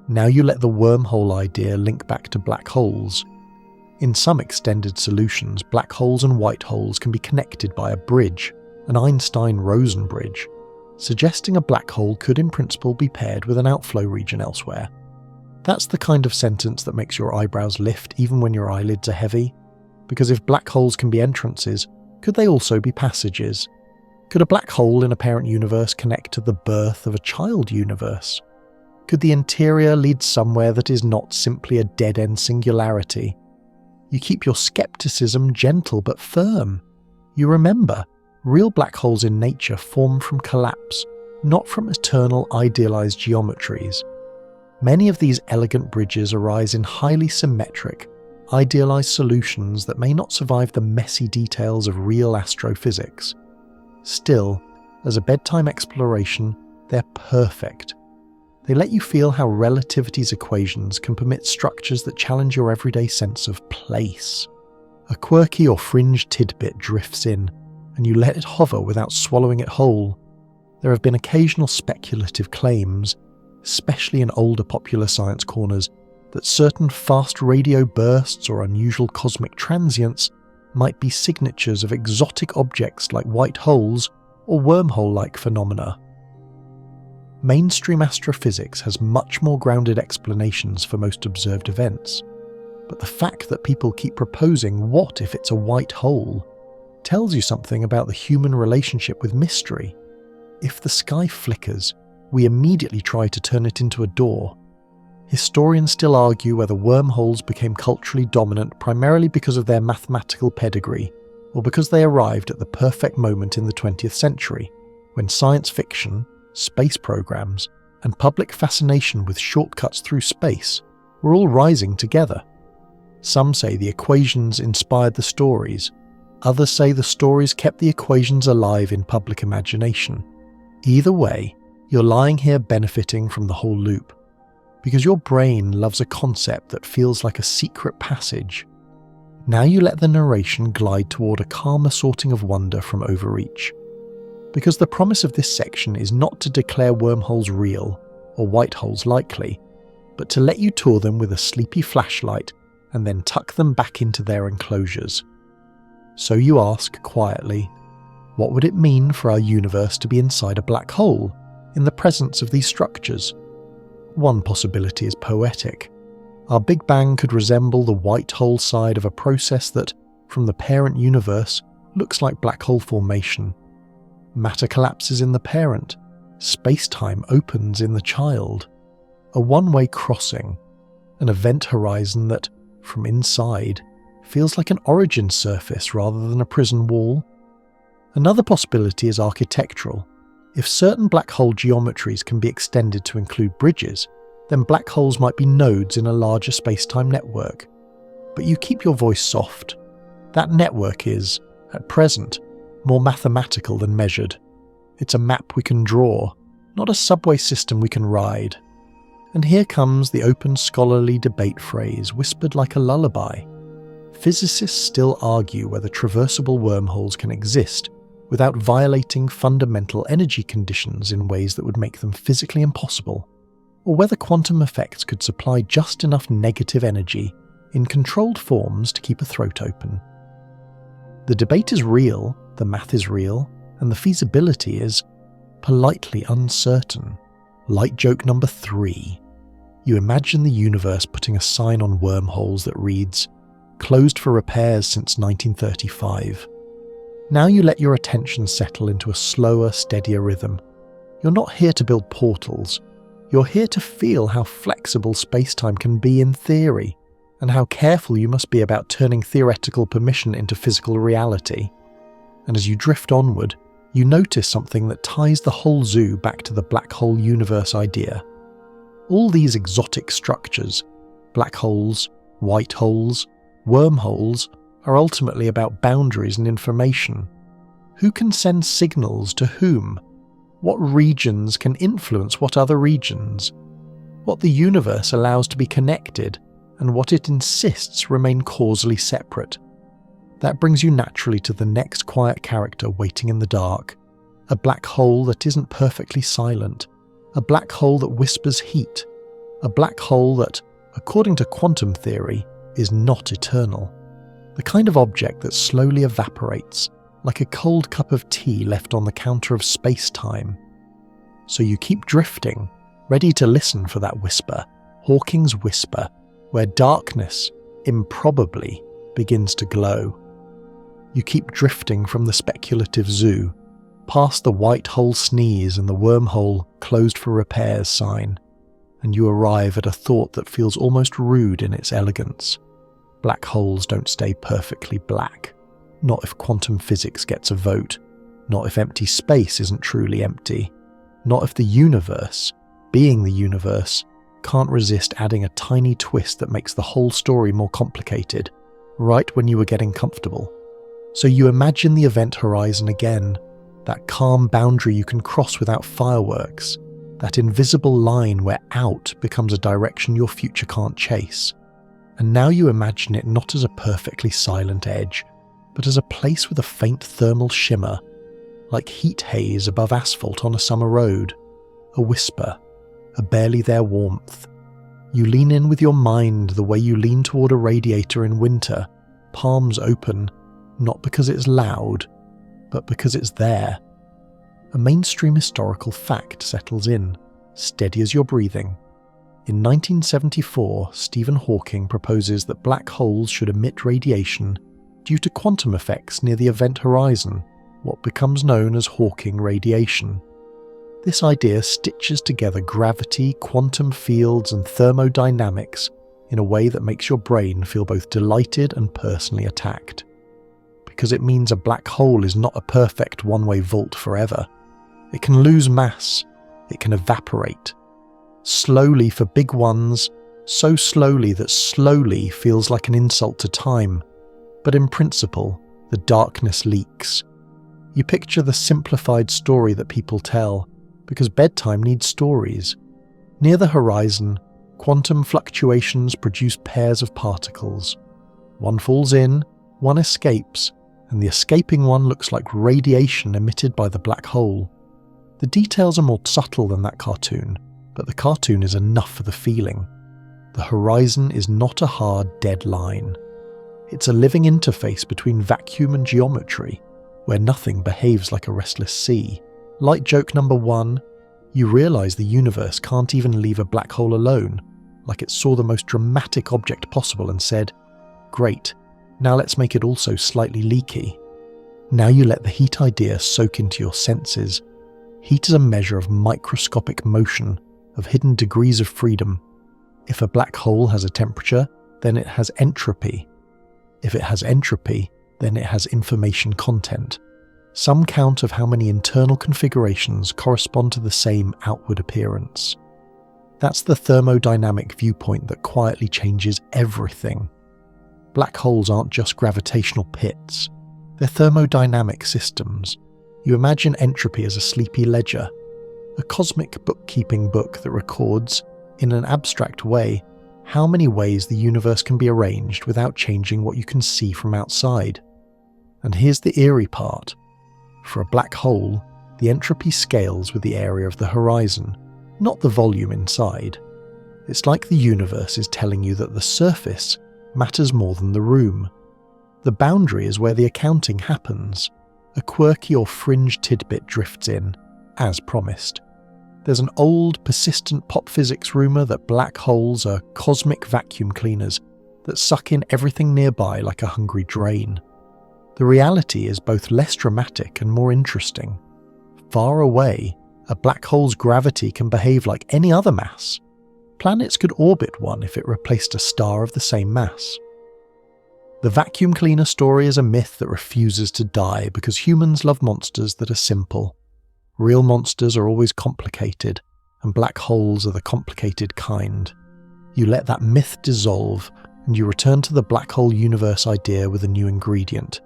Now you let the wormhole idea link back to black holes. In some extended solutions, black holes and white holes can be connected by a bridge, an Einstein-Rosen bridge, suggesting a black hole could in principle be paired with an outflow region elsewhere. That's the kind of sentence that makes your eyebrows lift even when your eyelids are heavy. Because if black holes can be entrances, could they also be passages? Could a black hole in a parent universe connect to the birth of a child universe? Could the interior lead somewhere that is not simply a dead-end singularity? You keep your skepticism gentle but firm. You remember, real black holes in nature form from collapse, not from eternal idealized geometries. Many of these elegant bridges arise in highly symmetric, idealized solutions that may not survive the messy details of real astrophysics. Still, as a bedtime exploration, they're perfect. They let you feel how relativity's equations can permit structures that challenge your everyday sense of place. A quirky or fringe tidbit drifts in, and you let it hover without swallowing it whole. There have been occasional speculative claims, especially in older popular science corners, that certain fast radio bursts or unusual cosmic transients might be signatures of exotic objects like white holes or wormhole-like phenomena. Mainstream astrophysics has much more grounded explanations for most observed events, but the fact that people keep proposing what if it's a white hole tells you something about the human relationship with mystery. If the sky flickers, we immediately try to turn it into a door. Historians still argue whether wormholes became culturally dominant primarily because of their mathematical pedigree, or because they arrived at the perfect moment in the 20th century, when science fiction, space programs, and public fascination with shortcuts through space were all rising together. Some say the equations inspired the stories. Others say the stories kept the equations alive in public imagination. Either way, you're lying here benefiting from the whole loop, because your brain loves a concept that feels like a secret passage. Now you let the narration glide toward a calmer sorting of wonder from overreach. Because the promise of this section is not to declare wormholes real, or white holes likely, but to let you tour them with a sleepy flashlight and then tuck them back into their enclosures. So you ask quietly, what would it mean for our universe to be inside a black hole, in the presence of these structures? One possibility is poetic. Our Big Bang could resemble the white hole side of a process that, from the parent universe, looks like black hole formation. Matter collapses in the parent, space-time opens in the child. A one-way crossing, an event horizon that, from inside, feels like an origin surface rather than a prison wall. Another possibility is architectural. If certain black hole geometries can be extended to include bridges, then black holes might be nodes in a larger space-time network. But you keep your voice soft. That network is, at present, more mathematical than measured. It's a map we can draw, not a subway system we can ride. And here comes the open scholarly debate phrase whispered like a lullaby. Physicists still argue whether traversable wormholes can exist without violating fundamental energy conditions in ways that would make them physically impossible, or whether quantum effects could supply just enough negative energy in controlled forms to keep a throat open. The debate is real, the math is real, and the feasibility is politely uncertain. Light joke number 3. You imagine the universe putting a sign on wormholes that reads, "Closed for repairs since 1935. Now you let your attention settle into a slower, steadier rhythm. You're not here to build portals. You're here to feel how flexible spacetime can be in theory, and how careful you must be about turning theoretical permission into physical reality. And as you drift onward, you notice something that ties the whole zoo back to the black hole universe idea. All these exotic structures, black holes, white holes, wormholes, are ultimately about boundaries and information. Who can send signals to whom? What regions can influence what other regions? What the universe allows to be connected, and what it insists remain causally separate. That brings you naturally to the next quiet character waiting in the dark. A black hole that isn't perfectly silent. A black hole that whispers heat. A black hole that, according to quantum theory, is not eternal. The kind of object that slowly evaporates, like a cold cup of tea left on the counter of space-time. So you keep drifting, ready to listen for that whisper, Hawking's whisper, where darkness, improbably, begins to glow. You keep drifting from the speculative zoo, past the white hole sneeze and the wormhole closed for repairs sign, and you arrive at a thought that feels almost rude in its elegance. Black holes don't stay perfectly black. Not if quantum physics gets a vote. Not if empty space isn't truly empty. Not if the universe, being the universe, can't resist adding a tiny twist that makes the whole story more complicated, right when you were getting comfortable. So you imagine the event horizon again, that calm boundary you can cross without fireworks, that invisible line where out becomes a direction your future can't chase. And now you imagine it not as a perfectly silent edge, but as a place with a faint thermal shimmer, like heat haze above asphalt on a summer road, a whisper, a barely there warmth. You lean in with your mind the way you lean toward a radiator in winter, palms open, not because it's loud, but because it's there. A mainstream historical fact settles in, steady as you're breathing. In 1974, Stephen Hawking proposes that black holes should emit radiation due to quantum effects near the event horizon, what becomes known as Hawking radiation. This idea stitches together gravity, quantum fields, and thermodynamics in a way that makes your brain feel both delighted and personally attacked. Because it means a black hole is not a perfect one-way vault forever. It can lose mass, it can evaporate. Slowly for big ones, so slowly that slowly feels like an insult to time. But in principle, the darkness leaks. You picture the simplified story that people tell, because bedtime needs stories. Near the horizon, quantum fluctuations produce pairs of particles. One falls in, one escapes, and the escaping one looks like radiation emitted by the black hole. The details are more subtle than that cartoon, but the cartoon is enough for the feeling. The horizon is not a hard, dead line. It's a living interface between vacuum and geometry, where nothing behaves like a restless sea. Light joke number 1, you realise the universe can't even leave a black hole alone, like it saw the most dramatic object possible and said, "Great, now let's make it also slightly leaky." Now you let the heat idea soak into your senses. Heat is a measure of microscopic motion, of hidden degrees of freedom. If a black hole has a temperature, then it has entropy. If it has entropy, then it has information content. Some count of how many internal configurations correspond to the same outward appearance. That's the thermodynamic viewpoint that quietly changes everything. Black holes aren't just gravitational pits. They're thermodynamic systems. You imagine entropy as a sleepy ledger, a cosmic bookkeeping book that records, in an abstract way, how many ways the universe can be arranged without changing what you can see from outside. And here's the eerie part. For a black hole, the entropy scales with the area of the horizon, not the volume inside. It's like the universe is telling you that the surface matters more than the room. The boundary is where the accounting happens. A quirky or fringe tidbit drifts in, as promised. There's an old, persistent pop physics rumour that black holes are cosmic vacuum cleaners that suck in everything nearby like a hungry drain. The reality is both less dramatic and more interesting. Far away, a black hole's gravity can behave like any other mass. Planets could orbit one if it replaced a star of the same mass. The vacuum cleaner story is a myth that refuses to die because humans love monsters that are simple. Real monsters are always complicated, and black holes are the complicated kind. You let that myth dissolve, and you return to the black hole universe idea with a new ingredient.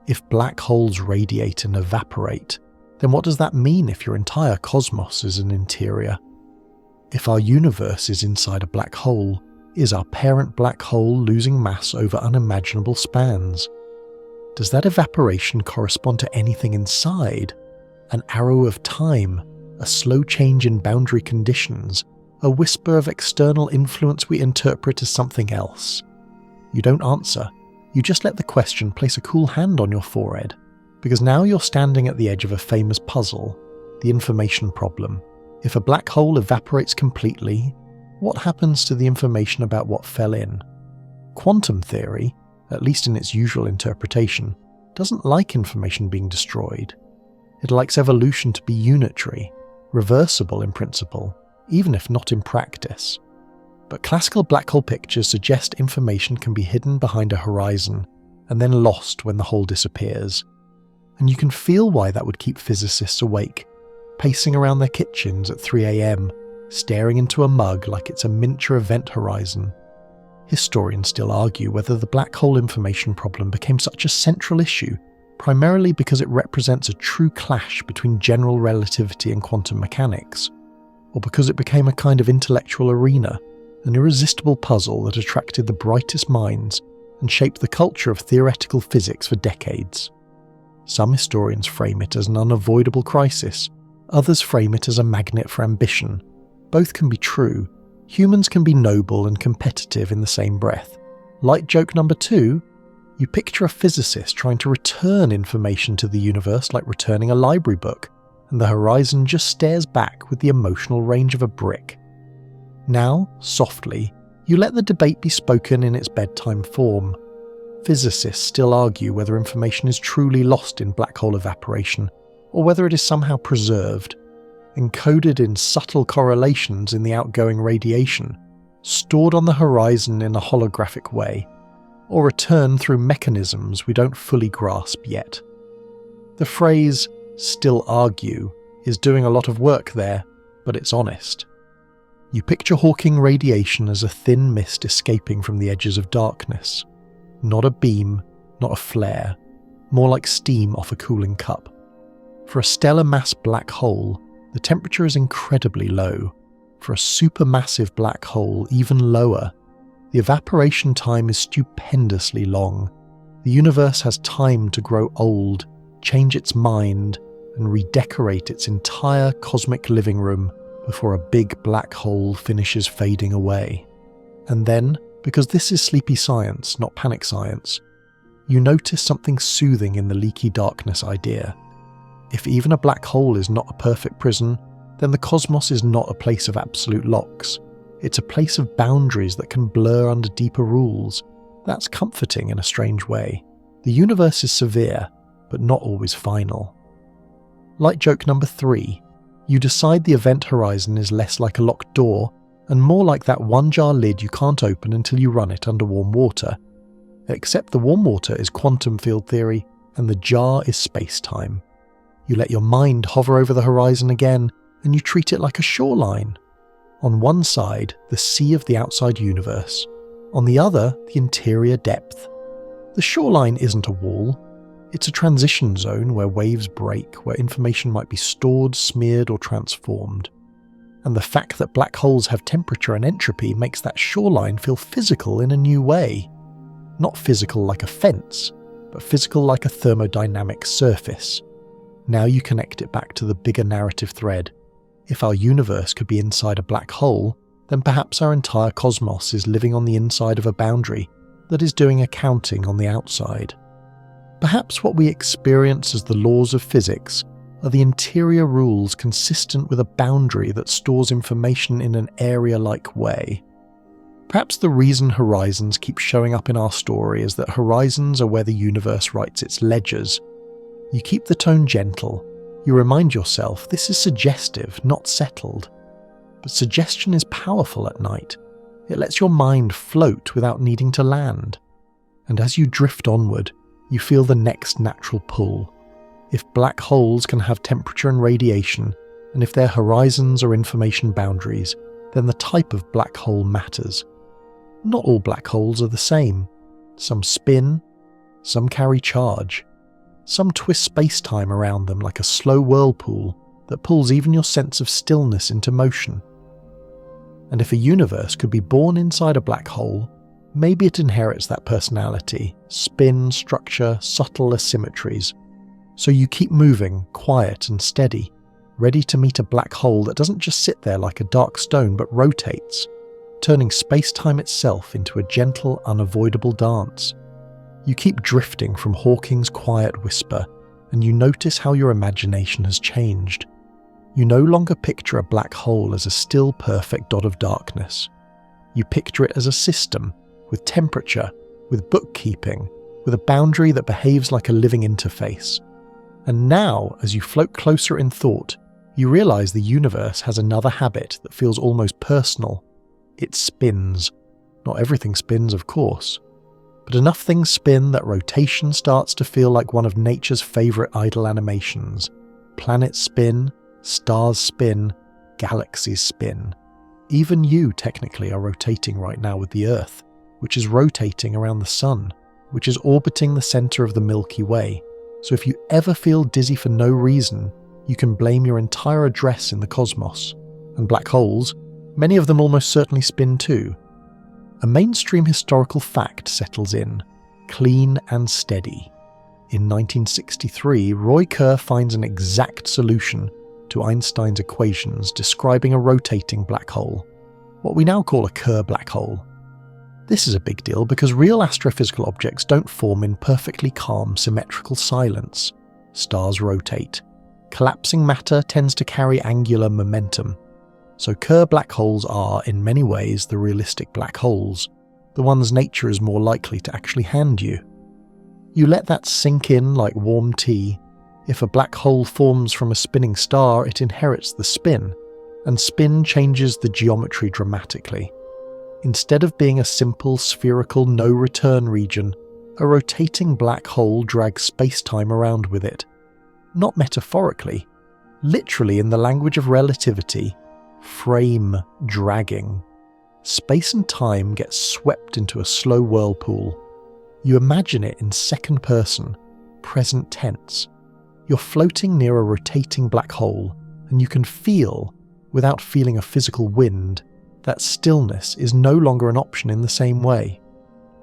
If black holes radiate and evaporate, then what does that mean if your entire cosmos is an interior? If our universe is inside a black hole, is our parent black hole losing mass over unimaginable spans? Does that evaporation correspond to anything inside? An arrow of time, a slow change in boundary conditions, a whisper of external influence we interpret as something else? You don't answer. You just let the question place a cool hand on your forehead, because now you're standing at the edge of a famous puzzle, the information problem. If a black hole evaporates completely, what happens to the information about what fell in? Quantum theory, at least in its usual interpretation, doesn't like information being destroyed. It likes evolution to be unitary, reversible in principle, even if not in practice. But classical black hole pictures suggest information can be hidden behind a horizon and then lost when the hole disappears. And you can feel why that would keep physicists awake, pacing around their kitchens at 3 a.m, staring into a mug like it's a miniature event horizon. Historians still argue whether the black hole information problem became such a central issue primarily because it represents a true clash between general relativity and quantum mechanics, or because it became a kind of intellectual arena, an irresistible puzzle that attracted the brightest minds and shaped the culture of theoretical physics for decades. Some historians frame it as an unavoidable crisis, others frame it as a magnet for ambition. Both can be true. Humans can be noble and competitive in the same breath. Light joke number 2, you picture a physicist trying to return information to the universe like returning a library book, and the horizon just stares back with the emotional range of a brick. Now, softly, you let the debate be spoken in its bedtime form. Physicists still argue whether information is truly lost in black hole evaporation, or whether it is somehow preserved, encoded in subtle correlations in the outgoing radiation, stored on the horizon in a holographic way, or returned through mechanisms we don't fully grasp yet. The phrase, "still argue," is doing a lot of work there, but it's honest. You picture Hawking radiation as a thin mist escaping from the edges of darkness. Not a beam, not a flare, more like steam off a cooling cup. For a stellar mass black hole, the temperature is incredibly low. For a supermassive black hole, even lower. The evaporation time is stupendously long. The universe has time to grow old, change its mind, and redecorate its entire cosmic living room before a big black hole finishes fading away. And then, because this is sleepy science, not panic science, you notice something soothing in the leaky darkness idea. If even a black hole is not a perfect prison, then the cosmos is not a place of absolute locks. It's a place of boundaries that can blur under deeper rules. That's comforting in a strange way. The universe is severe, but not always final. Light joke number 3. You decide the event horizon is less like a locked door and more like that one jar lid you can't open until you run it under warm water. Except the warm water is quantum field theory and the jar is space-time. You let your mind hover over the horizon again and you treat it like a shoreline. On one side, the sea of the outside universe. On the other, the interior depth. The shoreline isn't a wall. It's a transition zone where waves break, where information might be stored, smeared, or transformed. And the fact that black holes have temperature and entropy makes that shoreline feel physical in a new way. Not physical like a fence, but physical like a thermodynamic surface. Now you connect it back to the bigger narrative thread. If our universe could be inside a black hole, then perhaps our entire cosmos is living on the inside of a boundary that is doing accounting on the outside. Perhaps what we experience as the laws of physics Are the interior rules consistent with a boundary that stores information in an area-like way? Perhaps the reason horizons keep showing up in our story is that horizons are where the universe writes its ledgers. You keep the tone gentle. You remind yourself this is suggestive, not settled. But suggestion is powerful at night. It lets your mind float without needing to land. And as you drift onward, you feel the next natural pull. If black holes can have temperature and radiation, and if their horizons are information boundaries, then the type of black hole matters. Not all black holes are the same. Some spin, some carry charge. Some twist space-time around them like a slow whirlpool that pulls even your sense of stillness into motion. And if a universe could be born inside a black hole, maybe it inherits that personality, spin, structure, subtle asymmetries. So you keep moving, quiet and steady, ready to meet a black hole that doesn't just sit there like a dark stone but rotates, turning space-time itself into a gentle, unavoidable dance. You keep drifting from Hawking's quiet whisper, and you notice how your imagination has changed. You no longer picture a black hole as a still perfect dot of darkness. You picture it as a system, with temperature, with bookkeeping, with a boundary that behaves like a living interface. And now, as you float closer in thought, you realize the universe has another habit that feels almost personal. It spins. Not everything spins, of course. But enough things spin that rotation starts to feel like one of nature's favourite idle animations. Planets spin, stars spin, galaxies spin. Even you, technically, are rotating right now with the Earth, which is rotating around the Sun, which is orbiting the centre of the Milky Way. So if you ever feel dizzy for no reason, you can blame your entire address in the cosmos. And black holes, many of them almost certainly spin too. A mainstream historical fact settles in, clean and steady. In 1963, Roy Kerr finds an exact solution to Einstein's equations describing a rotating black hole, what we now call a Kerr black hole. This is a big deal because real astrophysical objects don't form in perfectly calm, symmetrical silence. Stars rotate. Collapsing matter tends to carry angular momentum. So Kerr black holes are, in many ways, the realistic black holes, the ones nature is more likely to actually hand you. You let that sink in like warm tea. If a black hole forms from a spinning star, it inherits the spin, and spin changes the geometry dramatically. Instead of being a simple spherical no-return region, a rotating black hole drags space-time around with it. Not metaphorically, literally in the language of relativity, frame dragging. Space and time get swept into a slow whirlpool. You imagine it in second person, present tense. You're floating near a rotating black hole, and you can feel, without feeling a physical wind, that stillness is no longer an option in the same way.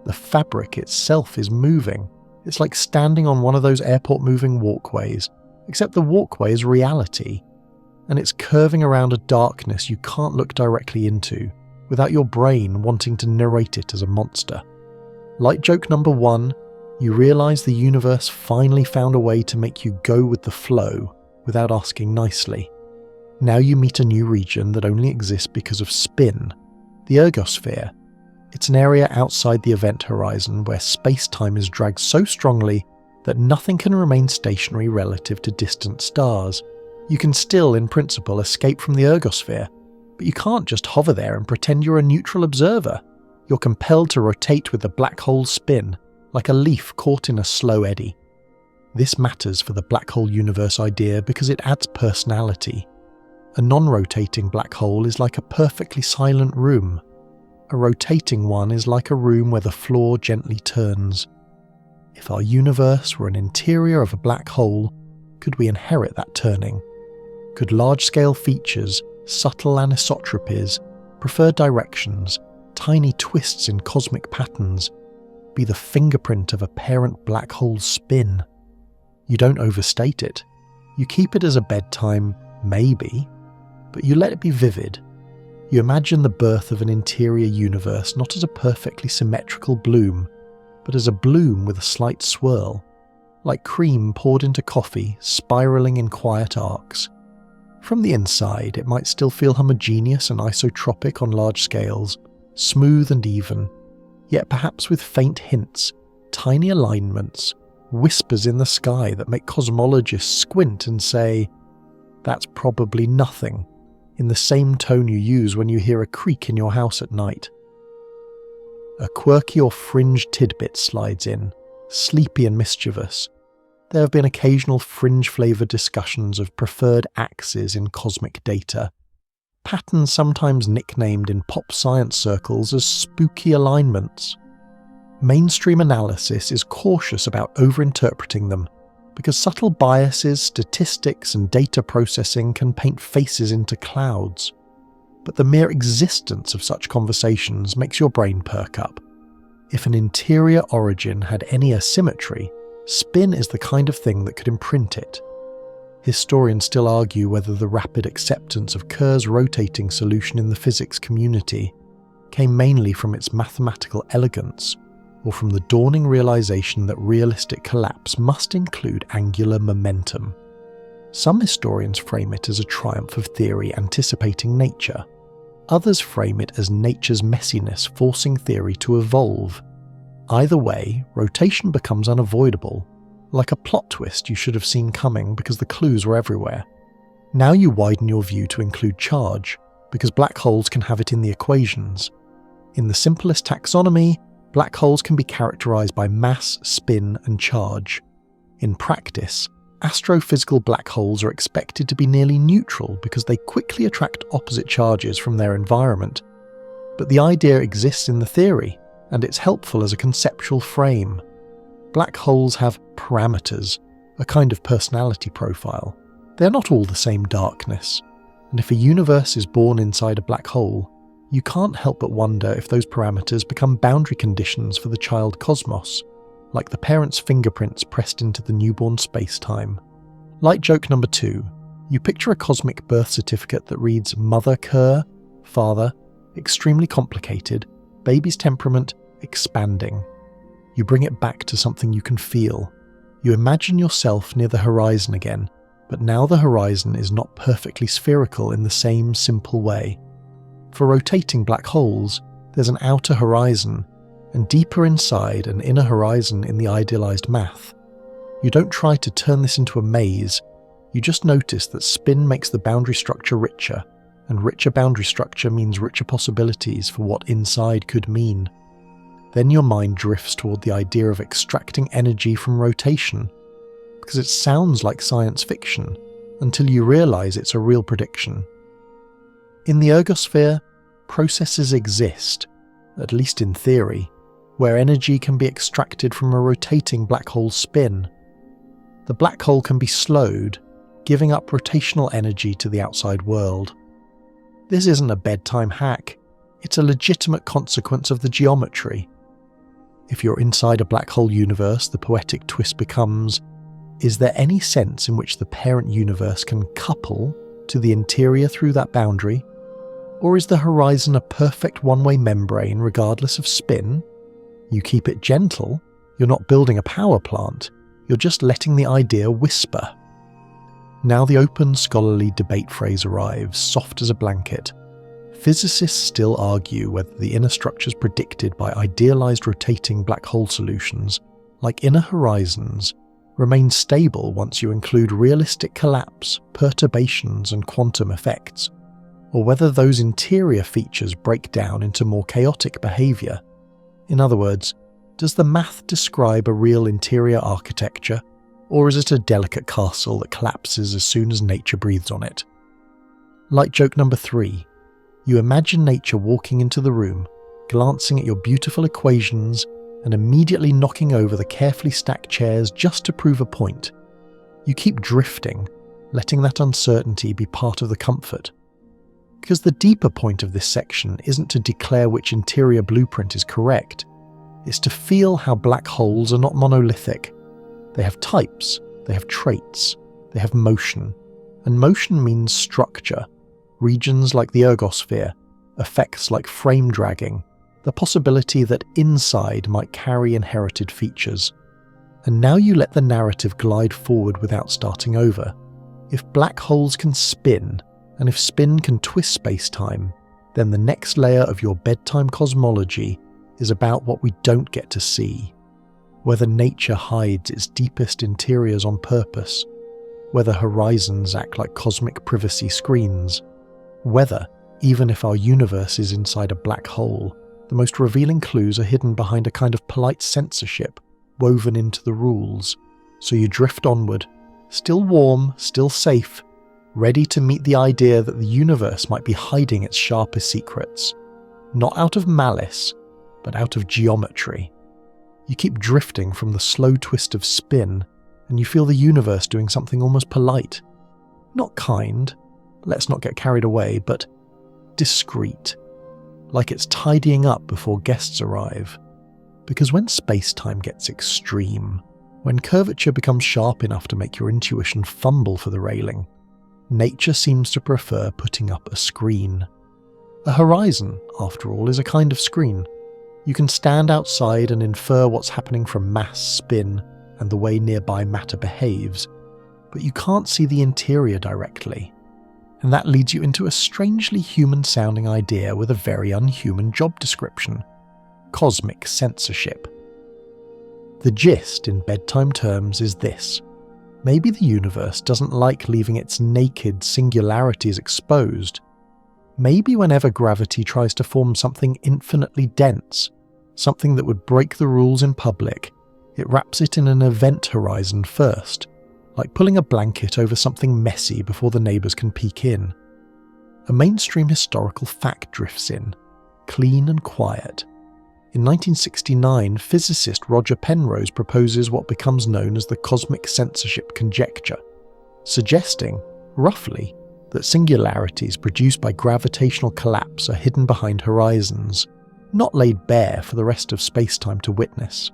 The fabric itself is moving. It's like standing on one of those airport moving walkways, except the walkway is reality, and it's curving around a darkness you can't look directly into, without your brain wanting to narrate it as a monster. Light joke number 1, you realise the universe finally found a way to make you go with the flow without asking nicely. Now you meet a new region that only exists because of spin, the ergosphere. It's an area outside the event horizon where space-time is dragged so strongly that nothing can remain stationary relative to distant stars. You can still, in principle, escape from the ergosphere, but you can't just hover there and pretend you're a neutral observer. You're compelled to rotate with the black hole's spin, like a leaf caught in a slow eddy. This matters for the black hole universe idea because it adds personality. A non-rotating black hole is like a perfectly silent room. A rotating one is like a room where the floor gently turns. If our universe were an interior of a black hole, could we inherit that turning? Could large-scale features, subtle anisotropies, preferred directions, tiny twists in cosmic patterns, be the fingerprint of a parent black hole's spin? You don't overstate it. You keep it as a bedtime, maybe, but you let it be vivid. You imagine the birth of an interior universe not as a perfectly symmetrical bloom, but as a bloom with a slight swirl. like cream poured into coffee, spiralling in quiet arcs. From the inside, it might still feel homogeneous and isotropic on large scales, smooth and even, yet perhaps with faint hints, tiny alignments, whispers in the sky that make cosmologists squint and say, "That's probably nothing," in the same tone you use when you hear a creak in your house at night. A quirky or fringe tidbit slides in, sleepy and mischievous. There have been occasional fringe-flavoured discussions of preferred axes in cosmic data, patterns sometimes nicknamed in pop science circles as spooky alignments. Mainstream analysis is cautious about overinterpreting them, because subtle biases, statistics, and data processing can paint faces into clouds. But the mere existence of such conversations makes your brain perk up. If an interior origin had any asymmetry, spin is the kind of thing that could imprint it. Historians still argue whether the rapid acceptance of Kerr's rotating solution in the physics community came mainly from its mathematical elegance, or from the dawning realization that realistic collapse must include angular momentum. Some historians frame it as a triumph of theory anticipating nature. Others frame it as nature's messiness forcing theory to evolve. Either way, rotation becomes unavoidable, like a plot twist you should have seen coming because the clues were everywhere. Now you widen your view to include charge, because black holes can have it in the equations. In the simplest taxonomy, black holes can be characterized by mass, spin, and charge. In practice, astrophysical black holes are expected to be nearly neutral because they quickly attract opposite charges from their environment. But the idea exists in the theory, and it's helpful as a conceptual frame. Black holes have parameters, a kind of personality profile. They're not all the same darkness, and if a universe is born inside a black hole, you can't help but wonder if those parameters become boundary conditions for the child cosmos, like the parent's fingerprints pressed into the newborn spacetime. Light joke number 2, you picture a cosmic birth certificate that reads Mother Kerr, Father, extremely complicated, baby's temperament, expanding. You bring it back to something you can feel. You imagine yourself near the horizon again, but now the horizon is not perfectly spherical in the same simple way. For rotating black holes, there's an outer horizon, and deeper inside an inner horizon in the idealized math. You don't try to turn this into a maze, you just notice that spin makes the boundary structure richer, and richer boundary structure means richer possibilities for what inside could mean. Then your mind drifts toward the idea of extracting energy from rotation, because it sounds like science fiction, until you realize it's a real prediction. In the ergosphere, processes exist, at least in theory, where energy can be extracted from a rotating black hole spin. The black hole can be slowed, giving up rotational energy to the outside world. This isn't a bedtime hack, it's a legitimate consequence of the geometry. If you're inside a black hole universe, the poetic twist becomes, is there any sense in which the parent universe can couple to the interior through that boundary? Or is the horizon a perfect one-way membrane regardless of spin? You keep it gentle, you're not building a power plant, you're just letting the idea whisper. Now the open scholarly debate phrase arrives, soft as a blanket. Physicists still argue whether the inner structures predicted by idealized rotating black hole solutions, like inner horizons, remain stable once you include realistic collapse, perturbations, and quantum effects, or whether those interior features break down into more chaotic behavior. In other words, does the math describe a real interior architecture, or is it a delicate castle that collapses as soon as nature breathes on it? Light joke number 3. You imagine nature walking into the room, glancing at your beautiful equations, and immediately knocking over the carefully stacked chairs just to prove a point. You keep drifting, letting that uncertainty be part of the comfort. Because the deeper point of this section isn't to declare which interior blueprint is correct, it's to feel how black holes are not monolithic. They have types, they have traits, they have motion, and motion means structure, regions like the ergosphere, effects like frame dragging, the possibility that inside might carry inherited features. And now you let the narrative glide forward without starting over. If black holes can spin, and if spin can twist space-time, then the next layer of your bedtime cosmology is about what we don't get to see. Whether nature hides its deepest interiors on purpose, whether horizons act like cosmic privacy screens, whether, even if our universe is inside a black hole, the most revealing clues are hidden behind a kind of polite censorship woven into the rules, so you drift onward, still warm, still safe, ready to meet the idea that the universe might be hiding its sharpest secrets, not out of malice, but out of geometry. You keep drifting from the slow twist of spin, and you feel the universe doing something almost polite. Not kind, let's not get carried away, but discreet, like it's tidying up before guests arrive. Because when space-time gets extreme, when curvature becomes sharp enough to make your intuition fumble for the railing, nature seems to prefer putting up a screen. A horizon, after all, is a kind of screen. You can stand outside and infer what's happening from mass, spin, and the way nearby matter behaves, but you can't see the interior directly. And that leads you into a strangely human-sounding idea with a very unhuman job description: cosmic censorship. The gist in bedtime terms is this: maybe the universe doesn't like leaving its naked singularities exposed. Maybe whenever gravity tries to form something infinitely dense, something that would break the rules in public, it wraps it in an event horizon first, like pulling a blanket over something messy before the neighbours can peek in. A mainstream historical fact drifts in, clean and quiet. In 1969, physicist Roger Penrose proposes what becomes known as the cosmic censorship conjecture, suggesting, roughly, that singularities produced by gravitational collapse are hidden behind horizons, not laid bare for the rest of space-time to witness.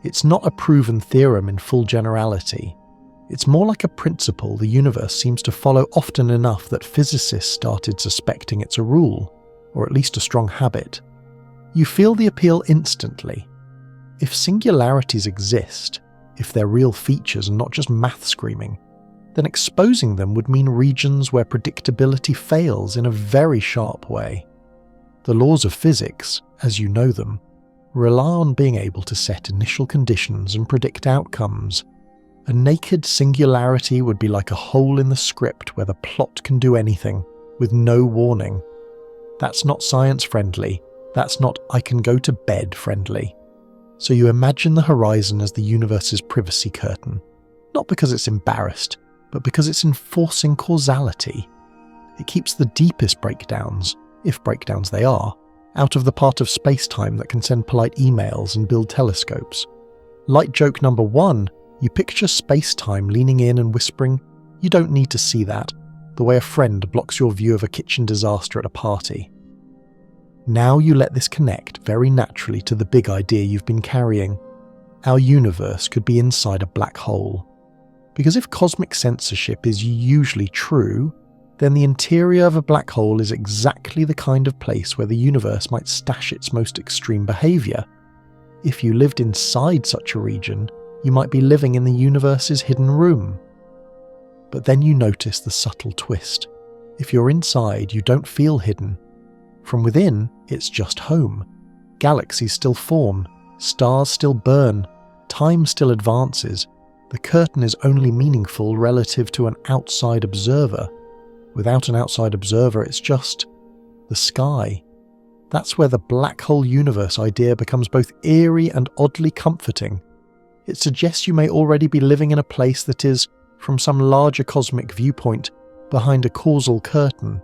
It's not a proven theorem in full generality. It's more like a principle the universe seems to follow often enough that physicists started suspecting it's a rule, or at least a strong habit. You feel the appeal instantly. If singularities exist, if they're real features and not just math screaming, then exposing them would mean regions where predictability fails in a very sharp way. The laws of physics, as you know them, rely on being able to set initial conditions and predict outcomes. A naked singularity would be like a hole in the script where the plot can do anything, with no warning. That's not science-friendly. That's not I can go to bed friendly. So you imagine the horizon as the universe's privacy curtain, not because it's embarrassed, but because it's enforcing causality. It keeps the deepest breakdowns, if breakdowns they are, out of the part of space-time that can send polite emails and build telescopes. Light joke number 1, you picture space-time leaning in and whispering, "You don't need to see that," the way a friend blocks your view of a kitchen disaster at a party. Now you let this connect very naturally to the big idea you've been carrying. Our universe could be inside a black hole. Because if cosmic censorship is usually true, then the interior of a black hole is exactly the kind of place where the universe might stash its most extreme behaviour. If you lived inside such a region, you might be living in the universe's hidden room. But then you notice the subtle twist. If you're inside, you don't feel hidden. From within, it's just home. Galaxies still form, stars still burn, time still advances. The curtain is only meaningful relative to an outside observer. Without an outside observer, it's just the sky. That's where the black hole universe idea becomes both eerie and oddly comforting. It suggests you may already be living in a place that is, from some larger cosmic viewpoint, behind a causal curtain.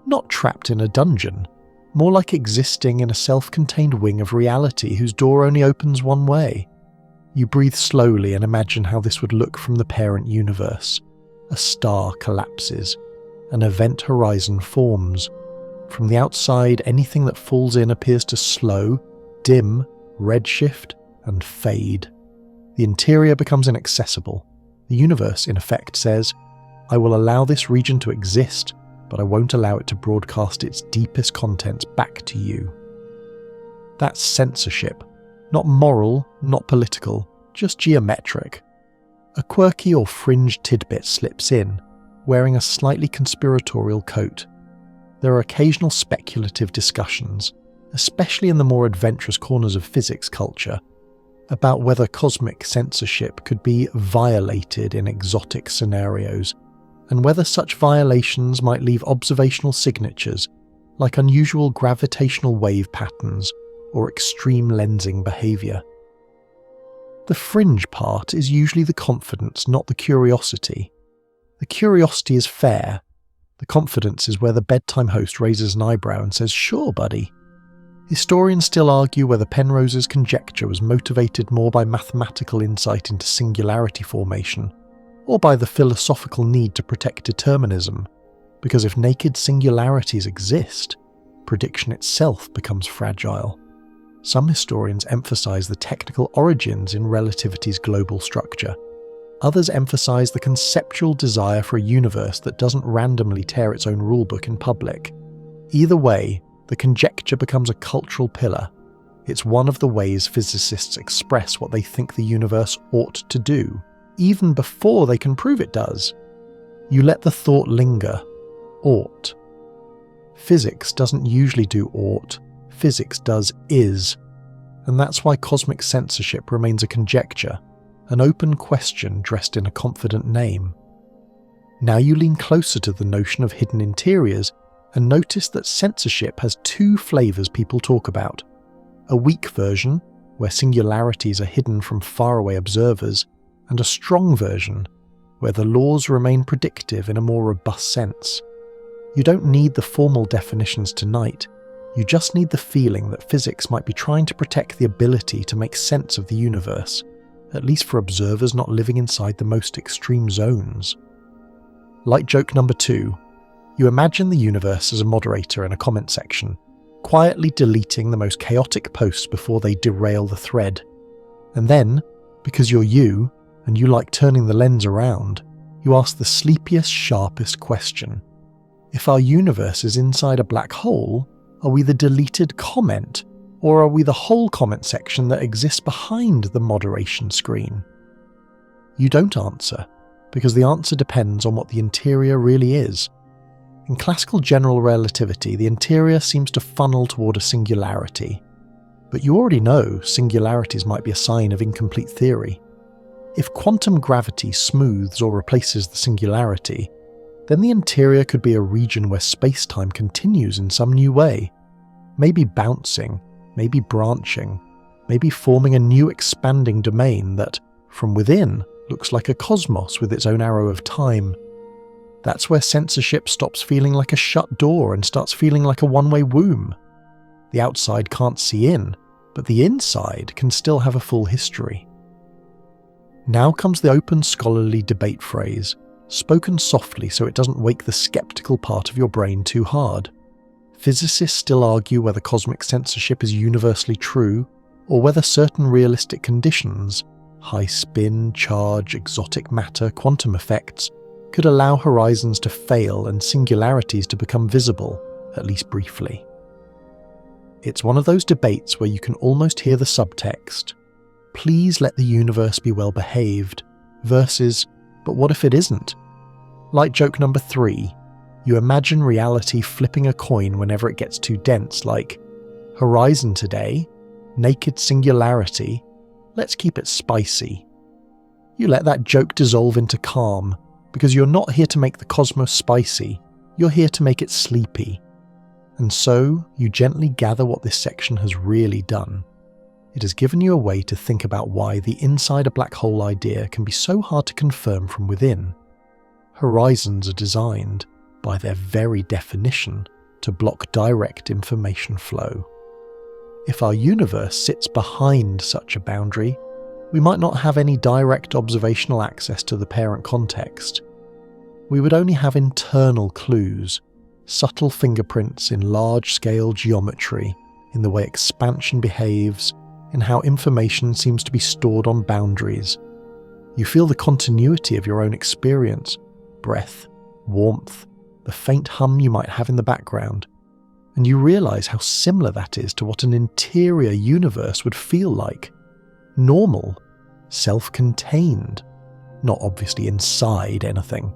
Not trapped in a dungeon, more like existing in a self-contained wing of reality whose door only opens one way. You breathe slowly and imagine how this would look from the parent universe. A star collapses. An event horizon forms. From the outside, anything that falls in appears to slow, dim, redshift, and fade. The interior becomes inaccessible. The universe, in effect, says, "I will allow this region to exist, but I won't allow it to broadcast its deepest contents back to you." That's censorship. Not moral, not political, just geometric. A quirky or fringe tidbit slips in, wearing a slightly conspiratorial coat. There are occasional speculative discussions, especially in the more adventurous corners of physics culture, about whether cosmic censorship could be violated in exotic scenarios, and whether such violations might leave observational signatures like unusual gravitational wave patterns or extreme lensing behaviour. The fringe part is usually the confidence, not the curiosity. The curiosity is fair. The confidence is where the bedtime host raises an eyebrow and says, "Sure, buddy." Historians still argue whether Penrose's conjecture was motivated more by mathematical insight into singularity formation, or by the philosophical need to protect determinism, because if naked singularities exist, prediction itself becomes fragile. Some historians emphasize the technical origins in relativity's global structure. Others emphasize the conceptual desire for a universe that doesn't randomly tear its own rulebook in public. Either way, the conjecture becomes a cultural pillar. It's one of the ways physicists express what they think the universe ought to do, even before they can prove it does. You let the thought linger. Ought. Physics doesn't usually do ought. Physics does is. And that's why cosmic censorship remains a conjecture, an open question dressed in a confident name. Now you lean closer to the notion of hidden interiors and notice that censorship has two flavours people talk about. A weak version, where singularities are hidden from faraway observers, and a strong version, where the laws remain predictive in a more robust sense. You don't need the formal definitions tonight. You just need the feeling that physics might be trying to protect the ability to make sense of the universe, at least for observers not living inside the most extreme zones. Like joke number 2, you imagine the universe as a moderator in a comment section, quietly deleting the most chaotic posts before they derail the thread. And then, because you're you, and you like turning the lens around, you ask the sleepiest, sharpest question. If our universe is inside a black hole, are we the deleted comment, or are we the whole comment section that exists behind the moderation screen? You don't answer, because the answer depends on what the interior really is. In classical general relativity, the interior seems to funnel toward a singularity. But you already know singularities might be a sign of incomplete theory. If quantum gravity smooths or replaces the singularity, then the interior could be a region where spacetime continues in some new way. Maybe bouncing, maybe branching, maybe forming a new expanding domain that, from within, looks like a cosmos with its own arrow of time. That's where censorship stops feeling like a shut door and starts feeling like a one-way womb. The outside can't see in, but the inside can still have a full history. Now comes the open scholarly debate phrase, spoken softly so it doesn't wake the skeptical part of your brain too hard. Physicists still argue whether cosmic censorship is universally true, or whether certain realistic conditions, high spin, charge, exotic matter, quantum effects, could allow horizons to fail and singularities to become visible, at least briefly. It's one of those debates where you can almost hear the subtext, "Please let the universe be well behaved," versus, "But what if it isn't?" Like joke number 3, you imagine reality flipping a coin whenever it gets too dense, like, "Horizon today, naked singularity, let's keep it spicy." You let that joke dissolve into calm, because you're not here to make the cosmos spicy, you're here to make it sleepy. And so, you gently gather what this section has really done. It has given you a way to think about why the inside a black hole idea can be so hard to confirm from within. Horizons are designed, by their very definition, to block direct information flow. If our universe sits behind such a boundary, we might not have any direct observational access to the parent context. We would only have internal clues, subtle fingerprints in large-scale geometry, in the way expansion behaves, in how information seems to be stored on boundaries. You feel the continuity of your own experience, breath, warmth, the faint hum you might have in the background, and you realise how similar that is to what an interior universe would feel like. Normal, self-contained, not obviously inside anything.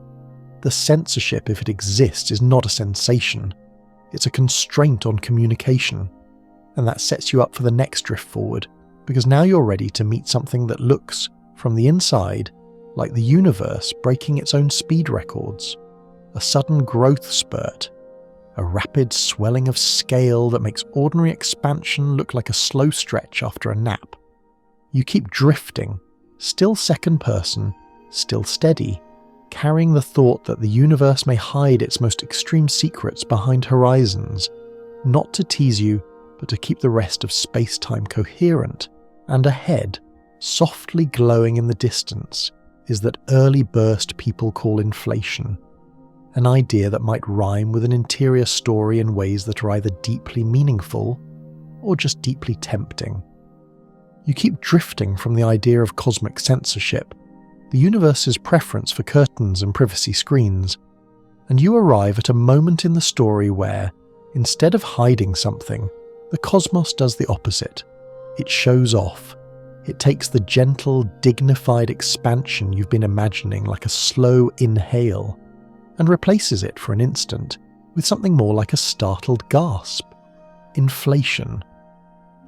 The censorship, if it exists, is not a sensation. It's a constraint on communication. And that sets you up for the next drift forward, because now you're ready to meet something that looks, from the inside, like the universe breaking its own speed records. A sudden growth spurt. A rapid swelling of scale that makes ordinary expansion look like a slow stretch after a nap. You keep drifting, still second person, still steady, carrying the thought that the universe may hide its most extreme secrets behind horizons, not to tease you, but to keep the rest of space-time coherent. And ahead, softly glowing in the distance, is that early burst people call inflation. An idea that might rhyme with an interior story in ways that are either deeply meaningful or just deeply tempting. You keep drifting from the idea of cosmic censorship, the universe's preference for curtains and privacy screens, and you arrive at a moment in the story where, instead of hiding something, the cosmos does the opposite. It shows off. It takes the gentle, dignified expansion you've been imagining like a slow inhale, and replaces it for an instant with something more like a startled gasp. Inflation.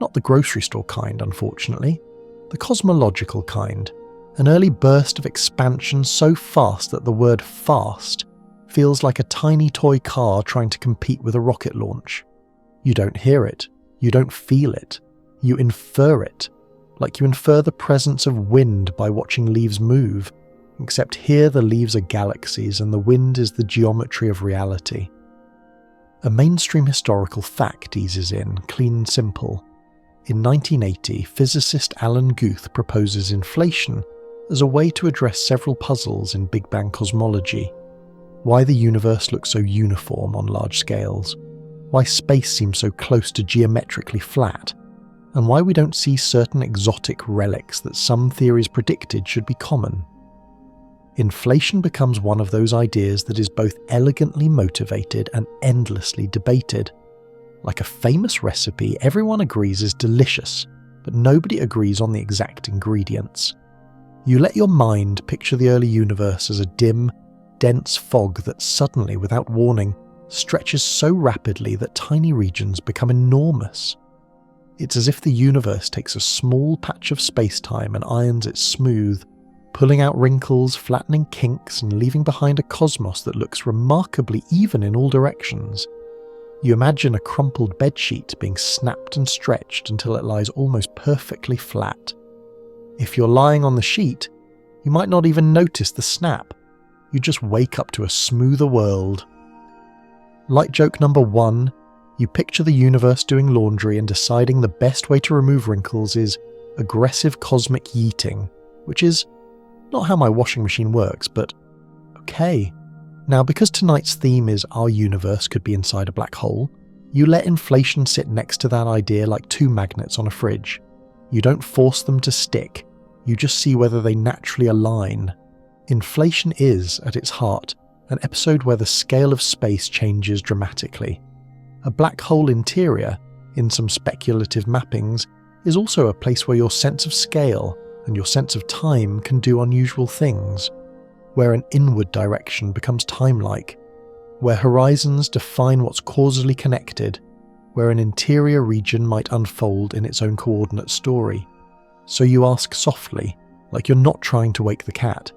Not the grocery store kind, unfortunately. The cosmological kind. An early burst of expansion so fast that the word fast feels like a tiny toy car trying to compete with a rocket launch. You don't hear it. You don't feel it. You infer it. Like you infer the presence of wind by watching leaves move, except here the leaves are galaxies and the wind is the geometry of reality. A mainstream historical fact eases in, clean and simple. In 1980, physicist Alan Guth proposes inflation as a way to address several puzzles in Big Bang cosmology. Why the universe looks so uniform on large scales, why space seems so close to geometrically flat, and why we don't see certain exotic relics that some theories predicted should be common. Inflation becomes one of those ideas that is both elegantly motivated and endlessly debated. Like a famous recipe, everyone agrees is delicious, but nobody agrees on the exact ingredients. You let your mind picture the early universe as a dim, dense fog that suddenly, without warning, stretches so rapidly that tiny regions become enormous. It's as if the universe takes a small patch of space-time and irons it smooth, pulling out wrinkles, flattening kinks, and leaving behind a cosmos that looks remarkably even in all directions. You imagine a crumpled bedsheet being snapped and stretched until it lies almost perfectly flat. If you're lying on the sheet, you might not even notice the snap. You just wake up to a smoother world. Light joke number 1, you picture the universe doing laundry and deciding the best way to remove wrinkles is aggressive cosmic yeeting, which is not how my washing machine works, but okay. Now, because tonight's theme is our universe could be inside a black hole, you let inflation sit next to that idea like two magnets on a fridge. You don't force them to stick, you just see whether they naturally align. Inflation is, at its heart, an episode where the scale of space changes dramatically. A black hole interior, in some speculative mappings, is also a place where your sense of scale and your sense of time can do unusual things, where an inward direction becomes time-like, where horizons define what's causally connected, where an interior region might unfold in its own coordinate story. So you ask softly, like you're not trying to wake the cat,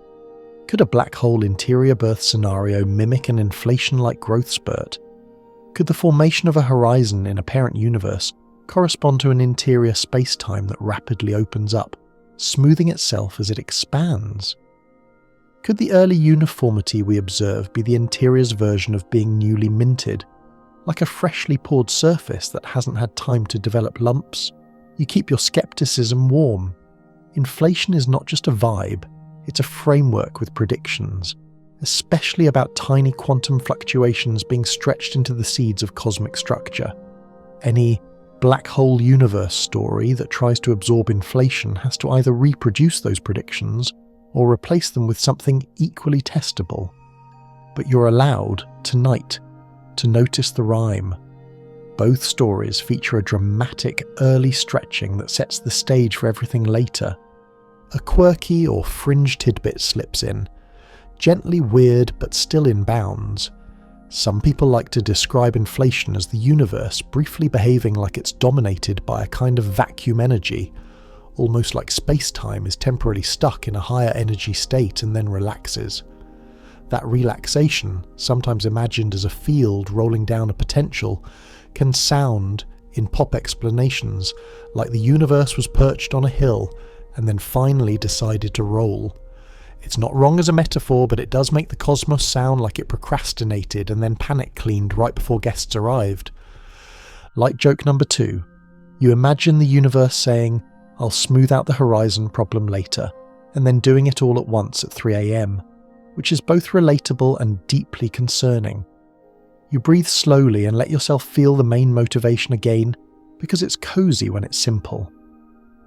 could a black hole interior birth scenario mimic an inflation-like growth spurt? Could the formation of a horizon in a parent universe correspond to an interior space-time that rapidly opens up, smoothing itself as it expands? Could the early uniformity we observe be the interior's version of being newly minted, like a freshly poured surface that hasn't had time to develop lumps? You keep your skepticism warm. Inflation is not just a vibe, it's a framework with predictions, especially about tiny quantum fluctuations being stretched into the seeds of cosmic structure. Any black hole universe story that tries to absorb inflation has to either reproduce those predictions or replace them with something equally testable. But you're allowed, tonight, to notice the rhyme. Both stories feature a dramatic early stretching that sets the stage for everything later. a quirky or fringe tidbit slips in, gently weird but still in bounds. Some people like to describe inflation as the universe briefly behaving like it's dominated by a kind of vacuum energy, almost like space-time is temporarily stuck in a higher energy state and then relaxes. That relaxation, sometimes imagined as a field rolling down a potential, can sound, in pop explanations, like the universe was perched on a hill and then finally decided to roll. It's not wrong as a metaphor, but it does make the cosmos sound like it procrastinated and then panic cleaned right before guests arrived. Like joke number 2, you imagine the universe saying, "I'll smooth out the horizon problem later," and then doing it all at once at 3 a.m, which is both relatable and deeply concerning. You breathe slowly and let yourself feel the main motivation again, because it's cozy when it's simple.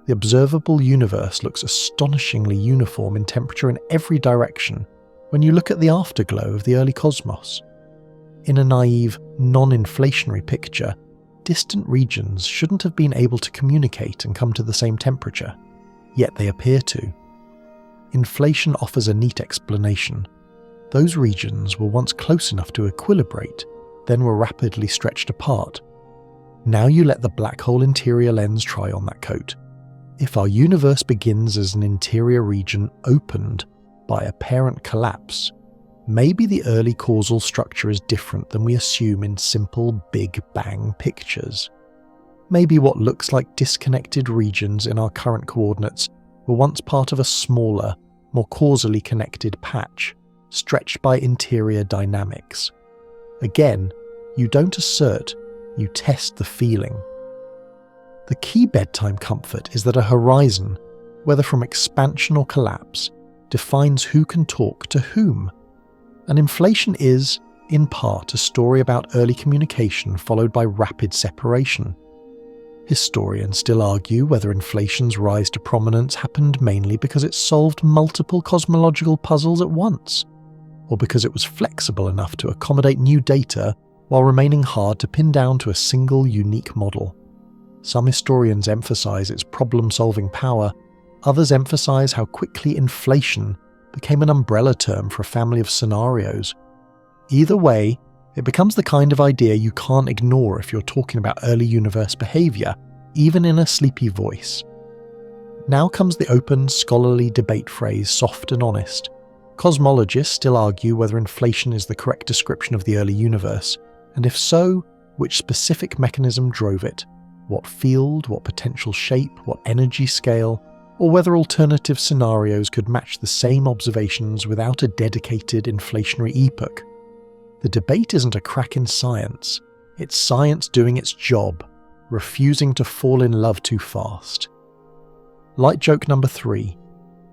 The observable universe looks astonishingly uniform in temperature in every direction when you look at the afterglow of the early cosmos. In a naive, non-inflationary picture, distant regions shouldn't have been able to communicate and come to the same temperature, yet they appear to. Inflation offers a neat explanation. Those regions were once close enough to equilibrate, then were rapidly stretched apart. Now you let the black hole interior lens try on that coat. If our universe begins as an interior region opened by apparent collapse, maybe the early causal structure is different than we assume in simple Big Bang pictures. Maybe what looks like disconnected regions in our current coordinates were once part of a smaller, more causally connected patch, stretched by interior dynamics. Again, you don't assert, you test the feeling. The key bedtime comfort is that a horizon, whether from expansion or collapse, defines who can talk to whom. And inflation is, in part, a story about early communication followed by rapid separation. Historians still argue whether inflation's rise to prominence happened mainly because it solved multiple cosmological puzzles at once, or because it was flexible enough to accommodate new data while remaining hard to pin down to a single unique model. Some historians emphasize its problem-solving power, others emphasize how quickly inflation became an umbrella term for a family of scenarios. Either way, it becomes the kind of idea you can't ignore if you're talking about early universe behavior, even in a sleepy voice. Now comes the open, scholarly debate phrase soft and honest. Cosmologists still argue whether inflation is the correct description of the early universe, and if so, which specific mechanism drove it. What field, what potential shape, what energy scale, or whether alternative scenarios could match the same observations without a dedicated inflationary epoch. The debate isn't a crack in science, it's science doing its job, refusing to fall in love too fast. Like joke number 3,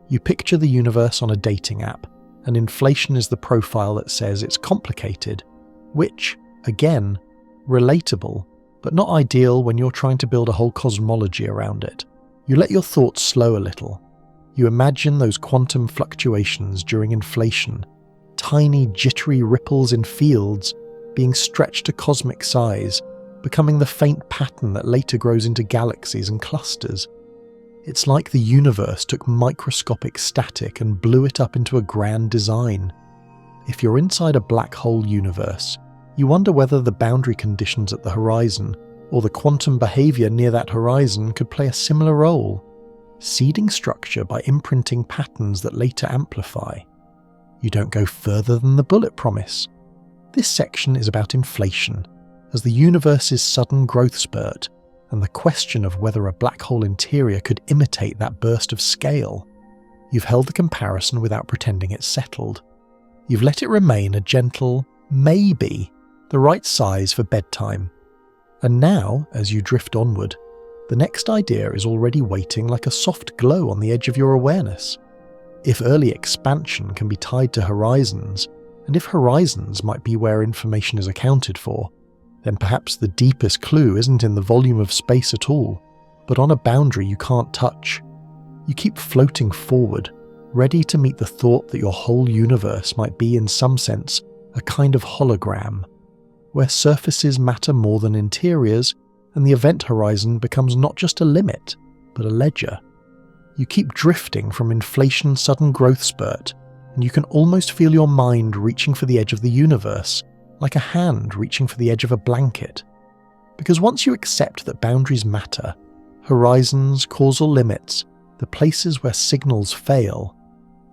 you picture the universe on a dating app, and inflation is the profile that says it's complicated, which, again, relatable, but not ideal when you're trying to build a whole cosmology around it. You let your thoughts slow a little. You imagine those quantum fluctuations during inflation, tiny jittery ripples in fields being stretched to cosmic size, becoming the faint pattern that later grows into galaxies and clusters. It's like the universe took microscopic static and blew it up into a grand design. If you're inside a black hole universe, you wonder whether the boundary conditions at the horizon or the quantum behavior near that horizon could play a similar role, seeding structure by imprinting patterns that later amplify. You don't go further than the bullet promise. This section is about inflation, as the universe's sudden growth spurt, and the question of whether a black hole interior could imitate that burst of scale. You've held the comparison without pretending it's settled. You've let it remain a gentle, maybe, the right size for bedtime. And now, as you drift onward, the next idea is already waiting like a soft glow on the edge of your awareness. If early expansion can be tied to horizons, and if horizons might be where information is accounted for, then perhaps the deepest clue isn't in the volume of space at all, but on a boundary you can't touch. You keep floating forward, ready to meet the thought that your whole universe might be in some sense a kind of hologram, where surfaces matter more than interiors, and the event horizon becomes not just a limit, but a ledger. You keep drifting from inflation's sudden growth spurt, and you can almost feel your mind reaching for the edge of the universe, like a hand reaching for the edge of a blanket. Because once you accept that boundaries matter, horizons, causal limits, the places where signals fail,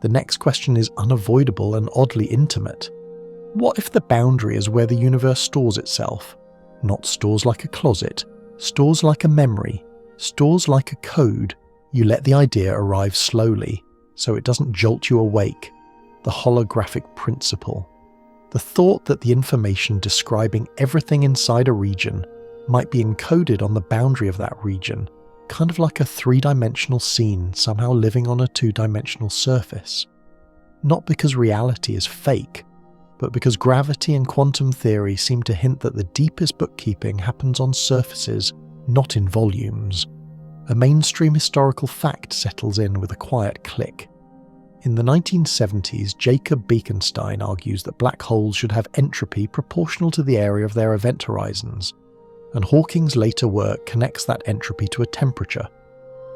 the next question is unavoidable and oddly intimate. What if the boundary is where the universe stores itself? Not stores like a closet, stores like a memory, stores like a code. You let the idea arrive slowly, so it doesn't jolt you awake. The holographic principle. The thought that the information describing everything inside a region might be encoded on the boundary of that region, kind of like a three-dimensional scene somehow living on a two-dimensional surface. Not because reality is fake, but because gravity and quantum theory seem to hint that the deepest bookkeeping happens on surfaces, not in volumes. A mainstream historical fact settles in with a quiet click. In the 1970s, Jacob Bekenstein argues that black holes should have entropy proportional to the area of their event horizons, and Hawking's later work connects that entropy to a temperature,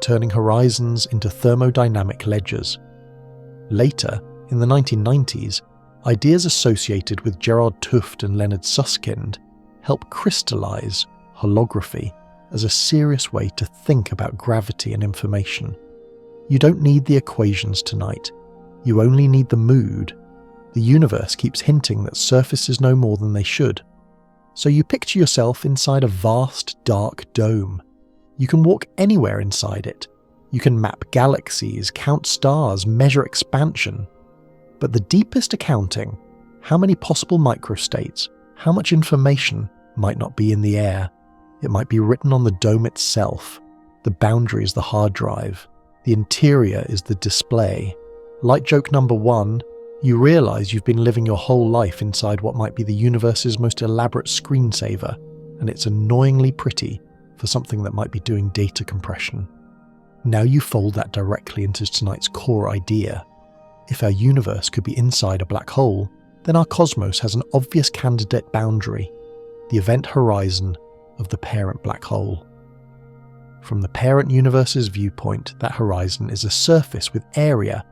turning horizons into thermodynamic ledgers. Later, in the 1990s, ideas associated with Gerard 't Hooft and Leonard Susskind help crystallize holography as a serious way to think about gravity and information. You don't need the equations tonight. You only need the mood. The universe keeps hinting that surfaces know more than they should. So you picture yourself inside a vast, dark dome. You can walk anywhere inside it. You can map galaxies, count stars, measure expansion. But the deepest accounting, how many possible microstates, how much information, might not be in the air. It might be written on the dome itself. The boundary is the hard drive. The interior is the display. Like joke number 1, you realize you've been living your whole life inside what might be the universe's most elaborate screensaver, and it's annoyingly pretty for something that might be doing data compression. Now you fold that directly into tonight's core idea. If our universe could be inside a black hole, then our cosmos has an obvious candidate boundary, the event horizon of the parent black hole. From the parent universe's viewpoint, that horizon is a surface with area,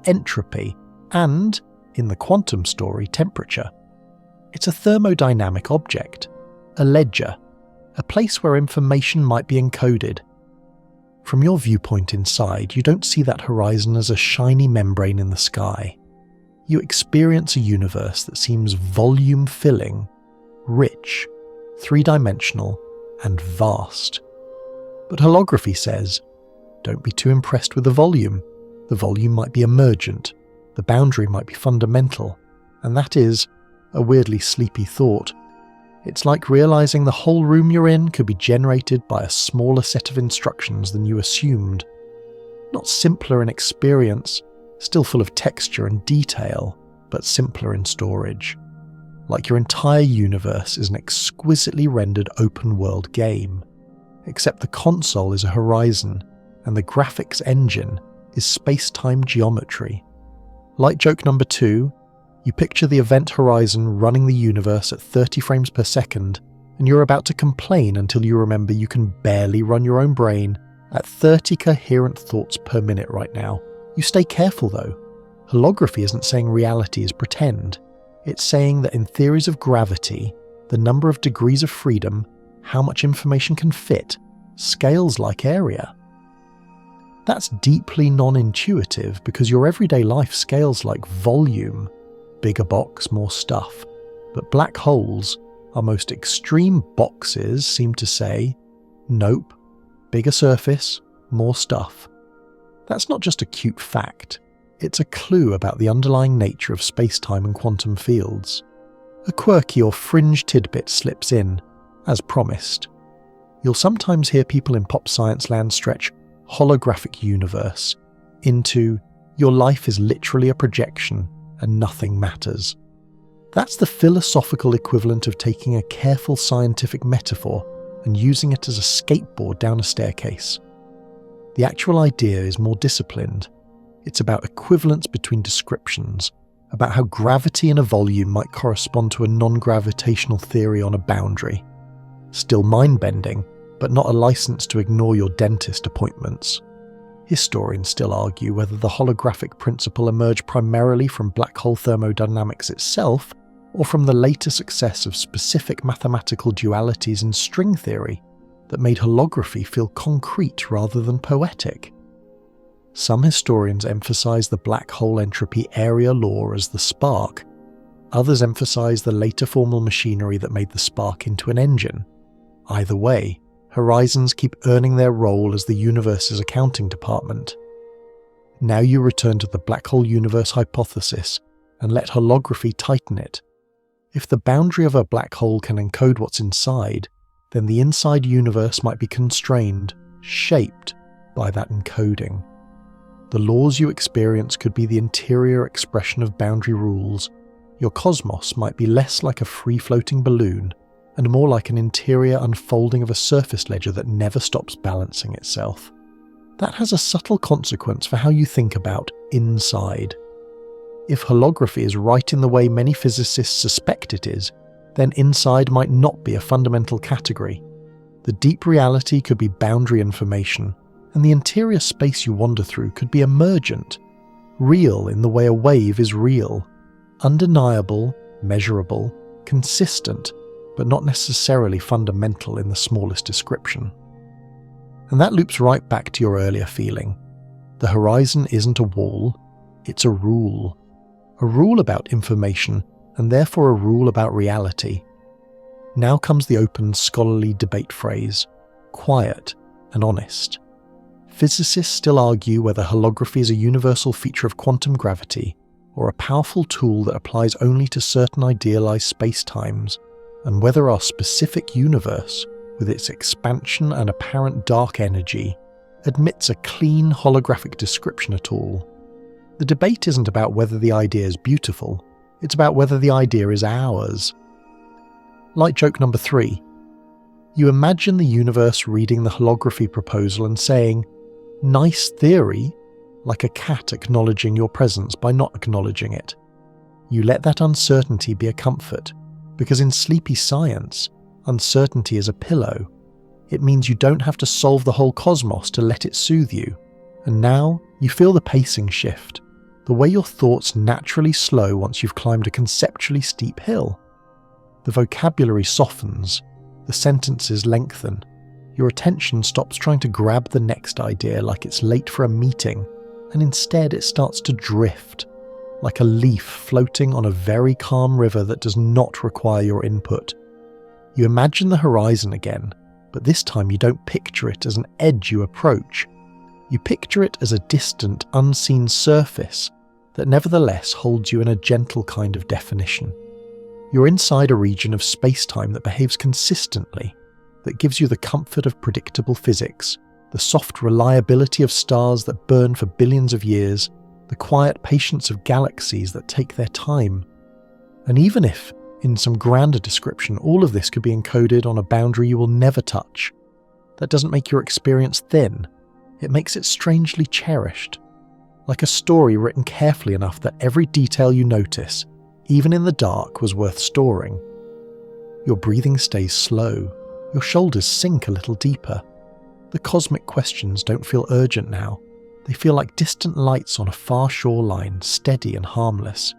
entropy, and, in the quantum story, temperature. It's a thermodynamic object, a ledger, a place where information might be encoded. From your viewpoint inside, you don't see that horizon as a shiny membrane in the sky. You experience a universe that seems volume-filling, rich, three-dimensional, and vast. But holography says, don't be too impressed with the volume. The volume might be emergent, the boundary might be fundamental, and that is a weirdly sleepy thought. It's like realizing the whole room you're in could be generated by a smaller set of instructions than you assumed. Not simpler in experience, still full of texture and detail, but simpler in storage. Like your entire universe is an exquisitely rendered open-world game, except the console is a horizon, and the graphics engine is space-time geometry. Like joke number 2, you picture the event horizon running the universe at 30 frames per second, and you're about to complain until you remember you can barely run your own brain at 30 coherent thoughts per minute right now. You stay careful though. Holography isn't saying reality is pretend. It's saying that in theories of gravity, the number of degrees of freedom, how much information can fit, scales like area. That's deeply non-intuitive because your everyday life scales like volume. Bigger box, more stuff. But black holes, our most extreme boxes, seem to say, nope, bigger surface, more stuff. That's not just a cute fact. It's a clue about the underlying nature of space-time and quantum fields. A quirky or fringe tidbit slips in, as promised. You'll sometimes hear people in pop science land stretch holographic universe into your life is literally a projection and nothing matters. That's the philosophical equivalent of taking a careful scientific metaphor and using it as a skateboard down a staircase. The actual idea is more disciplined. It's about equivalence between descriptions, about how gravity in a volume might correspond to a non-gravitational theory on a boundary. Still mind-bending, but not a license to ignore your dentist appointments. Historians still argue whether the holographic principle emerged primarily from black hole thermodynamics itself, or from the later success of specific mathematical dualities in string theory that made holography feel concrete rather than poetic. Some historians emphasize the black hole entropy area law as the spark. Others emphasize the later formal machinery that made the spark into an engine. Either way, horizons keep earning their role as the universe's accounting department. Now you return to the black hole universe hypothesis and let holography tighten it. If the boundary of a black hole can encode what's inside, then the inside universe might be constrained, shaped by that encoding. The laws you experience could be the interior expression of boundary rules. Your cosmos might be less like a free-floating balloon and more like an interior unfolding of a surface ledger that never stops balancing itself. That has a subtle consequence for how you think about inside. If holography is right in the way many physicists suspect it is, then inside might not be a fundamental category. The deep reality could be boundary information, and the interior space you wander through could be emergent, real in the way a wave is real, undeniable, measurable, consistent, but not necessarily fundamental in the smallest description. And that loops right back to your earlier feeling. The horizon isn't a wall, it's a rule. A rule about information, and therefore a rule about reality. Now comes the open scholarly debate phrase, quiet and honest. Physicists still argue whether holography is a universal feature of quantum gravity, or a powerful tool that applies only to certain idealized spacetimes, and whether our specific universe, with its expansion and apparent dark energy, admits a clean holographic description at all. The debate isn't about whether the idea is beautiful, it's about whether the idea is ours. Light joke number 3. You imagine the universe reading the holography proposal and saying, "Nice theory," like a cat acknowledging your presence by not acknowledging it. You let that uncertainty be a comfort, because in sleepy science, uncertainty is a pillow. It means you don't have to solve the whole cosmos to let it soothe you. And now, you feel the pacing shift, the way your thoughts naturally slow once you've climbed a conceptually steep hill. The vocabulary softens, the sentences lengthen, your attention stops trying to grab the next idea like it's late for a meeting, and instead it starts to drift, like a leaf floating on a very calm river that does not require your input. You imagine the horizon again, but this time you don't picture it as an edge you approach. You picture it as a distant, unseen surface that nevertheless holds you in a gentle kind of definition. You're inside a region of space-time that behaves consistently, that gives you the comfort of predictable physics, the soft reliability of stars that burn for billions of years, the quiet patience of galaxies that take their time. And even if, in some grander description, all of this could be encoded on a boundary you will never touch, that doesn't make your experience thin. It makes it strangely cherished, like a story written carefully enough that every detail you notice, even in the dark, was worth storing. Your breathing stays slow, your shoulders sink a little deeper. The cosmic questions don't feel urgent now. They feel like distant lights on a far shoreline, steady and harmless.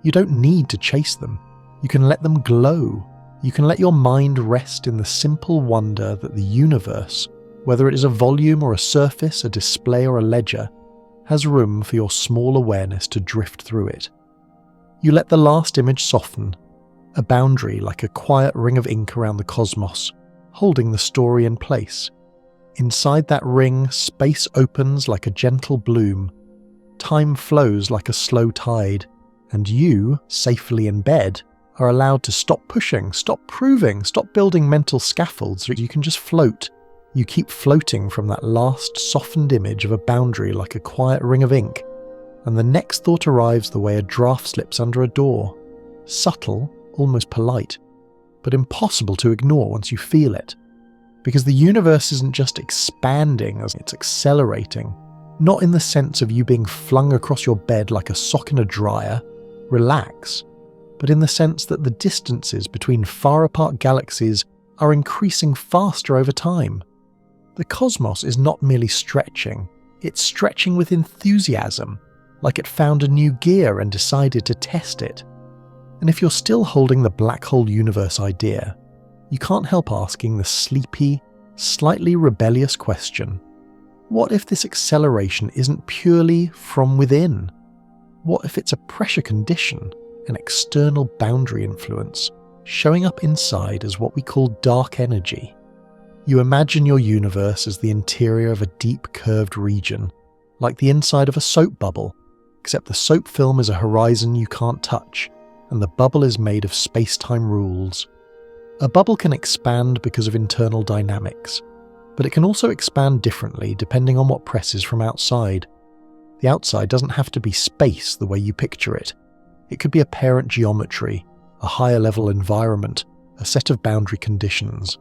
You don't need to chase them. You can let them glow. You can let your mind rest in the simple wonder that the universe, whether it is a volume or a surface, a display or a ledger, has room for your small awareness to drift through it. You let the last image soften, a boundary like a quiet ring of ink around the cosmos, holding the story in place. Inside that ring, space opens like a gentle bloom. Time flows like a slow tide, and you, safely in bed, are allowed to stop pushing, stop proving, stop building mental scaffolds so you can just float. You keep floating from that last softened image of a boundary like a quiet ring of ink, and the next thought arrives the way a draft slips under a door. Subtle, almost polite, but impossible to ignore once you feel it. Because the universe isn't just expanding, it's accelerating. Not in the sense of you being flung across your bed like a sock in a dryer, relax, but in the sense that the distances between far apart galaxies are increasing faster over time. The cosmos is not merely stretching, It's stretching with enthusiasm, like it found a new gear and decided to test it. And if you're still holding the black hole universe idea, you can't help asking the sleepy, slightly rebellious question, what if this acceleration isn't purely from within? What if it's a pressure condition, an external boundary influence, showing up inside as what we call dark energy? You imagine your universe as the interior of a deep curved region, like the inside of a soap bubble, except the soap film is a horizon you can't touch, and the bubble is made of space-time rules. A bubble can expand because of internal dynamics, but it can also expand differently depending on what presses from outside. The outside doesn't have to be space the way you picture it. It could be a parent geometry, a higher level environment, a set of boundary conditions.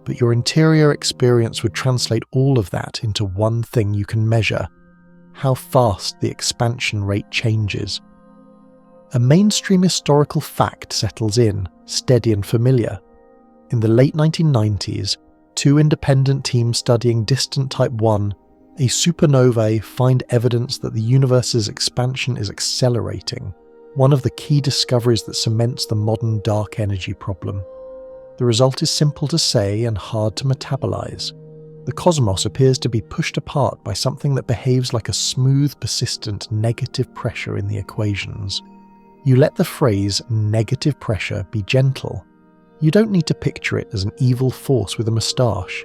But your interior experience would translate all of that into one thing you can measure: how fast the expansion rate changes. A mainstream historical fact settles in, steady and familiar. In the late 1990s, two independent teams studying distant Type 1, a supernovae, find evidence that the universe's expansion is accelerating, one of the key discoveries that cements the modern dark energy problem. The result is simple to say and hard to metabolize. The cosmos appears to be pushed apart by something that behaves like a smooth, persistent negative pressure in the equations. You let the phrase negative pressure be gentle. You don't need to picture it as an evil force with a moustache.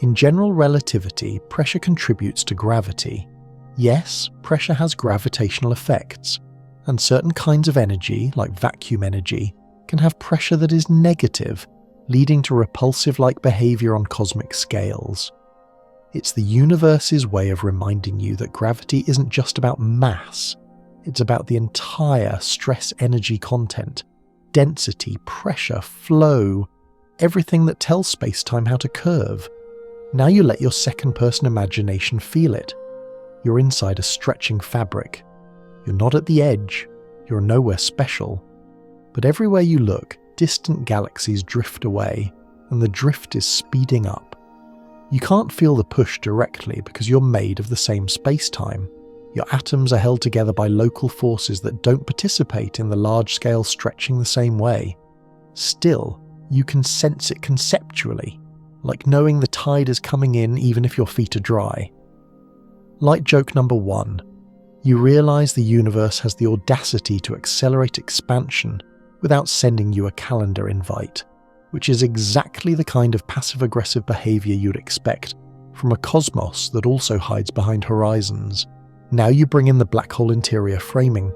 In general relativity, pressure contributes to gravity. Yes, pressure has gravitational effects, and certain kinds of energy, like vacuum energy, can have pressure that is negative, leading to repulsive-like behavior on cosmic scales. It's the universe's way of reminding you that gravity isn't just about mass, it's about the entire stress-energy content, density, pressure, flow, everything that tells space-time how to curve. Now you let your second-person imagination feel it. You're inside a stretching fabric. You're not at the edge, you're nowhere special. But everywhere you look, distant galaxies drift away, and the drift is speeding up. You can't feel the push directly because you're made of the same space-time. Your atoms are held together by local forces that don't participate in the large-scale stretching the same way. Still, you can sense it conceptually, like knowing the tide is coming in even if your feet are dry. Light joke number 1. You realize the universe has the audacity to accelerate expansion without sending you a calendar invite, which is exactly the kind of passive-aggressive behavior you'd expect from a cosmos that also hides behind horizons. Now you bring in the black hole interior framing.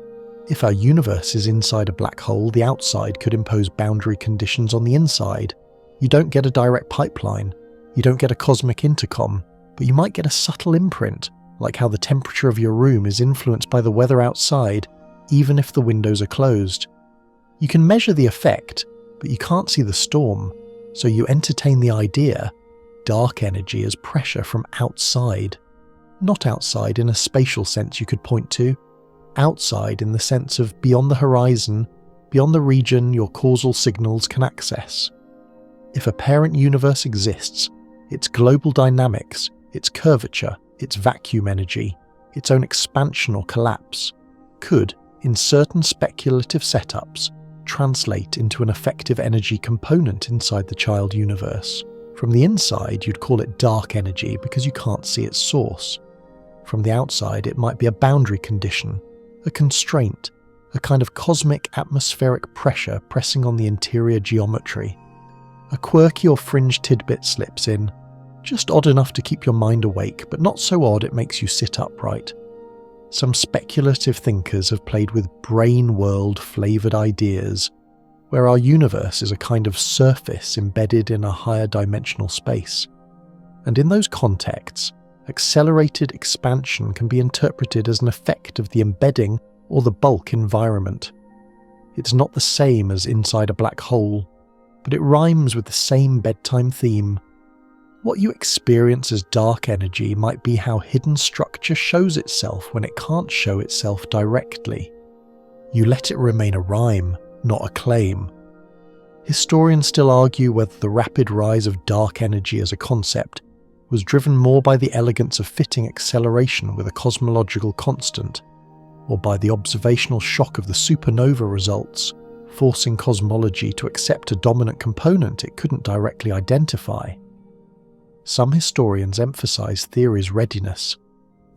If our universe is inside a black hole, the outside could impose boundary conditions on the inside. You don't get a direct pipeline, you don't get a cosmic intercom, but you might get a subtle imprint, like how the temperature of your room is influenced by the weather outside, even if the windows are closed. You can measure the effect, but you can't see the storm, so you entertain the idea, dark energy as pressure from outside. Not outside in a spatial sense you could point to, outside in the sense of beyond the horizon, beyond the region your causal signals can access. If a parent universe exists, its global dynamics, its curvature, its vacuum energy, its own expansion or collapse, could, in certain speculative setups, translate into an effective energy component inside the child universe. From the inside, you'd call it dark energy because you can't see its source. From the outside, it might be a boundary condition, a constraint, a kind of cosmic atmospheric pressure pressing on the interior geometry. A quirky or fringe tidbit slips in, just odd enough to keep your mind awake, but not so odd it makes you sit upright. Some speculative thinkers have played with brain world-flavoured ideas, where our universe is a kind of surface embedded in a higher dimensional space. And in those contexts, accelerated expansion can be interpreted as an effect of the embedding or the bulk environment. It's not the same as inside a black hole, but it rhymes with the same bedtime theme. What you experience as dark energy might be how hidden structure shows itself when it can't show itself directly. You let it remain a rhyme, not a claim. Historians still argue whether the rapid rise of dark energy as a concept was driven more by the elegance of fitting acceleration with a cosmological constant, or by the observational shock of the supernova results, forcing cosmology to accept a dominant component it couldn't directly identify. Some historians emphasize theory's readiness.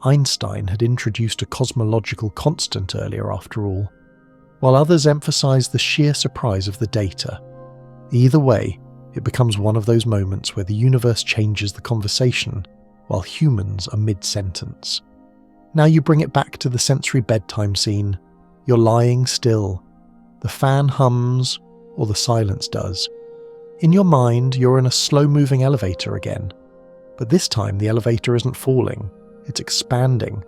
Einstein had introduced a cosmological constant earlier, after all, while others emphasize the sheer surprise of the data. Either way, it becomes one of those moments where the universe changes the conversation, while humans are mid-sentence. Now you bring it back to the sensory bedtime scene. You're lying still. The fan hums, or the silence does. In your mind, you're in a slow-moving elevator again. But this time the elevator isn't falling, it's expanding.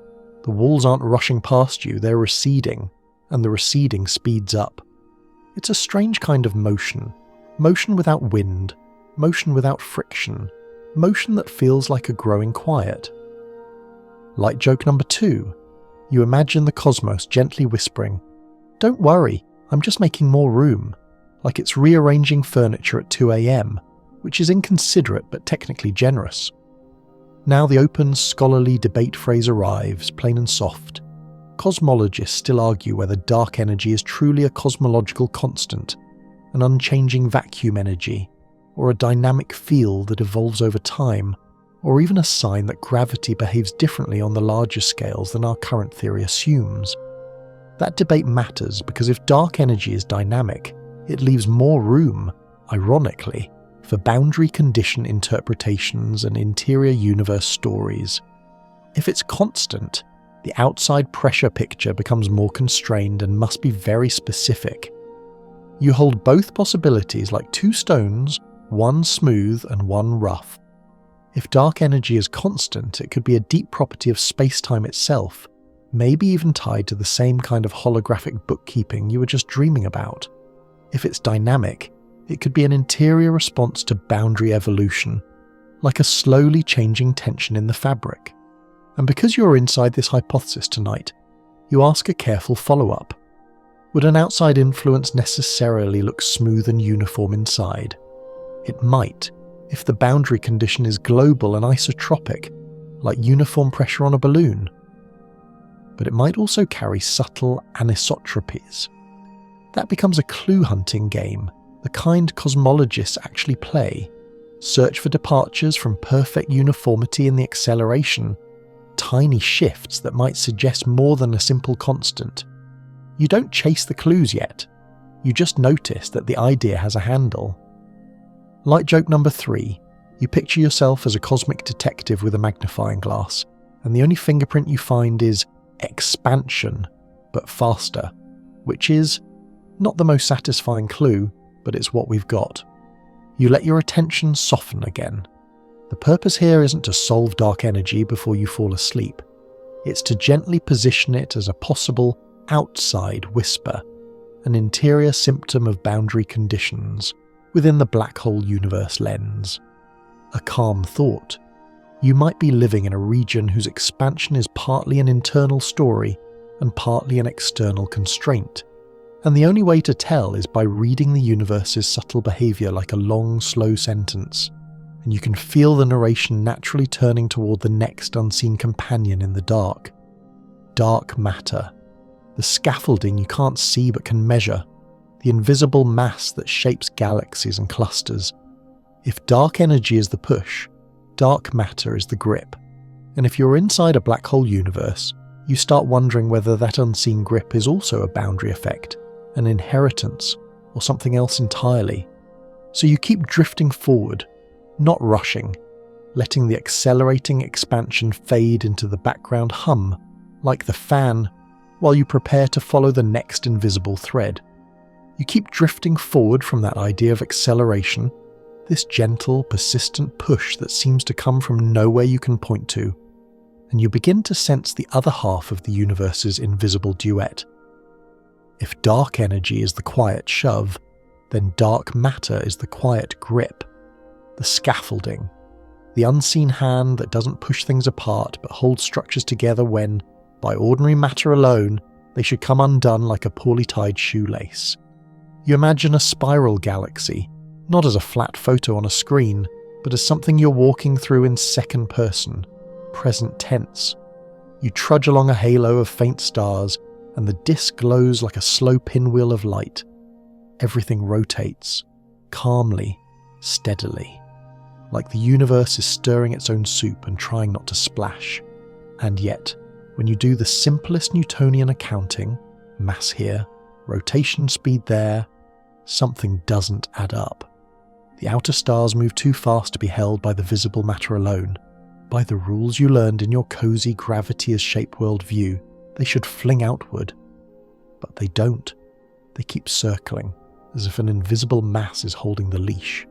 The walls aren't rushing past you, they're receding, and the receding speeds up. It's a strange kind of motion. Motion without wind, motion without friction, motion that feels like a growing quiet. Light joke number 2. You imagine the cosmos gently whispering, "Don't worry, I'm just making more room," like it's rearranging furniture at 2 a.m, which is inconsiderate but technically generous. Now the open, scholarly debate phrase arrives, plain and soft. Cosmologists still argue whether dark energy is truly a cosmological constant, an unchanging vacuum energy, or a dynamic field that evolves over time, or even a sign that gravity behaves differently on the larger scales than our current theory assumes. That debate matters because if dark energy is dynamic, it leaves more room, ironically, for boundary condition interpretations and interior universe stories. If it's constant, the outside pressure picture becomes more constrained and must be very specific. You hold both possibilities like two stones, one smooth and one rough. If dark energy is constant, it could be a deep property of spacetime itself, maybe even tied to the same kind of holographic bookkeeping you were just dreaming about. If it's dynamic, it could be an interior response to boundary evolution, like a slowly changing tension in the fabric. And because you're inside this hypothesis tonight, you ask a careful follow-up. Would an outside influence necessarily look smooth and uniform inside? It might, if the boundary condition is global and isotropic, like uniform pressure on a balloon. But it might also carry subtle anisotropies. That becomes a clue-hunting game, the kind cosmologists actually play. Search for departures from perfect uniformity in the acceleration, tiny shifts that might suggest more than a simple constant. You don't chase the clues yet, you just notice that the idea has a handle. Light joke number 3, you picture yourself as a cosmic detective with a magnifying glass, and the only fingerprint you find is expansion, but faster, which is not the most satisfying clue, but it's what we've got. You let your attention soften again. The purpose here isn't to solve dark energy before you fall asleep, it's to gently position it as a possible outside whisper, an interior symptom of boundary conditions within the black hole universe lens. A calm thought. You might be living in a region whose expansion is partly an internal story and partly an external constraint, and the only way to tell is by reading the universe's subtle behavior like a long, slow sentence, and you can feel the narration naturally turning toward the next unseen companion in the dark. Dark matter. The scaffolding you can't see but can measure, the invisible mass that shapes galaxies and clusters. If dark energy is the push, dark matter is the grip. And if you're inside a black hole universe, you start wondering whether that unseen grip is also a boundary effect, an inheritance, or something else entirely. So you keep drifting forward, not rushing, letting the accelerating expansion fade into the background hum, like the fan, while you prepare to follow the next invisible thread. You keep drifting forward from that idea of acceleration, this gentle, persistent push that seems to come from nowhere you can point to, and you begin to sense the other half of the universe's invisible duet. If dark energy is the quiet shove, then dark matter is the quiet grip, the scaffolding, the unseen hand that doesn't push things apart but holds structures together when, by ordinary matter alone, they should come undone like a poorly tied shoelace. You imagine a spiral galaxy, not as a flat photo on a screen, but as something you're walking through in second person, present tense. You trudge along a halo of faint stars, and the disk glows like a slow pinwheel of light. Everything rotates, calmly, steadily, like the universe is stirring its own soup and trying not to splash. And yet, when you do the simplest Newtonian accounting, mass here, rotation speed there, something doesn't add up. The outer stars move too fast to be held by the visible matter alone. By the rules you learned in your cozy gravity-as-shape worldview, they should fling outward. But they don't. They keep circling, as if an invisible mass is holding the leash.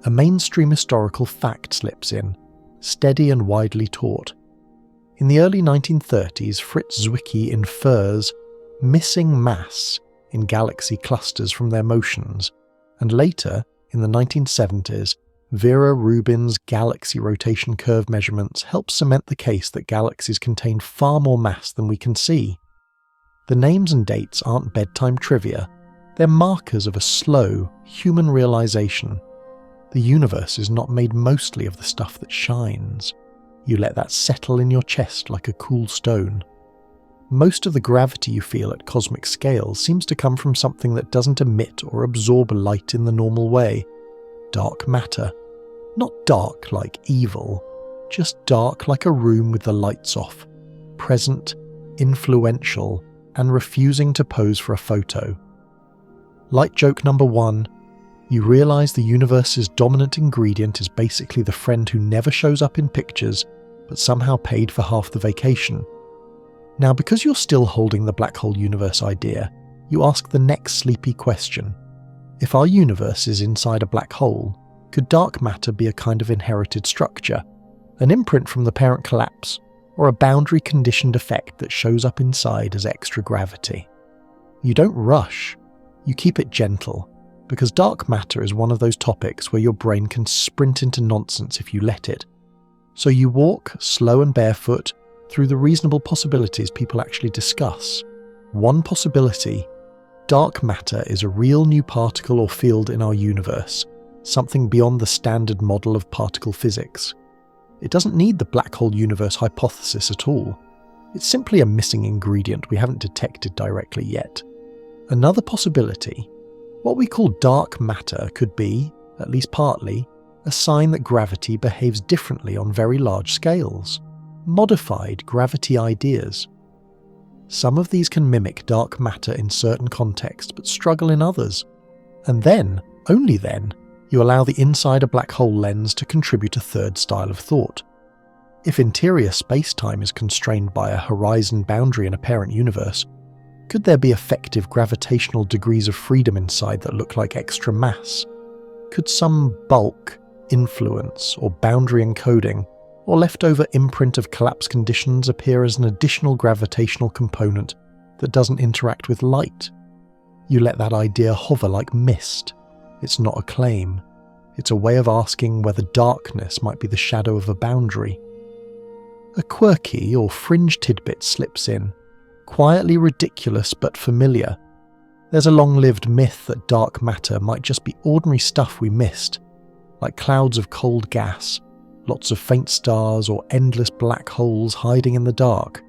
A mainstream historical fact slips in, steady and widely taught. In the early 1930s, Fritz Zwicky infers missing mass in galaxy clusters from their motions, and later, in the 1970s, Vera Rubin's galaxy rotation curve measurements help cement the case that galaxies contain far more mass than we can see. The names and dates aren't bedtime trivia, they're markers of a slow, human realization. The universe is not made mostly of the stuff that shines. You let that settle in your chest like a cool stone. Most of the gravity you feel at cosmic scale seems to come from something that doesn't emit or absorb light in the normal way. Dark matter. Not dark like evil, just dark like a room with the lights off, present, influential, and refusing to pose for a photo. Light joke number 1, you realise the universe's dominant ingredient is basically the friend who never shows up in pictures, but somehow paid for half the vacation. Now, because you're still holding the black hole universe idea, you ask the next sleepy question. If our universe is inside a black hole, could dark matter be a kind of inherited structure, an imprint from the parent collapse, or a boundary-conditioned effect that shows up inside as extra gravity? You don't rush, you keep it gentle, because dark matter is one of those topics where your brain can sprint into nonsense if you let it. So you walk, slow and barefoot, through the reasonable possibilities people actually discuss. One possibility: dark matter is a real new particle or field in our universe, something beyond the standard model of particle physics. It doesn't need the black hole universe hypothesis at all. It's simply a missing ingredient we haven't detected directly yet. Another possibility: what we call dark matter could be, at least partly, a sign that gravity behaves differently on very large scales. Modified gravity ideas. Some of these can mimic dark matter in certain contexts but struggle in others. And then, only then, you allow the inside a black hole lens to contribute a third style of thought. If interior spacetime is constrained by a horizon boundary in a parent universe, could there be effective gravitational degrees of freedom inside that look like extra mass? Could some bulk, influence, or boundary encoding, or leftover imprint of collapse conditions appear as an additional gravitational component that doesn't interact with light? You let that idea hover like mist. It's not a claim. It's a way of asking whether darkness might be the shadow of a boundary. A quirky or fringe tidbit slips in, quietly ridiculous but familiar. There's a long-lived myth that dark matter might just be ordinary stuff we missed, like clouds of cold gas, lots of faint stars, or endless black holes hiding in the dark.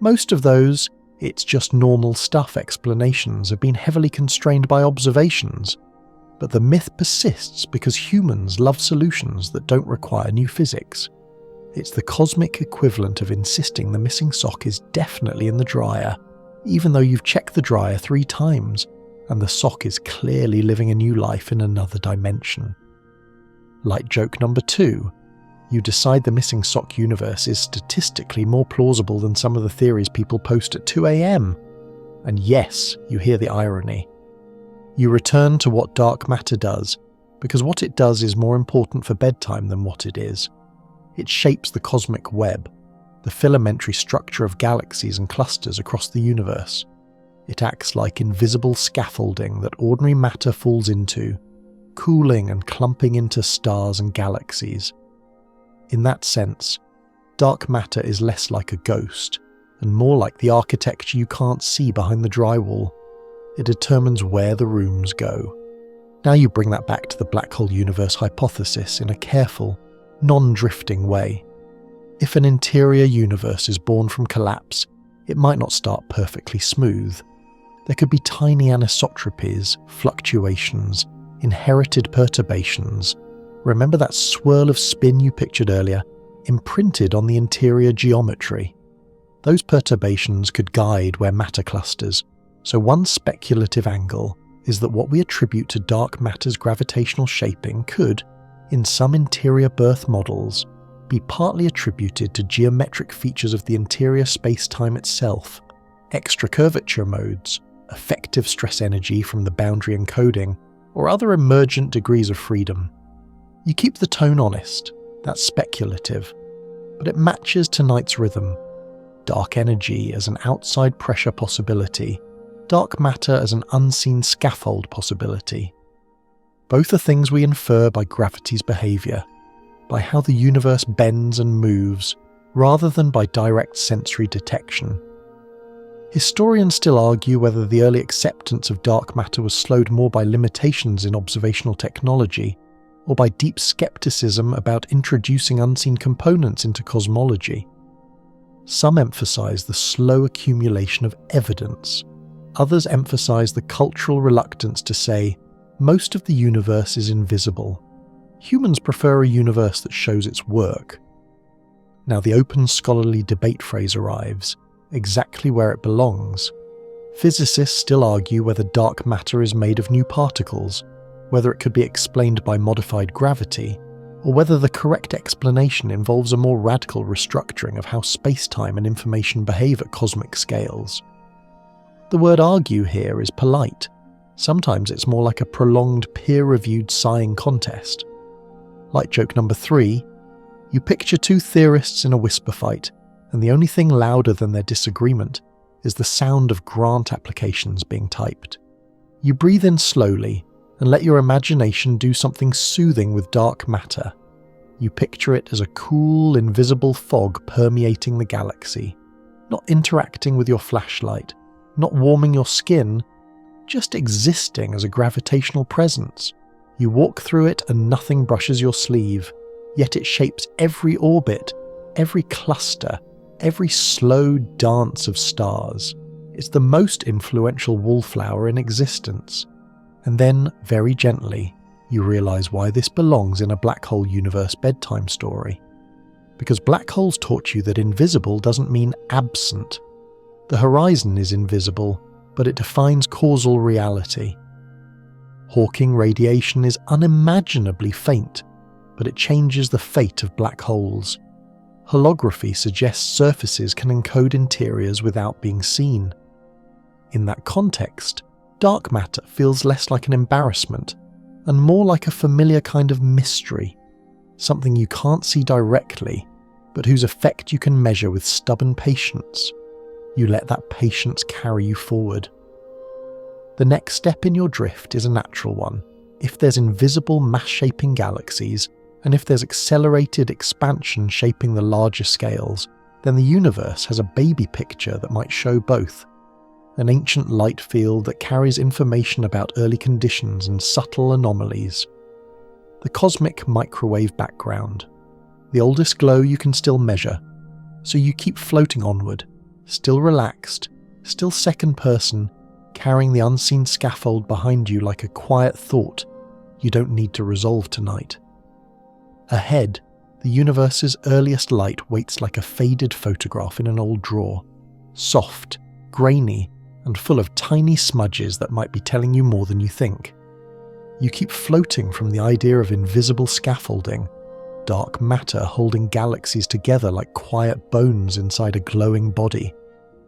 Most of those "it's just normal stuff" explanations have been heavily constrained by observations, but the myth persists because humans love solutions that don't require new physics. It's the cosmic equivalent of insisting the missing sock is definitely in the dryer, even though you've checked the dryer 3 times, and the sock is clearly living a new life in another dimension. Light joke number 2. You decide the missing sock universe is statistically more plausible than some of the theories people post at 2 a.m. And yes, you hear the irony. You return to what dark matter does, because what it does is more important for bedtime than what it is. It shapes the cosmic web, the filamentary structure of galaxies and clusters across the universe. It acts like invisible scaffolding that ordinary matter falls into, cooling and clumping into stars and galaxies. In that sense, dark matter is less like a ghost, and more like the architecture you can't see behind the drywall. It determines where the rooms go. Now you bring that back to the black hole universe hypothesis in a careful, non-drifting way. If an interior universe is born from collapse, it might not start perfectly smooth. There could be tiny anisotropies, fluctuations, inherited perturbations. Remember that swirl of spin you pictured earlier, imprinted on the interior geometry? Those perturbations could guide where matter clusters, so one speculative angle is that what we attribute to dark matter's gravitational shaping could, in some interior birth models, be partly attributed to geometric features of the interior spacetime itself, extra curvature modes, effective stress energy from the boundary encoding, or other emergent degrees of freedom. You keep the tone honest, that's speculative, but it matches tonight's rhythm. Dark energy as an outside pressure possibility, dark matter as an unseen scaffold possibility. Both are things we infer by gravity's behaviour, by how the universe bends and moves, rather than by direct sensory detection. Historians still argue whether the early acceptance of dark matter was slowed more by limitations in observational technology, or by deep skepticism about introducing unseen components into cosmology. Some emphasize the slow accumulation of evidence. Others emphasize the cultural reluctance to say, most of the universe is invisible. Humans prefer a universe that shows its work. Now the open scholarly debate phrase arrives, exactly where it belongs. Physicists still argue whether dark matter is made of new particles, whether it could be explained by modified gravity, or whether the correct explanation involves a more radical restructuring of how space-time and information behave at cosmic scales. The word argue here is polite. Sometimes it's more like a prolonged peer-reviewed sighing contest. Like joke number 3, you picture two theorists in a whisper fight, and the only thing louder than their disagreement is the sound of grant applications being typed. You breathe in slowly and let your imagination do something soothing with dark matter. You picture it as a cool, invisible fog permeating the galaxy, not interacting with your flashlight, not warming your skin, just existing as a gravitational presence. You walk through it and nothing brushes your sleeve, yet it shapes every orbit, every cluster, every slow dance of stars. It's the most influential wallflower in existence. And then, very gently, you realize why this belongs in a black hole universe bedtime story. Because black holes taught you that invisible doesn't mean absent. The horizon is invisible, but it defines causal reality. Hawking radiation is unimaginably faint, but it changes the fate of black holes. Holography suggests surfaces can encode interiors without being seen. In that context, dark matter feels less like an embarrassment and more like a familiar kind of mystery, something you can't see directly, but whose effect you can measure with stubborn patience. You let that patience carry you forward. The next step in your drift is a natural one. If there's invisible mass-shaping galaxies, and if there's accelerated expansion shaping the larger scales, then the universe has a baby picture that might show both. An ancient light field that carries information about early conditions and subtle anomalies. The cosmic microwave background. The oldest glow you can still measure, so you keep floating onward, still relaxed, still second person, carrying the unseen scaffold behind you like a quiet thought you don't need to resolve tonight. Ahead, the universe's earliest light waits like a faded photograph in an old drawer, soft, grainy, and full of tiny smudges that might be telling you more than you think. You keep floating from the idea of invisible scaffolding, dark matter holding galaxies together like quiet bones inside a glowing body.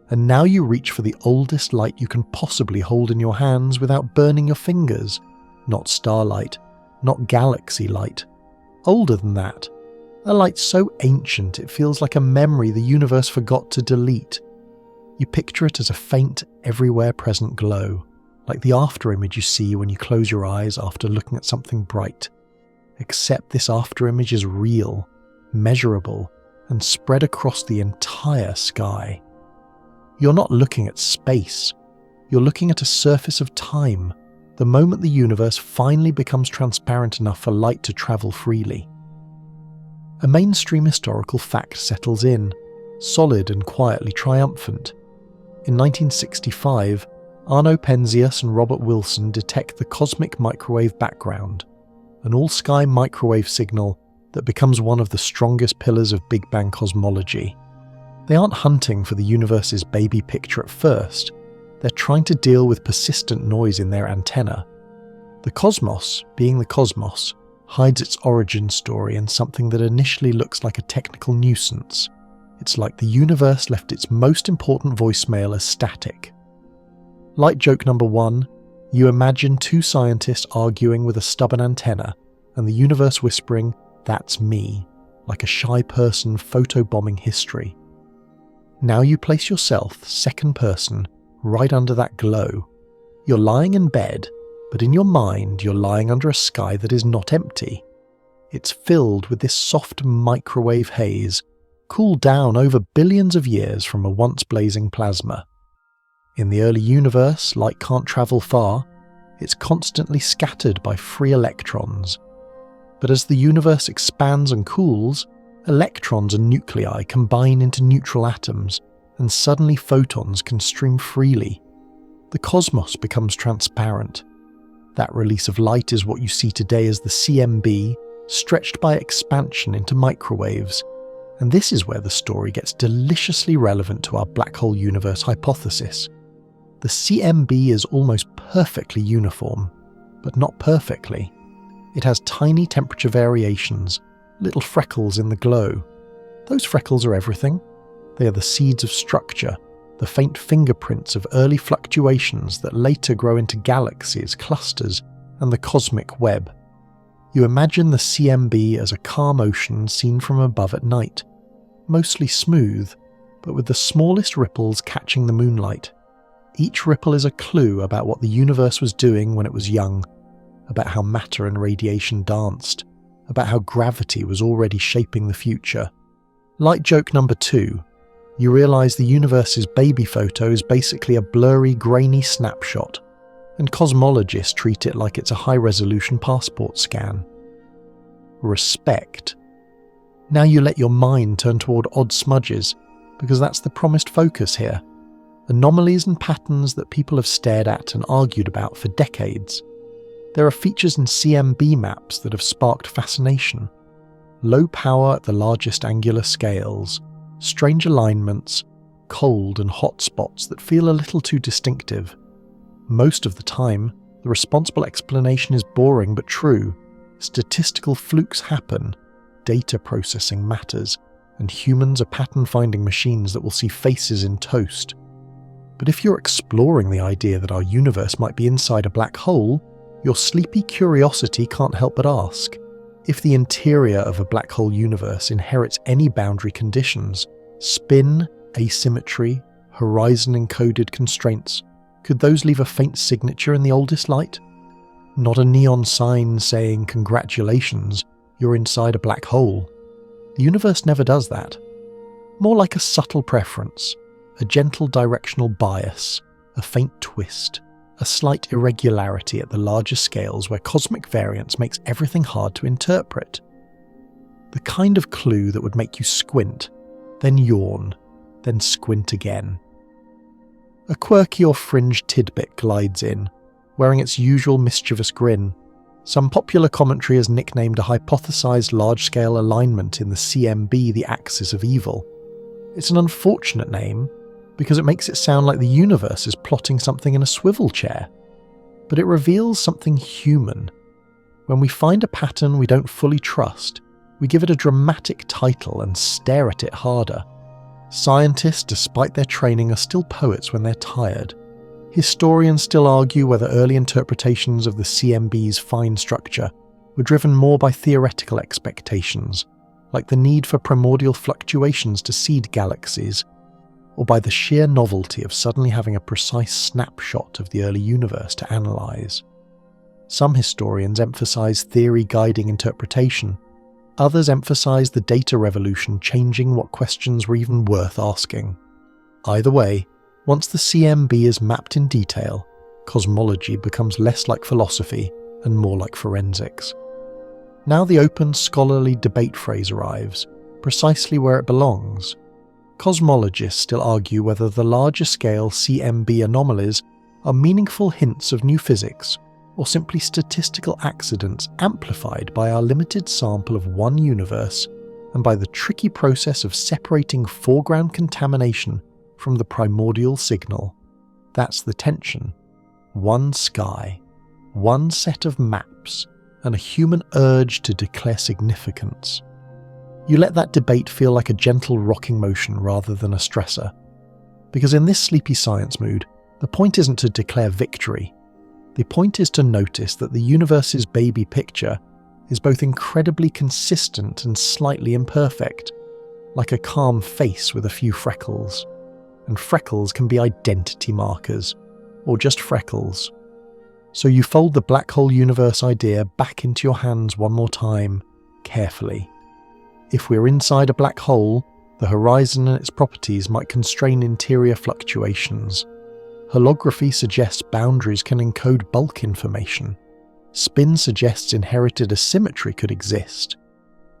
And now you reach for the oldest light you can possibly hold in your hands without burning your fingers. Not starlight, not galaxy light. Older than that. A light so ancient it feels like a memory the universe forgot to delete. You picture it as a faint, everywhere present glow, like the afterimage you see when you close your eyes after looking at something bright. Except this afterimage is real, measurable, and spread across the entire sky. You're not looking at space. You're looking at a surface of time, the moment the universe finally becomes transparent enough for light to travel freely. A mainstream historical fact settles in, solid and quietly triumphant. In 1965, Arno Penzias and Robert Wilson detect the cosmic microwave background, an all-sky microwave signal that becomes one of the strongest pillars of Big Bang cosmology. They aren't hunting for the universe's baby picture at first, they're trying to deal with persistent noise in their antenna. The cosmos, being the cosmos, hides its origin story in something that initially looks like a technical nuisance. It's like the universe left its most important voicemail as static. Light joke number 1, you imagine two scientists arguing with a stubborn antenna, and the universe whispering, "That's me," like a shy person photobombing history. Now you place yourself, second person, right under that glow. You're lying in bed, but in your mind you're lying under a sky that is not empty. It's filled with this soft microwave haze, cooled down over billions of years from a once blazing plasma. In the early universe, light can't travel far. It's constantly scattered by free electrons. But as the universe expands and cools, electrons and nuclei combine into neutral atoms, and suddenly photons can stream freely. The cosmos becomes transparent. That release of light is what you see today as the CMB, stretched by expansion into microwaves. And this is where the story gets deliciously relevant to our black hole universe hypothesis. The CMB is almost perfectly uniform, but not perfectly. It has tiny temperature variations, little freckles in the glow. Those freckles are everything. They are the seeds of structure, the faint fingerprints of early fluctuations that later grow into galaxies, clusters, and the cosmic web. You imagine the CMB as a calm ocean seen from above at night, mostly smooth, but with the smallest ripples catching the moonlight. Each ripple is a clue about what the universe was doing when it was young, about how matter and radiation danced, about how gravity was already shaping the future. Light joke number 2. You realise the universe's baby photo is basically a blurry, grainy snapshot, and cosmologists treat it like it's a high-resolution passport scan. Respect. Now you let your mind turn toward odd smudges, because that's the promised focus here. Anomalies and patterns that people have stared at and argued about for decades. There are features in CMB maps that have sparked fascination. Low power at the largest angular scales, strange alignments, cold and hot spots that feel a little too distinctive. Most of the time, the responsible explanation is boring but true. Statistical flukes happen, data processing matters, and humans are pattern-finding machines that will see faces in toast. But if you're exploring the idea that our universe might be inside a black hole, your sleepy curiosity can't help but ask, if the interior of a black hole universe inherits any boundary conditions, spin, asymmetry, horizon-encoded constraints, could those leave a faint signature in the oldest light? Not a neon sign saying, "Congratulations, you're inside a black hole." The universe never does that. More like a subtle preference, a gentle directional bias, a faint twist, a slight irregularity at the larger scales where cosmic variance makes everything hard to interpret. The kind of clue that would make you squint, then yawn, then squint again. A quirky or fringe tidbit glides in, wearing its usual mischievous grin. Some popular commentary has nicknamed a hypothesized large-scale alignment in the CMB the axis of evil. It's an unfortunate name, because it makes it sound like the universe is plotting something in a swivel chair. But it reveals something human. When we find a pattern we don't fully trust, we give it a dramatic title and stare at it harder. Scientists, despite their training, are still poets when they're tired. Historians still argue whether early interpretations of the CMB's fine structure were driven more by theoretical expectations, like the need for primordial fluctuations to seed galaxies, or by the sheer novelty of suddenly having a precise snapshot of the early universe to analyse. Some historians emphasise theory guiding interpretation, others emphasise the data revolution changing what questions were even worth asking. Either way, once the CMB is mapped in detail, Cosmology becomes less like philosophy and more like forensics. Now the open scholarly debate phrase arrives, precisely where it belongs. Cosmologists still argue whether the larger scale CMB anomalies are meaningful hints of new physics or simply statistical accidents amplified by our limited sample of one universe and by the tricky process of separating foreground contamination from the primordial signal. That's the tension. One sky, one set of maps, and a human urge to declare significance. You let that debate feel like a gentle rocking motion rather than a stressor. Because in this sleepy science mood, the point isn't to declare victory. The point is to notice that the universe's baby picture is both incredibly consistent and slightly imperfect, like a calm face with a few freckles. And freckles can be identity markers, or just freckles. So you fold the black hole universe idea back into your hands one more time, carefully. If we're inside a black hole, the horizon and its properties might constrain interior fluctuations. Holography suggests boundaries can encode bulk information. Spin suggests inherited asymmetry could exist.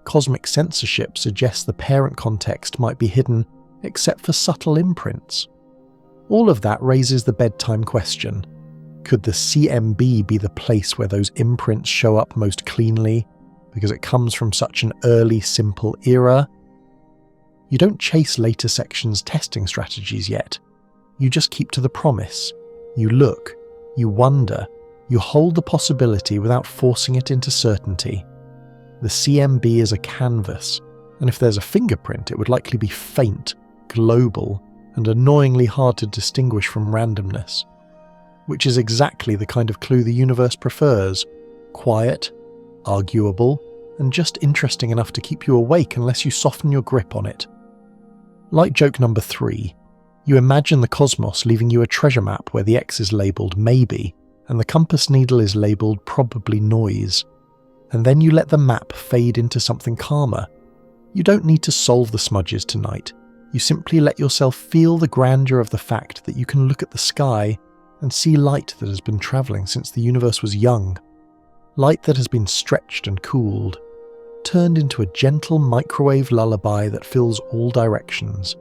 Cosmic censorship suggests the parent context might be hidden except for subtle imprints. All of that raises the bedtime question. Could the CMB be the place where those imprints show up most cleanly because it comes from such an early, simple era? You don't chase later sections' testing strategies yet. You just keep to the promise. You look, you wonder, you hold the possibility without forcing it into certainty. The CMB is a canvas, and if there's a fingerprint, it would likely be faint, global, and annoyingly hard to distinguish from randomness. Which is exactly the kind of clue the universe prefers. Quiet, arguable, and just interesting enough to keep you awake unless you soften your grip on it. Like joke number 3, you imagine the cosmos leaving you a treasure map where the X is labelled maybe, and the compass needle is labelled probably noise. And then you let the map fade into something calmer. You don't need to solve the smudges tonight. You simply let yourself feel the grandeur of the fact that you can look at the sky and see light that has been travelling since the universe was young. Light that has been stretched and cooled, turned into a gentle microwave lullaby that fills all directions.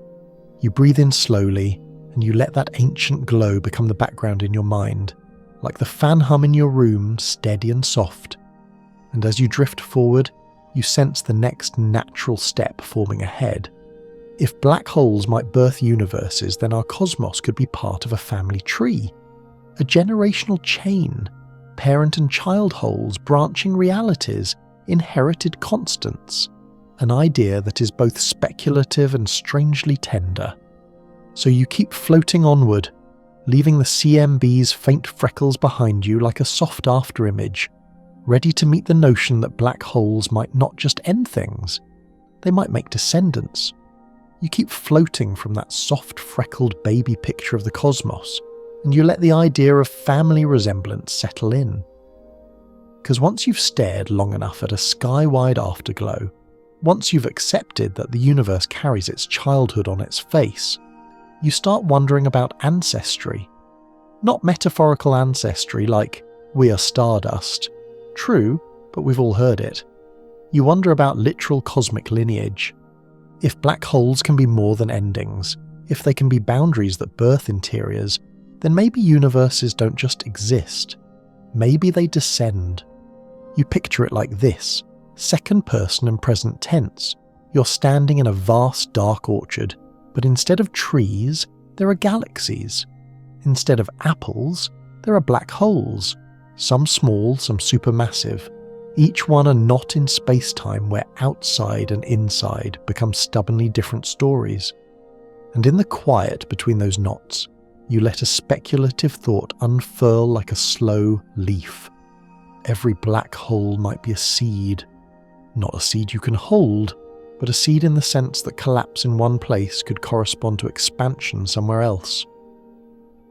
You breathe in slowly, and you let that ancient glow become the background in your mind, like the fan hum in your room, steady and soft. And as you drift forward, you sense the next natural step forming ahead. If black holes might birth universes, then our cosmos could be part of a family tree. A generational chain, parent and child holes, branching realities, inherited constants. An idea that is both speculative and strangely tender. So you keep floating onward, leaving the CMB's faint freckles behind you like a soft afterimage, ready to meet the notion that black holes might not just end things, they might make descendants. You keep floating from that soft freckled baby picture of the cosmos, and you let the idea of family resemblance settle in. Because once you've stared long enough at a sky-wide afterglow, once you've accepted that the universe carries its childhood on its face, you start wondering about ancestry. Not metaphorical ancestry like, we are stardust. True, but we've all heard it. You wonder about literal cosmic lineage. If black holes can be more than endings, if they can be boundaries that birth interiors, then maybe universes don't just exist. Maybe they descend. You picture it like this. Second person and present tense. You're standing in a vast dark orchard, but instead of trees, there are galaxies. Instead of apples, there are black holes. Some small, some supermassive. Each one a knot in space-time where outside and inside become stubbornly different stories. And in the quiet between those knots, you let a speculative thought unfurl like a slow leaf. Every black hole might be a seed. Not a seed you can hold, but a seed in the sense that collapse in one place could correspond to expansion somewhere else.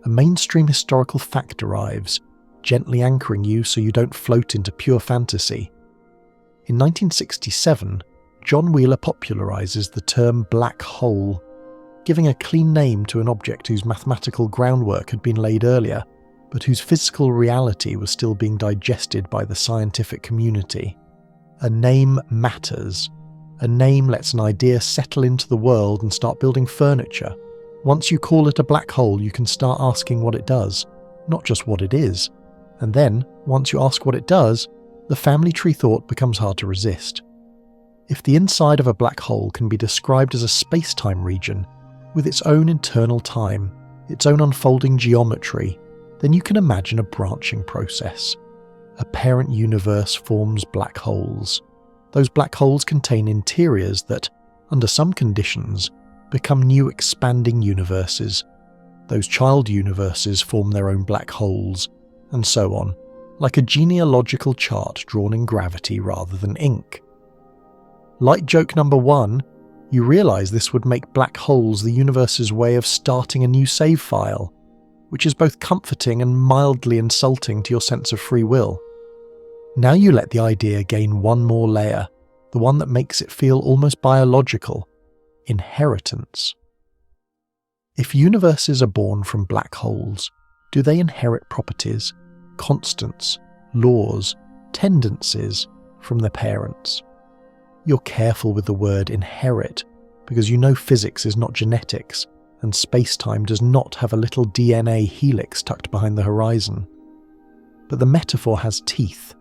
A mainstream historical fact arrives, gently anchoring you so you don't float into pure fantasy. In 1967, John Wheeler popularizes the term black hole, giving a clean name to an object whose mathematical groundwork had been laid earlier. but whose physical reality was still being digested by the scientific community. A name matters. A name lets an idea settle into the world and start building furniture. Once you call it a black hole, you can start asking what it does, not just what it is. And then, once you ask what it does, the family tree thought becomes hard to resist. If the inside of a black hole can be described as a space-time region, with its own internal time, its own unfolding geometry, then you can imagine a branching process. A parent universe forms black holes. Those black holes contain interiors that, under some conditions, become new expanding universes. Those child universes form their own black holes, and so on, like a genealogical chart drawn in gravity rather than ink. Like joke number 1, you realise this would make black holes the universe's way of starting a new save file, which is both comforting and mildly insulting to your sense of free will. Now you let the idea gain one more layer, the one that makes it feel almost biological: inheritance. If universes are born from black holes, do they inherit properties, constants, laws, tendencies from their parents? You're careful with the word inherit because you know physics is not genetics and space-time does not have a little DNA helix tucked behind the horizon. But the metaphor has teeth.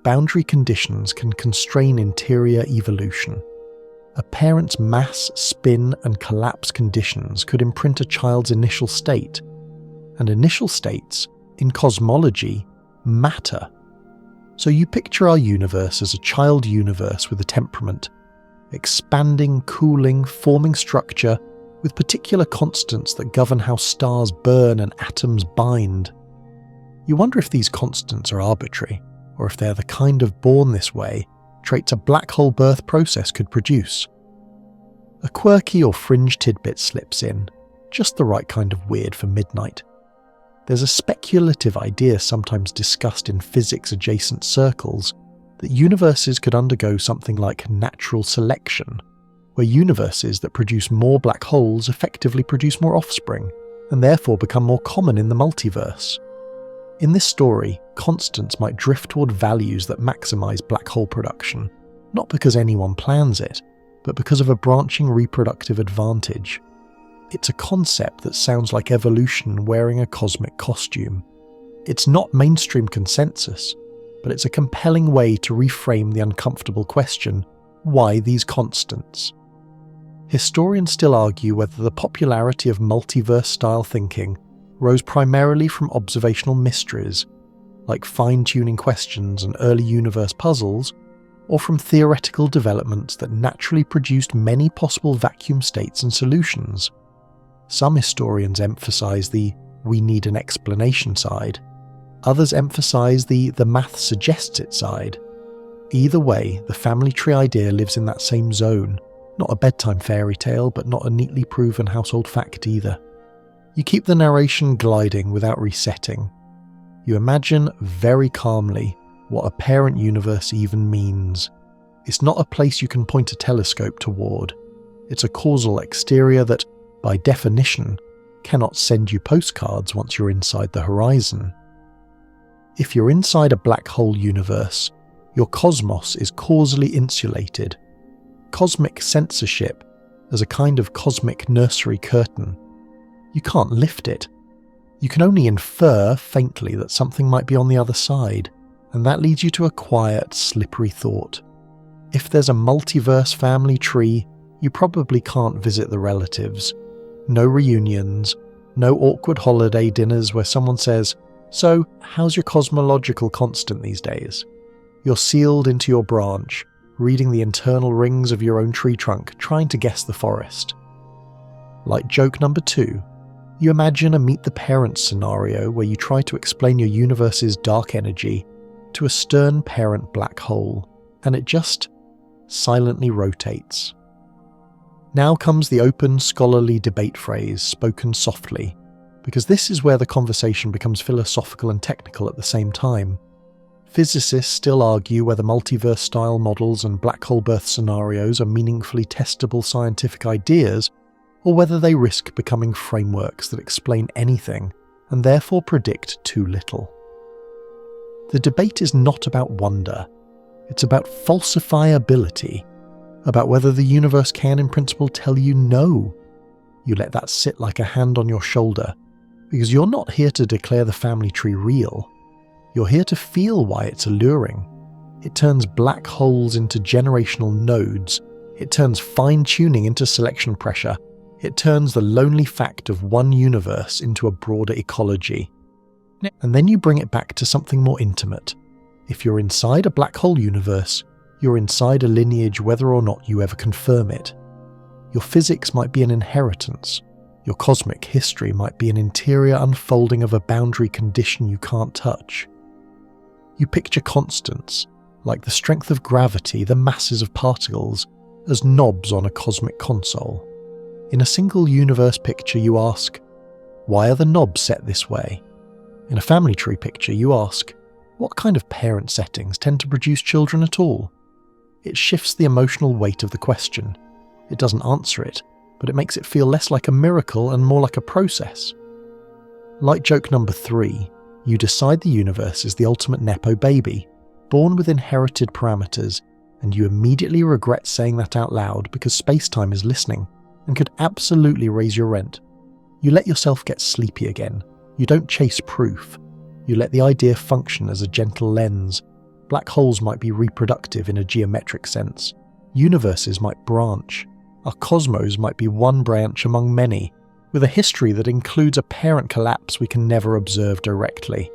Boundary conditions can constrain interior evolution. A parent's mass, spin, and collapse conditions could imprint a child's initial state. And initial states, in cosmology, matter. So you picture our universe as a child universe with a temperament, expanding, cooling, forming structure with particular constants that govern how stars burn and atoms bind. You wonder if these constants are arbitrary, or if they're the kind of born this way traits a black hole birth process could produce. A quirky or fringe tidbit slips in, just the right kind of weird for midnight. There's a speculative idea sometimes discussed in physics-adjacent circles that universes could undergo something like natural selection, where universes that produce more black holes effectively produce more offspring, and therefore become more common in the multiverse. In this story, constants might drift toward values that maximize black hole production, not because anyone plans it, but because of a branching reproductive advantage. It's a concept that sounds like evolution wearing a cosmic costume. It's not mainstream consensus, but it's a compelling way to reframe the uncomfortable question, why these constants? Historians still argue whether the popularity of multiverse-style thinking rose primarily from observational mysteries, like fine-tuning questions and early universe puzzles, or from theoretical developments that naturally produced many possible vacuum states and solutions. Some historians emphasize the "we need an explanation" side. Others emphasize the math suggests it side. Either way, the family tree idea lives in that same zone, not a bedtime fairy tale, but not a neatly proven household fact either. You keep the narration gliding without resetting. You imagine very calmly what a parent universe even means. It's not a place you can point a telescope toward. It's a causal exterior that, by definition, cannot send you postcards once you're inside the horizon. If you're inside a black hole universe, your cosmos is causally insulated. Cosmic censorship as a kind of cosmic nursery curtain. You can't lift it. You can only infer faintly that something might be on the other side, and that leads you to a quiet, slippery thought. If there's a multiverse family tree, you probably can't visit the relatives. No reunions, no awkward holiday dinners where someone says, "So, how's your cosmological constant these days?" You're sealed into your branch, reading the internal rings of your own tree trunk, trying to guess the forest. Like joke number 2, you imagine a Meet the Parents scenario where you try to explain your universe's dark energy to a stern parent black hole, and it just silently rotates. Now comes the open, scholarly debate phrase spoken softly, because this is where the conversation becomes philosophical and technical at the same time. Physicists still argue whether multiverse-style models and black hole birth scenarios are meaningfully testable scientific ideas, or whether they risk becoming frameworks that explain anything, and therefore predict too little. The debate is not about wonder, it's about falsifiability, about whether the universe can in principle tell you no. You let that sit like a hand on your shoulder, because you're not here to declare the family tree real. You're here to feel why it's alluring. It turns black holes into generational nodes. It turns fine-tuning into selection pressure. It turns the lonely fact of one universe into a broader ecology. And then you bring it back to something more intimate. If you're inside a black hole universe, you're inside a lineage whether or not you ever confirm it. Your physics might be an inheritance. Your cosmic history might be an interior unfolding of a boundary condition you can't touch. You picture constants, like the strength of gravity, the masses of particles, as knobs on a cosmic console. In a single universe picture you ask, why are the knobs set this way? In a family tree picture you ask, what kind of parent settings tend to produce children at all? It shifts the emotional weight of the question. It doesn't answer it, but it makes it feel less like a miracle and more like a process. Like joke number 3, you decide the universe is the ultimate Nepo baby, born with inherited parameters, and you immediately regret saying that out loud because space-time is listening and could absolutely raise your rent. You let yourself get sleepy again. You don't chase proof. You let the idea function as a gentle lens. Black holes might be reproductive in a geometric sense. Universes might branch. Our cosmos might be one branch among many, with a history that includes a parent collapse we can never observe directly.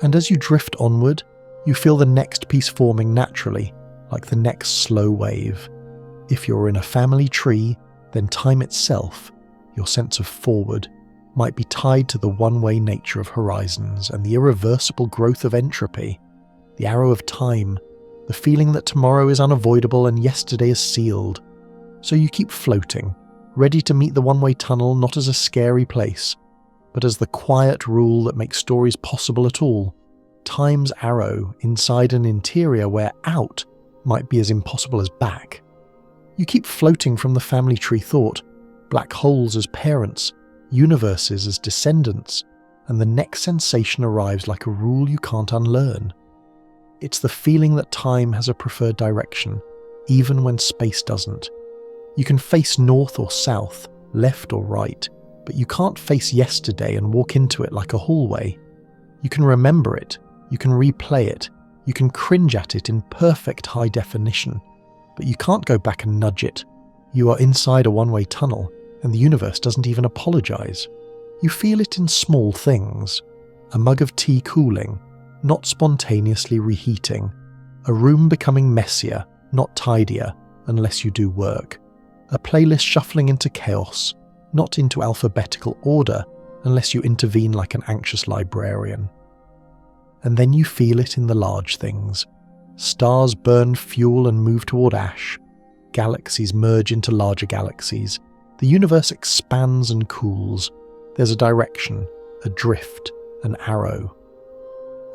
And as you drift onward, you feel the next piece forming naturally, like the next slow wave. If you're in a family tree, then time itself, your sense of forward, might be tied to the one-way nature of horizons and the irreversible growth of entropy, the arrow of time, the feeling that tomorrow is unavoidable and yesterday is sealed. So you keep floating, ready to meet the one-way tunnel not as a scary place, but as the quiet rule that makes stories possible at all, time's arrow inside an interior where out might be as impossible as back. You keep floating from the family tree thought, black holes as parents, universes as descendants, and the next sensation arrives like a rule you can't unlearn. It's the feeling that time has a preferred direction, even when space doesn't. You can face north or south, left or right, but you can't face yesterday and walk into it like a hallway. You can remember it, you can replay it, you can cringe at it in perfect high definition, but you can't go back and nudge it. You are inside a one-way tunnel, and the universe doesn't even apologize. You feel it in small things. A mug of tea cooling, not spontaneously reheating. A room becoming messier, not tidier, unless you do work. A playlist shuffling into chaos, not into alphabetical order, unless you intervene like an anxious librarian. And then you feel it in the large things. Stars burn fuel and move toward ash. Galaxies merge into larger galaxies. The universe expands and cools. There's a direction, a drift, an arrow.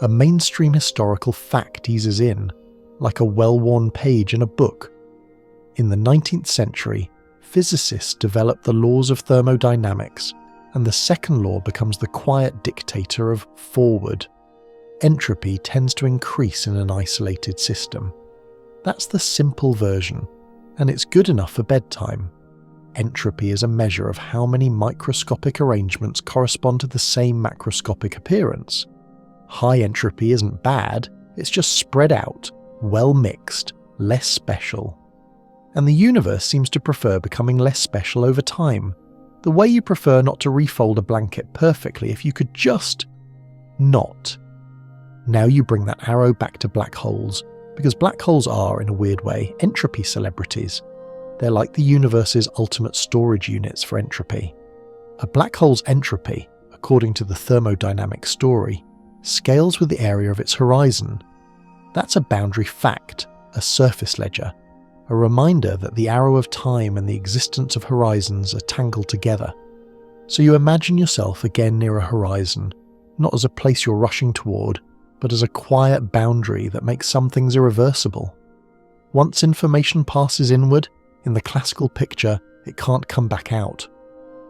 A mainstream historical fact eases in, like a well-worn page in a book. In the 19th century, physicists developed the laws of thermodynamics, and the second law becomes the quiet dictator of forward. Entropy tends to increase in an isolated system. That's the simple version, and it's good enough for bedtime. Entropy is a measure of how many microscopic arrangements correspond to the same macroscopic appearance. High entropy isn't bad, it's just spread out, well mixed, less special. And the universe seems to prefer becoming less special over time, the way you prefer not to refold a blanket perfectly if you could just not. Now you bring that arrow back to black holes, because black holes are, in a weird way, entropy celebrities. They're like the universe's ultimate storage units for entropy. A black hole's entropy, according to the thermodynamic story, scales with the area of its horizon. That's a boundary fact, a surface ledger, a reminder that the arrow of time and the existence of horizons are tangled together. So you imagine yourself again near a horizon, not as a place you're rushing toward, but as a quiet boundary that makes some things irreversible. Once information passes inward, in the classical picture, it can't come back out.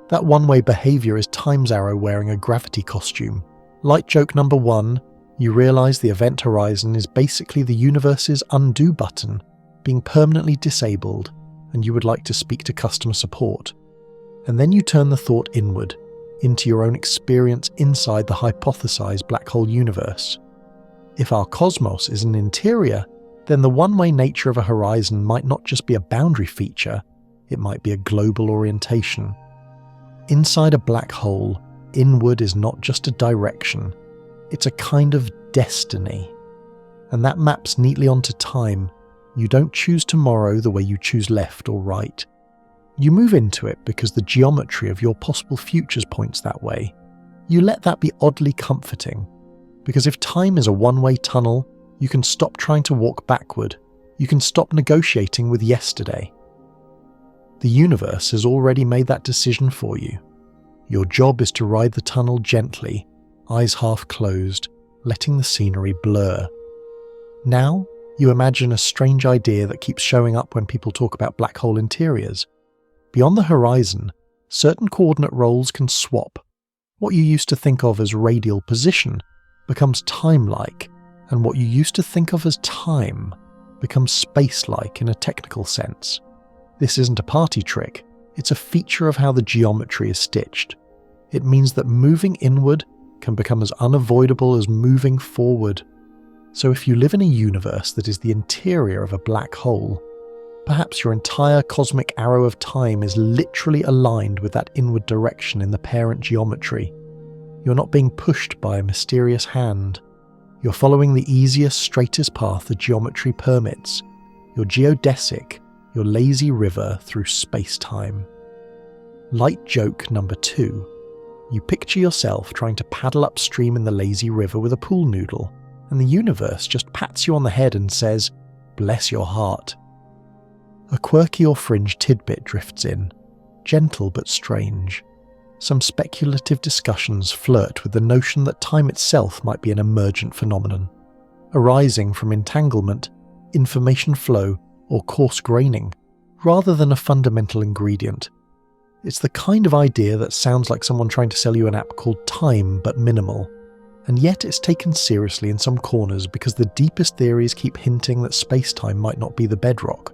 That one-way behaviour is Time's arrow wearing a gravity costume. Light joke number 1, you realise the event horizon is basically the universe's undo button being permanently disabled, and you would like to speak to customer support. And then you turn the thought inward, into your own experience inside the hypothesized black hole universe. If our cosmos is an interior, then the one-way nature of a horizon might not just be a boundary feature, it might be a global orientation. Inside a black hole, inward is not just a direction, it's a kind of destiny. And that maps neatly onto time. You don't choose tomorrow the way you choose left or right. You move into it because the geometry of your possible futures points that way. You let that be oddly comforting, because if time is a one-way tunnel, you can stop trying to walk backward. You can stop negotiating with yesterday. The universe has already made that decision for you. Your job is to ride the tunnel gently, eyes half closed, letting the scenery blur. Now, you imagine a strange idea that keeps showing up when people talk about black hole interiors. Beyond the horizon, certain coordinate roles can swap. What you used to think of as radial position becomes time-like, and what you used to think of as time becomes space-like in a technical sense. This isn't a party trick, it's a feature of how the geometry is stitched. It means that moving inward can become as unavoidable as moving forward. So if you live in a universe that is the interior of a black hole, perhaps your entire cosmic arrow of time is literally aligned with that inward direction in the parent geometry. You're not being pushed by a mysterious hand. You're following the easiest, straightest path the geometry permits. Your geodesic, your lazy river through space-time. Light joke number 2. You picture yourself trying to paddle upstream in the lazy river with a pool noodle, and the universe just pats you on the head and says, "Bless your heart." A quirky or fringe tidbit drifts in, gentle but strange. Some speculative discussions flirt with the notion that time itself might be an emergent phenomenon, arising from entanglement, information flow, or coarse graining, rather than a fundamental ingredient. It's the kind of idea that sounds like someone trying to sell you an app called Time but minimal, and yet it's taken seriously in some corners because the deepest theories keep hinting that space-time might not be the bedrock.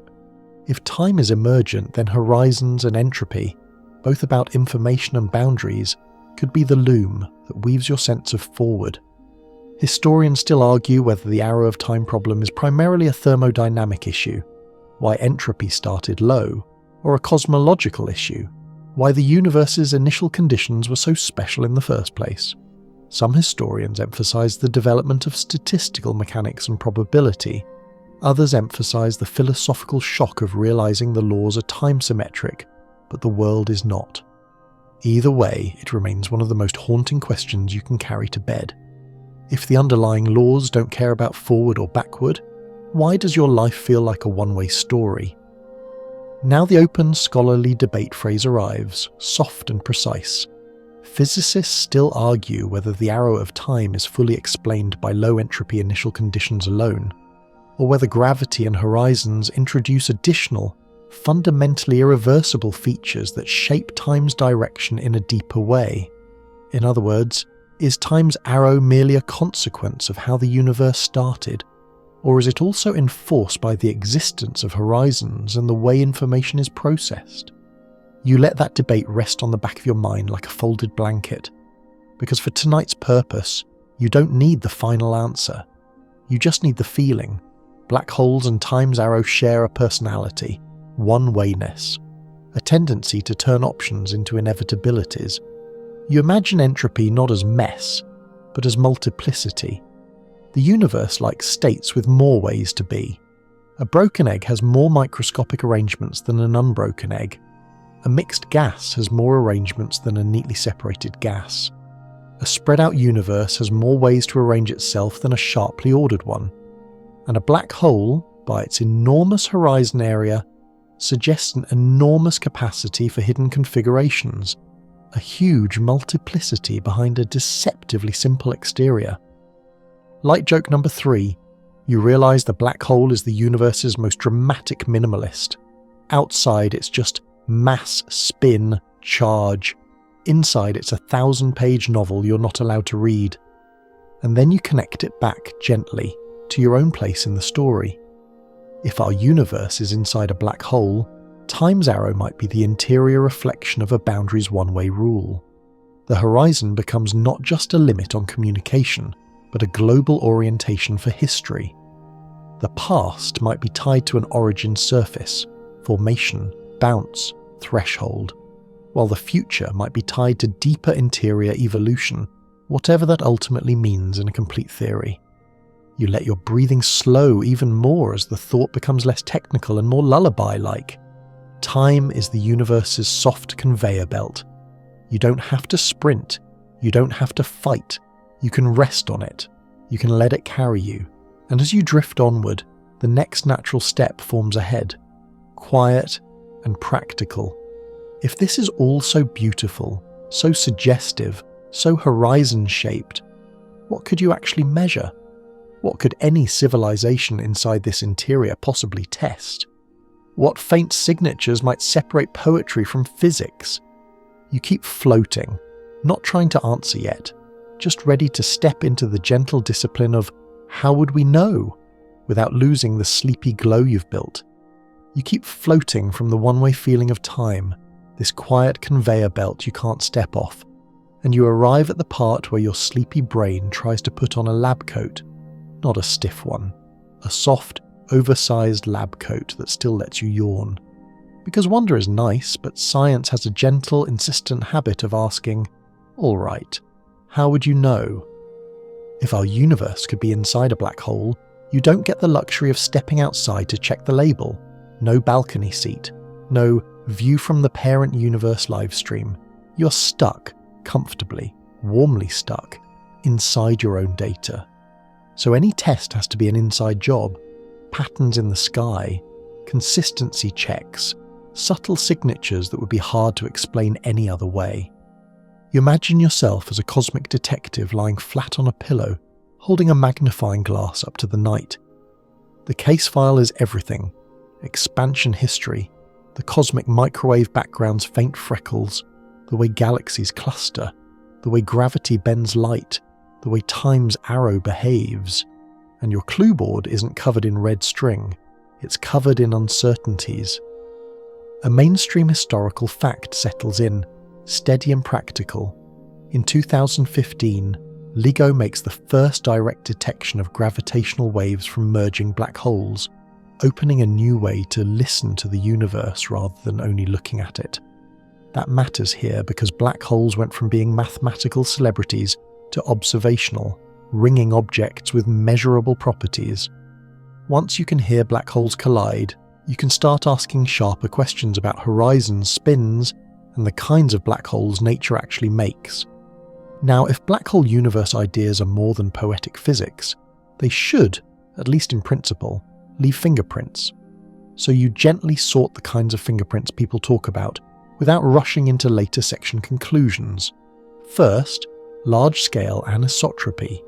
If time is emergent, then horizons and entropy, both about information and boundaries, could be the loom that weaves your sense of forward. Historians still argue whether the arrow of time problem is primarily a thermodynamic issue, why entropy started low, or a cosmological issue, why the universe's initial conditions were so special in the first place. Some historians emphasize the development of statistical mechanics and probability. Others emphasize the philosophical shock of realizing the laws are time-symmetric, but the world is not. Either way, it remains one of the most haunting questions you can carry to bed. If the underlying laws don't care about forward or backward, why does your life feel like a one-way story? Now the open, scholarly debate phrase arrives, soft and precise. Physicists still argue whether the arrow of time is fully explained by low-entropy initial conditions alone, or whether gravity and horizons introduce additional, fundamentally irreversible features that shape time's direction in a deeper way. In other words, is time's arrow merely a consequence of how the universe started, or is it also enforced by the existence of horizons and the way information is processed? You let that debate rest on the back of your mind like a folded blanket, because for tonight's purpose, you don't need the final answer. You just need the feeling. Black holes and time's arrow share a personality, one-wayness, a tendency to turn options into inevitabilities. You imagine entropy not as mess, but as multiplicity. The universe likes states with more ways to be. A broken egg has more microscopic arrangements than an unbroken egg. A mixed gas has more arrangements than a neatly separated gas. A spread-out universe has more ways to arrange itself than a sharply ordered one. And a black hole, by its enormous horizon area, suggests an enormous capacity for hidden configurations, a huge multiplicity behind a deceptively simple exterior. Light joke number 3, you realise the black hole is the universe's most dramatic minimalist. Outside it's just mass, spin, charge, Inside, it's a 1,000-page novel you're not allowed to read. And then you connect it back gently to your own place in the story. If our universe is inside a black hole, time's arrow might be the interior reflection of a boundary's one-way rule. The horizon becomes not just a limit on communication, but a global orientation for history. The past might be tied to an origin surface, formation, bounce, threshold, while the future might be tied to deeper interior evolution, whatever that ultimately means in a complete theory. You let your breathing slow even more as the thought becomes less technical and more lullaby-like. Time is the universe's soft conveyor belt. You don't have to sprint. You don't have to fight. You can rest on it. You can let it carry you. And as you drift onward, the next natural step forms ahead. Quiet and practical. If this is all so beautiful, so suggestive, so horizon-shaped, what could you actually measure? What could any civilization inside this interior possibly test? What faint signatures might separate poetry from physics? You keep floating, not trying to answer yet, just ready to step into the gentle discipline of how would we know, without losing the sleepy glow you've built. You keep floating from the one-way feeling of time, this quiet conveyor belt you can't step off, and you arrive at the part where your sleepy brain tries to put on a lab coat, not a stiff one, a soft, oversized lab coat that still lets you yawn. Because wonder is nice, but science has a gentle, insistent habit of asking, all right, how would you know? If our universe could be inside a black hole, you don't get the luxury of stepping outside to check the label. No balcony seat, no view from the parent universe livestream. You're stuck, comfortably, warmly stuck, inside your own data. So any test has to be an inside job. Patterns in the sky, consistency checks, subtle signatures that would be hard to explain any other way. You imagine yourself as a cosmic detective lying flat on a pillow, holding a magnifying glass up to the night. The case file is everything: expansion history, the cosmic microwave background's faint freckles, the way galaxies cluster, the way gravity bends light, the way time's arrow behaves. And your clue board isn't covered in red string, it's covered in uncertainties. A mainstream historical fact settles in, steady and practical. In 2015, LIGO makes the first direct detection of gravitational waves from merging black holes, opening a new way to listen to the universe rather than only looking at it. That matters here because black holes went from being mathematical celebrities to observational, ringing objects with measurable properties. Once you can hear black holes collide, you can start asking sharper questions about horizons, spins, and the kinds of black holes nature actually makes. Now, if black hole universe ideas are more than poetic physics, they should, at least in principle, leave fingerprints. So you gently sort the kinds of fingerprints people talk about without rushing into later section conclusions. First, large-scale anisotropy.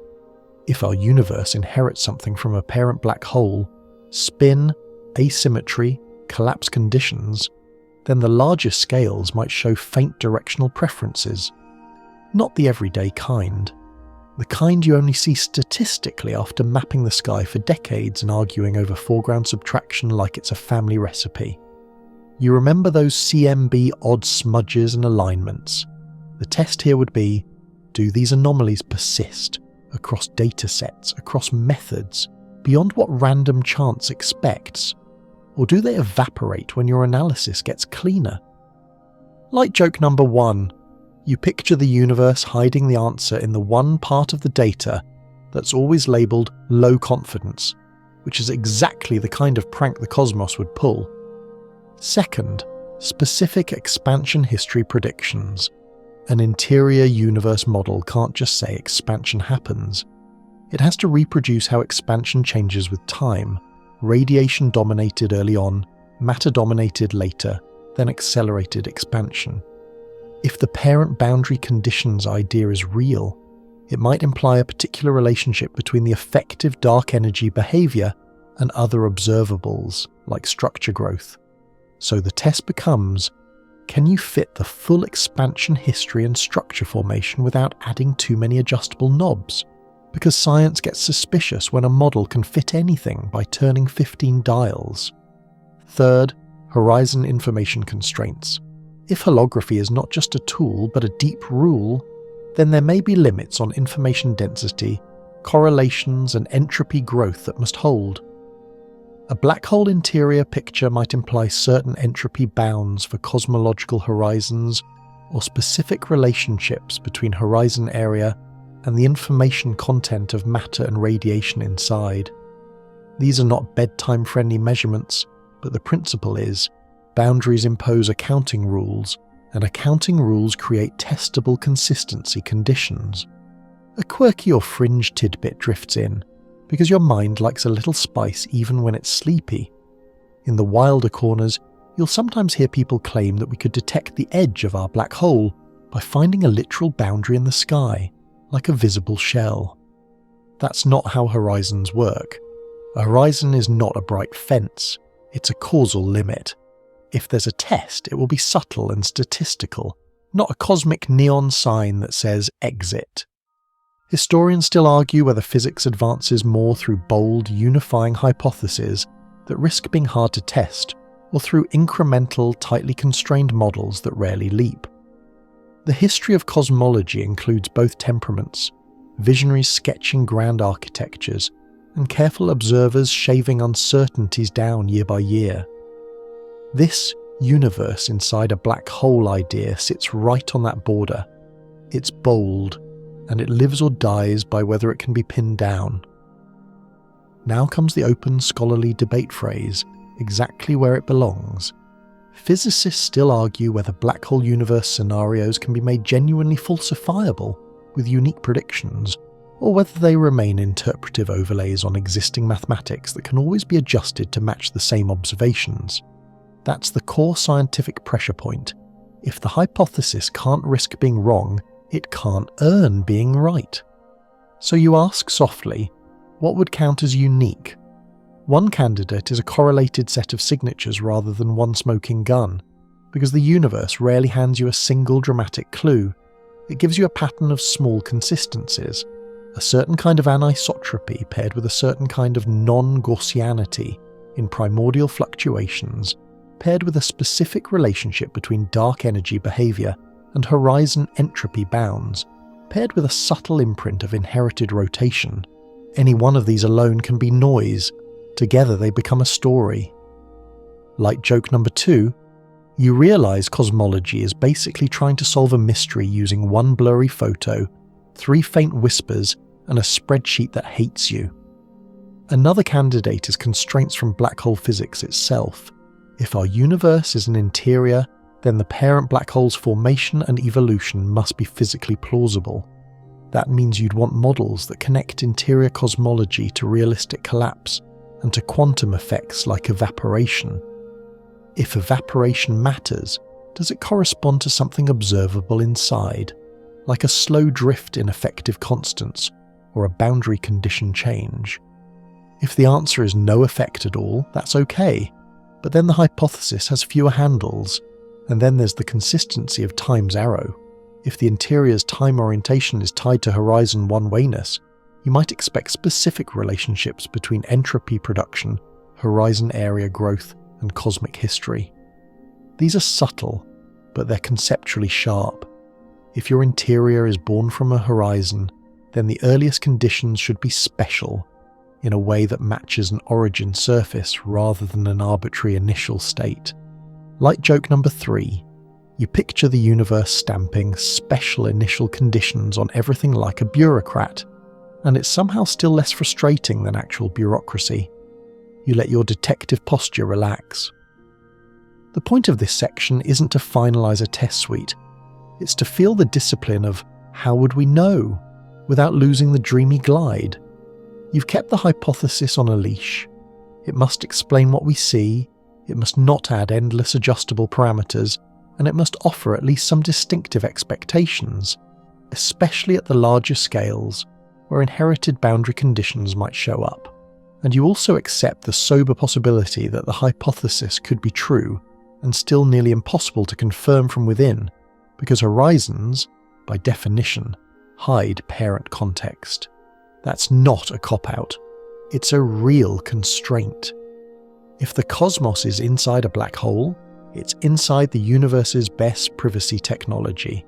If our universe inherits something from a parent black hole, spin, asymmetry, collapse conditions, then the larger scales might show faint directional preferences. Not the everyday kind. The kind you only see statistically after mapping the sky for decades and arguing over foreground subtraction like it's a family recipe. You remember those CMB odd smudges and alignments. The test here would be, do these anomalies persist across datasets, across methods, beyond what random chance expects? Or do they evaporate when your analysis gets cleaner? Like joke number 1, you picture the universe hiding the answer in the one part of the data that's always labelled low confidence, which is exactly the kind of prank the cosmos would pull. Second, specific expansion history predictions. An interior universe model can't just say expansion happens. It has to reproduce how expansion changes with time. Radiation dominated early on, matter dominated later, then accelerated expansion. If the parent boundary conditions idea is real, it might imply a particular relationship between the effective dark energy behavior and other observables, like structure growth. So the test becomes, can you fit the full expansion history and structure formation without adding too many adjustable knobs? Because science gets suspicious when a model can fit anything by turning 15 dials. Third, horizon information constraints. If holography is not just a tool but a deep rule, then there may be limits on information density, correlations and entropy growth that must hold. A black hole interior picture might imply certain entropy bounds for cosmological horizons or specific relationships between horizon area and the information content of matter and radiation inside. These are not bedtime-friendly measurements, but the principle is, boundaries impose accounting rules, and accounting rules create testable consistency conditions. A quirky or fringe tidbit drifts in, because your mind likes a little spice even when it's sleepy. In the wilder corners, you'll sometimes hear people claim that we could detect the edge of our black hole by finding a literal boundary in the sky, like a visible shell. That's not how horizons work. A horizon is not a bright fence, it's a causal limit. If there's a test, it will be subtle and statistical, not a cosmic neon sign that says exit. Historians still argue whether physics advances more through bold, unifying hypotheses that risk being hard to test, or through incremental, tightly constrained models that rarely leap. The history of cosmology includes both temperaments, visionaries sketching grand architectures, and careful observers shaving uncertainties down year by year. This universe inside a black hole idea sits right on that border. It's bold, and it lives or dies by whether it can be pinned down. Now comes the open scholarly debate phrase, exactly where it belongs. Physicists still argue whether black hole universe scenarios can be made genuinely falsifiable with unique predictions, or whether they remain interpretive overlays on existing mathematics that can always be adjusted to match the same observations. That's the core scientific pressure point. If the hypothesis can't risk being wrong, it can't earn being right. So you ask softly, what would count as unique? One candidate is a correlated set of signatures rather than one smoking gun, because the universe rarely hands you a single dramatic clue. It gives you a pattern of small consistencies, a certain kind of anisotropy paired with a certain kind of non-Gaussianity in primordial fluctuations, paired with a specific relationship between dark energy behavior and horizon entropy bounds, paired with a subtle imprint of inherited rotation. Any one of these alone can be noise. Together they become a story. Like joke number 2, you realise cosmology is basically trying to solve a mystery using one blurry photo, 3 faint whispers, and a spreadsheet that hates you. Another candidate is constraints from black hole physics itself. If our universe is an interior, then the parent black hole's formation and evolution must be physically plausible. That means you'd want models that connect interior cosmology to realistic collapse and to quantum effects like evaporation. If evaporation matters, does it correspond to something observable inside, like a slow drift in effective constants or a boundary condition change? If the answer is no effect at all, that's okay, but then the hypothesis has fewer handles. And then there's the consistency of time's arrow. If the interior's time orientation is tied to horizon one-wayness, you might expect specific relationships between entropy production, horizon area growth, and cosmic history. These are subtle, but they're conceptually sharp. If your interior is born from a horizon, then the earliest conditions should be special, in a way that matches an origin surface rather than an arbitrary initial state. Like joke number 3, you picture the universe stamping special initial conditions on everything like a bureaucrat, and it's somehow still less frustrating than actual bureaucracy. You let your detective posture relax. The point of this section isn't to finalise a test suite, it's to feel the discipline of how would we know, without losing the dreamy glide. You've kept the hypothesis on a leash. It must explain what we see, it must not add endless adjustable parameters, and it must offer at least some distinctive expectations, especially at the larger scales, where inherited boundary conditions might show up. And you also accept the sober possibility that the hypothesis could be true, and still nearly impossible to confirm from within, because horizons, by definition, hide parent context. That's not a cop-out. It's a real constraint. If the cosmos is inside a black hole, it's inside the universe's best privacy technology.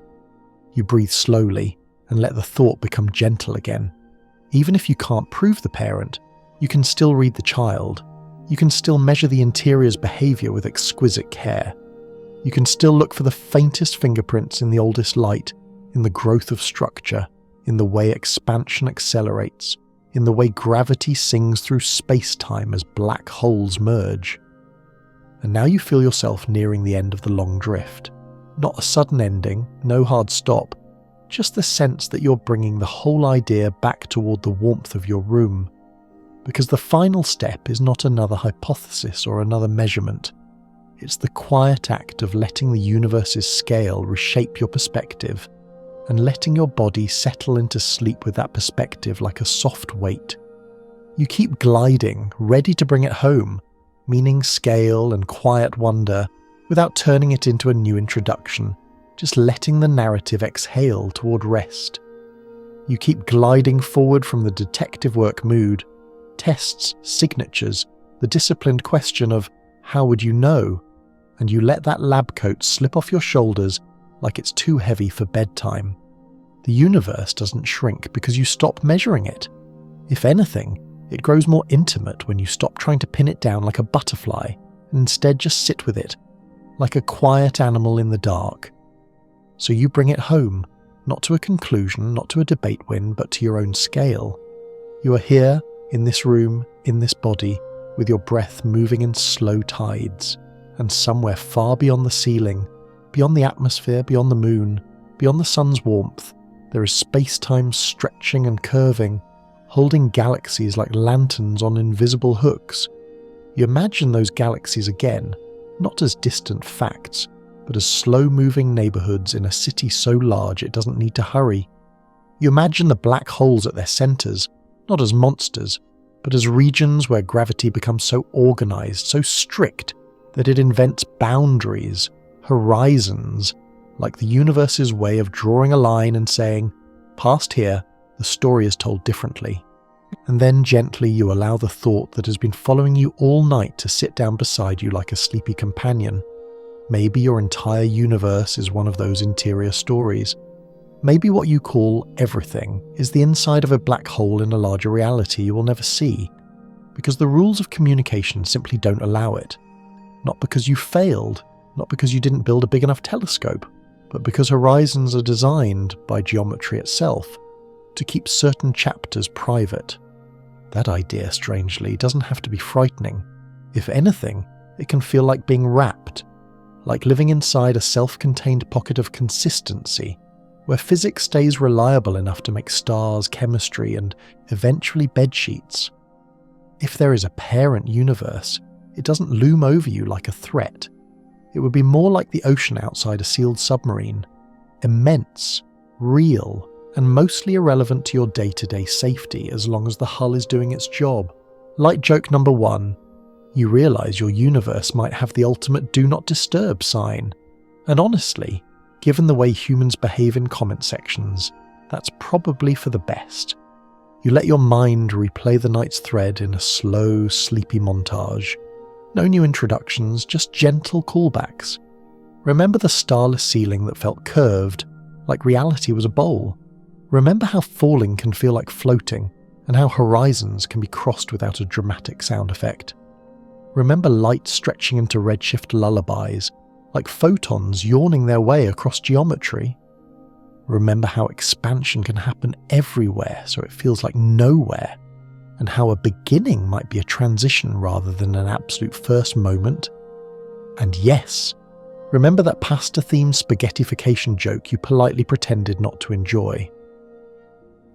You breathe slowly and let the thought become gentle again. Even if you can't prove the parent, you can still read the child. You can still measure the interior's behavior with exquisite care. You can still look for the faintest fingerprints in the oldest light, in the growth of structure, in the way expansion accelerates, in the way gravity sings through space-time as black holes merge. And now you feel yourself nearing the end of the long drift. Not a sudden ending, no hard stop, just the sense that you're bringing the whole idea back toward the warmth of your room. Because the final step is not another hypothesis or another measurement. It's the quiet act of letting the universe's scale reshape your perspective and letting your body settle into sleep with that perspective like a soft weight. You keep gliding, ready to bring it home, meaning scale and quiet wonder, without turning it into a new introduction, just letting the narrative exhale toward rest. You keep gliding forward from the detective work mood, tests, signatures, the disciplined question of, how would you know? And you let that lab coat slip off your shoulders like it's too heavy for bedtime. The universe doesn't shrink because you stop measuring it. If anything, it grows more intimate when you stop trying to pin it down like a butterfly and instead just sit with it, like a quiet animal in the dark. So you bring it home, not to a conclusion, not to a debate win, but to your own scale. You are here, in this room, in this body, with your breath moving in slow tides, and somewhere far beyond the ceiling, beyond the atmosphere, beyond the moon, beyond the sun's warmth, there is space-time stretching and curving, holding galaxies like lanterns on invisible hooks. You imagine those galaxies again, not as distant facts, but as slow-moving neighbourhoods in a city so large it doesn't need to hurry. You imagine the black holes at their centres, not as monsters, but as regions where gravity becomes so organised, so strict, that it invents boundaries, horizons, like the universe's way of drawing a line and saying, past here, the story is told differently. And then gently you allow the thought that has been following you all night to sit down beside you like a sleepy companion. Maybe your entire universe is one of those interior stories. Maybe what you call everything is the inside of a black hole in a larger reality you will never see, because the rules of communication simply don't allow it. Not because you failed, not because you didn't build a big enough telescope, but because horizons are designed, by geometry itself, to keep certain chapters private. That idea, strangely, doesn't have to be frightening. If anything, it can feel like being wrapped, like living inside a self-contained pocket of consistency, where physics stays reliable enough to make stars, chemistry, and eventually bedsheets. If there is a parent universe, it doesn't loom over you like a threat. It would be more like the ocean outside a sealed submarine, immense, real, and mostly irrelevant to your day-to-day safety as long as the hull is doing its job. Light joke number 1, you realise your universe might have the ultimate do not disturb sign. And honestly, given the way humans behave in comment sections, that's probably for the best. You let your mind replay the night's thread in a slow, sleepy montage. No new introductions, just gentle callbacks. Remember the starless ceiling that felt curved, like reality was a bowl. Remember how falling can feel like floating, and how horizons can be crossed without a dramatic sound effect. Remember light stretching into redshift lullabies, like photons yawning their way across geometry. Remember how expansion can happen everywhere so it feels like nowhere, and how a beginning might be a transition rather than an absolute first moment. And yes, remember that pasta-themed spaghettification joke you politely pretended not to enjoy.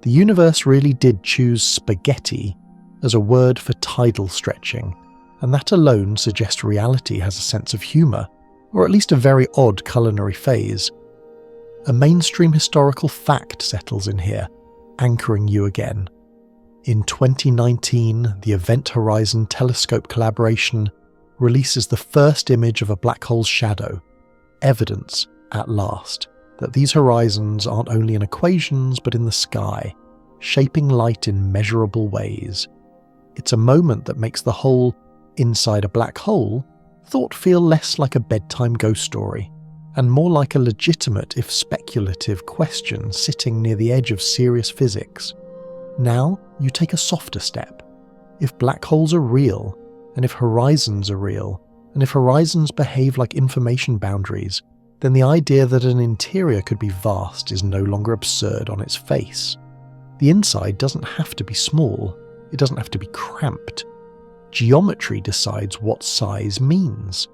The universe really did choose spaghetti as a word for tidal stretching, and that alone suggests reality has a sense of humour, or at least a very odd culinary phase. A mainstream historical fact settles in here, anchoring you again. In 2019, the Event Horizon Telescope collaboration releases the first image of a black hole's shadow, evidence, at last, that these horizons aren't only in equations but in the sky, shaping light in measurable ways. It's a moment that makes the whole "inside a black hole" thought feel less like a bedtime ghost story, and more like a legitimate, if speculative, question sitting near the edge of serious physics. Now, you take a softer step. If black holes are real, and if horizons are real, and if horizons behave like information boundaries, then the idea that an interior could be vast is no longer absurd on its face. The inside doesn't have to be small, it doesn't have to be cramped. Geometry decides what size means.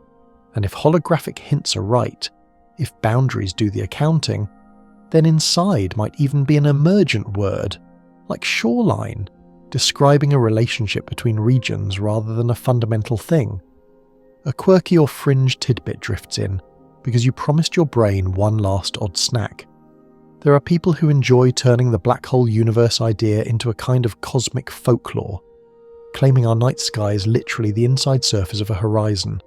And if holographic hints are right, if boundaries do the accounting, then inside might even be an emergent word, like shoreline, describing a relationship between regions rather than a fundamental thing. A quirky or fringe tidbit drifts in, because you promised your brain one last odd snack. There are people who enjoy turning the black hole universe idea into a kind of cosmic folklore, claiming our night sky is literally the inside surface of a horizon,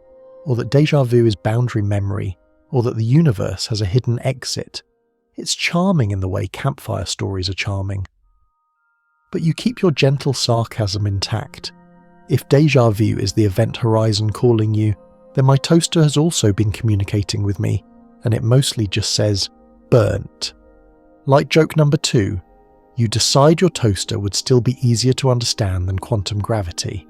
or that déjà vu is boundary memory, or that the universe has a hidden exit. It's charming in the way campfire stories are charming. But you keep your gentle sarcasm intact. If déjà vu is the event horizon calling you, then my toaster has also been communicating with me, and it mostly just says, burnt. Like joke number 2, you decide your toaster would still be easier to understand than quantum gravity.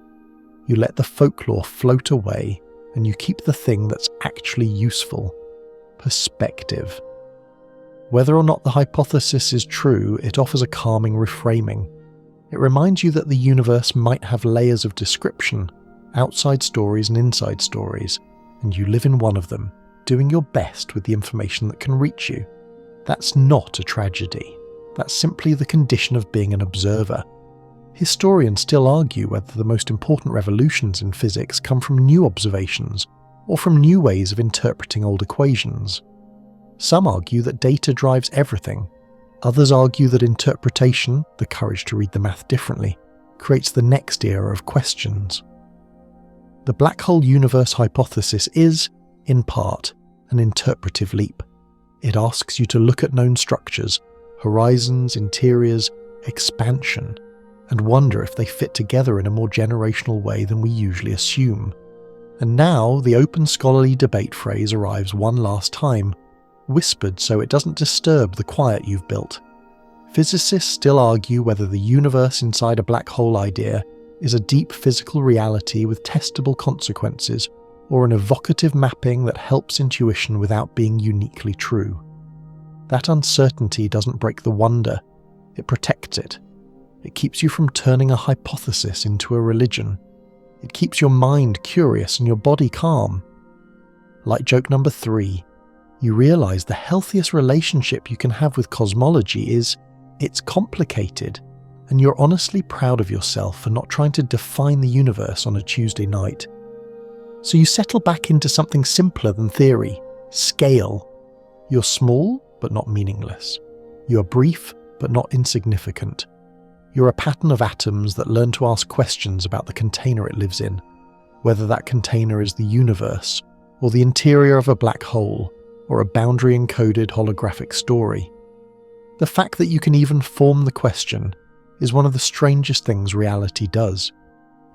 You let the folklore float away, and you keep the thing that's actually useful: perspective. Whether or not the hypothesis is true, it offers a calming reframing. It reminds you that the universe might have layers of description, outside stories and inside stories, and you live in one of them, doing your best with the information that can reach you. That's not a tragedy. That's simply the condition of being an observer. Historians still argue whether the most important revolutions in physics come from new observations, or from new ways of interpreting old equations. Some argue that data drives everything. Others argue that interpretation, the courage to read the math differently, creates the next era of questions. The black hole universe hypothesis is, in part, an interpretive leap. It asks you to look at known structures, horizons, interiors, expansion, and wonder if they fit together in a more generational way than we usually assume. And now the open scholarly debate phrase arrives one last time, whispered so it doesn't disturb the quiet you've built. Physicists still argue whether the universe inside a black hole idea is a deep physical reality with testable consequences, or an evocative mapping that helps intuition without being uniquely true. That uncertainty doesn't break the wonder, it protects it. It keeps you from turning a hypothesis into a religion. It keeps your mind curious and your body calm. Like joke number 3, you realise the healthiest relationship you can have with cosmology is, it's complicated, and you're honestly proud of yourself for not trying to define the universe on a Tuesday night. So you settle back into something simpler than theory: scale. You're small, but not meaningless. You're brief, but not insignificant. You're a pattern of atoms that learn to ask questions about the container it lives in, whether that container is the universe, or the interior of a black hole, or a boundary-encoded holographic story. The fact that you can even form the question is one of the strangest things reality does.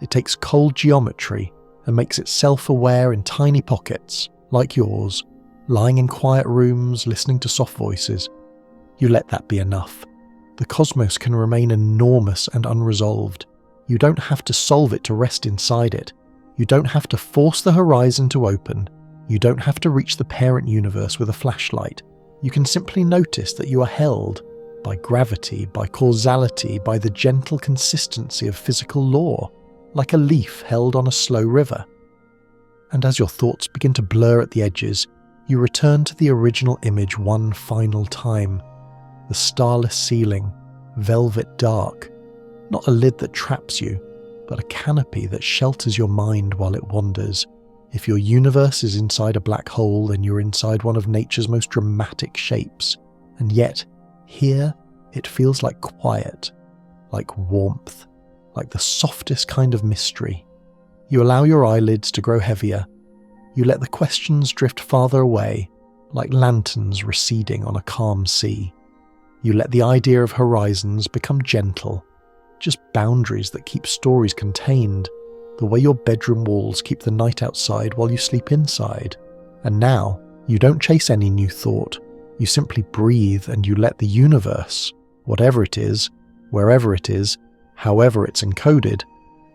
It takes cold geometry and makes it self-aware in tiny pockets, like yours, lying in quiet rooms, listening to soft voices. You let that be enough. The cosmos can remain enormous and unresolved. You don't have to solve it to rest inside it. You don't have to force the horizon to open. You don't have to reach the parent universe with a flashlight. You can simply notice that you are held by gravity, by causality, by the gentle consistency of physical law, like a leaf held on a slow river. And as your thoughts begin to blur at the edges, you return to the original image one final time. The starless ceiling, velvet dark, not a lid that traps you, but a canopy that shelters your mind while it wanders. If your universe is inside a black hole, then you're inside one of nature's most dramatic shapes. And yet, here, it feels like quiet, like warmth, like the softest kind of mystery. You allow your eyelids to grow heavier. You let the questions drift farther away, like lanterns receding on a calm sea. You let the idea of horizons become gentle, just boundaries that keep stories contained, the way your bedroom walls keep the night outside while you sleep inside. And now, you don't chase any new thought. You simply breathe and you let the universe, whatever it is, wherever it is, however it's encoded,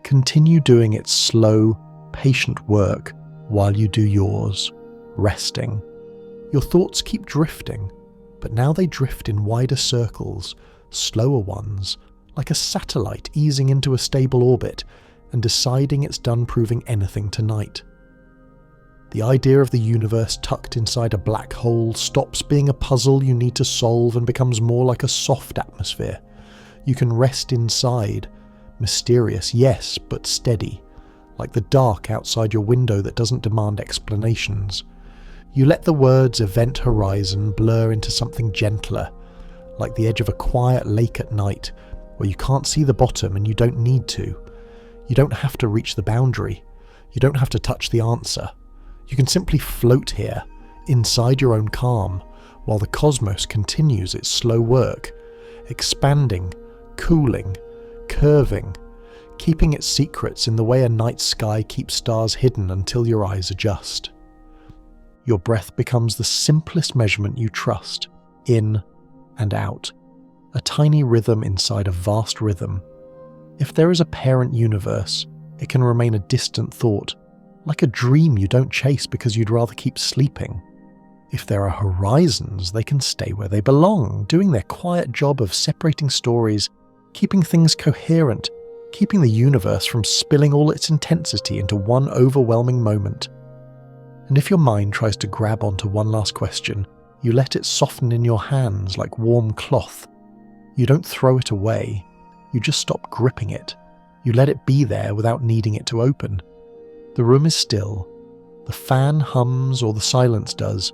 continue doing its slow, patient work while you do yours, resting. Your thoughts keep drifting, but now they drift in wider circles, slower ones, like a satellite easing into a stable orbit and deciding it's done proving anything tonight. The idea of the universe tucked inside a black hole stops being a puzzle you need to solve and becomes more like a soft atmosphere. You can rest inside, mysterious, yes, but steady, like the dark outside your window that doesn't demand explanations. You let the words event horizon blur into something gentler, like the edge of a quiet lake at night, where you can't see the bottom and you don't need to. You don't have to reach the boundary. You don't have to touch the answer. You can simply float here, inside your own calm, while the cosmos continues its slow work, expanding, cooling, curving, keeping its secrets in the way a night sky keeps stars hidden until your eyes adjust. Your breath becomes the simplest measurement you trust, in and out, a tiny rhythm inside a vast rhythm. If there is a parent universe, it can remain a distant thought, like a dream you don't chase because you'd rather keep sleeping. If there are horizons, they can stay where they belong, doing their quiet job of separating stories, keeping things coherent, keeping the universe from spilling all its intensity into one overwhelming moment. And if your mind tries to grab onto one last question, you let it soften in your hands like warm cloth. You don't throw it away, you just stop gripping it. You let it be there without needing it to open. The room is still. The fan hums or the silence does.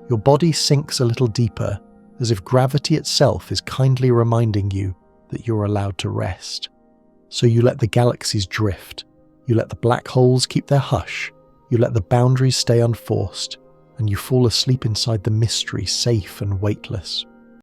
Your body sinks a little deeper, as if gravity itself is kindly reminding you that you're allowed to rest. So you let the galaxies drift. You let the black holes keep their hush. You let the boundaries stay unforced, and you fall asleep inside the mystery, safe and weightless.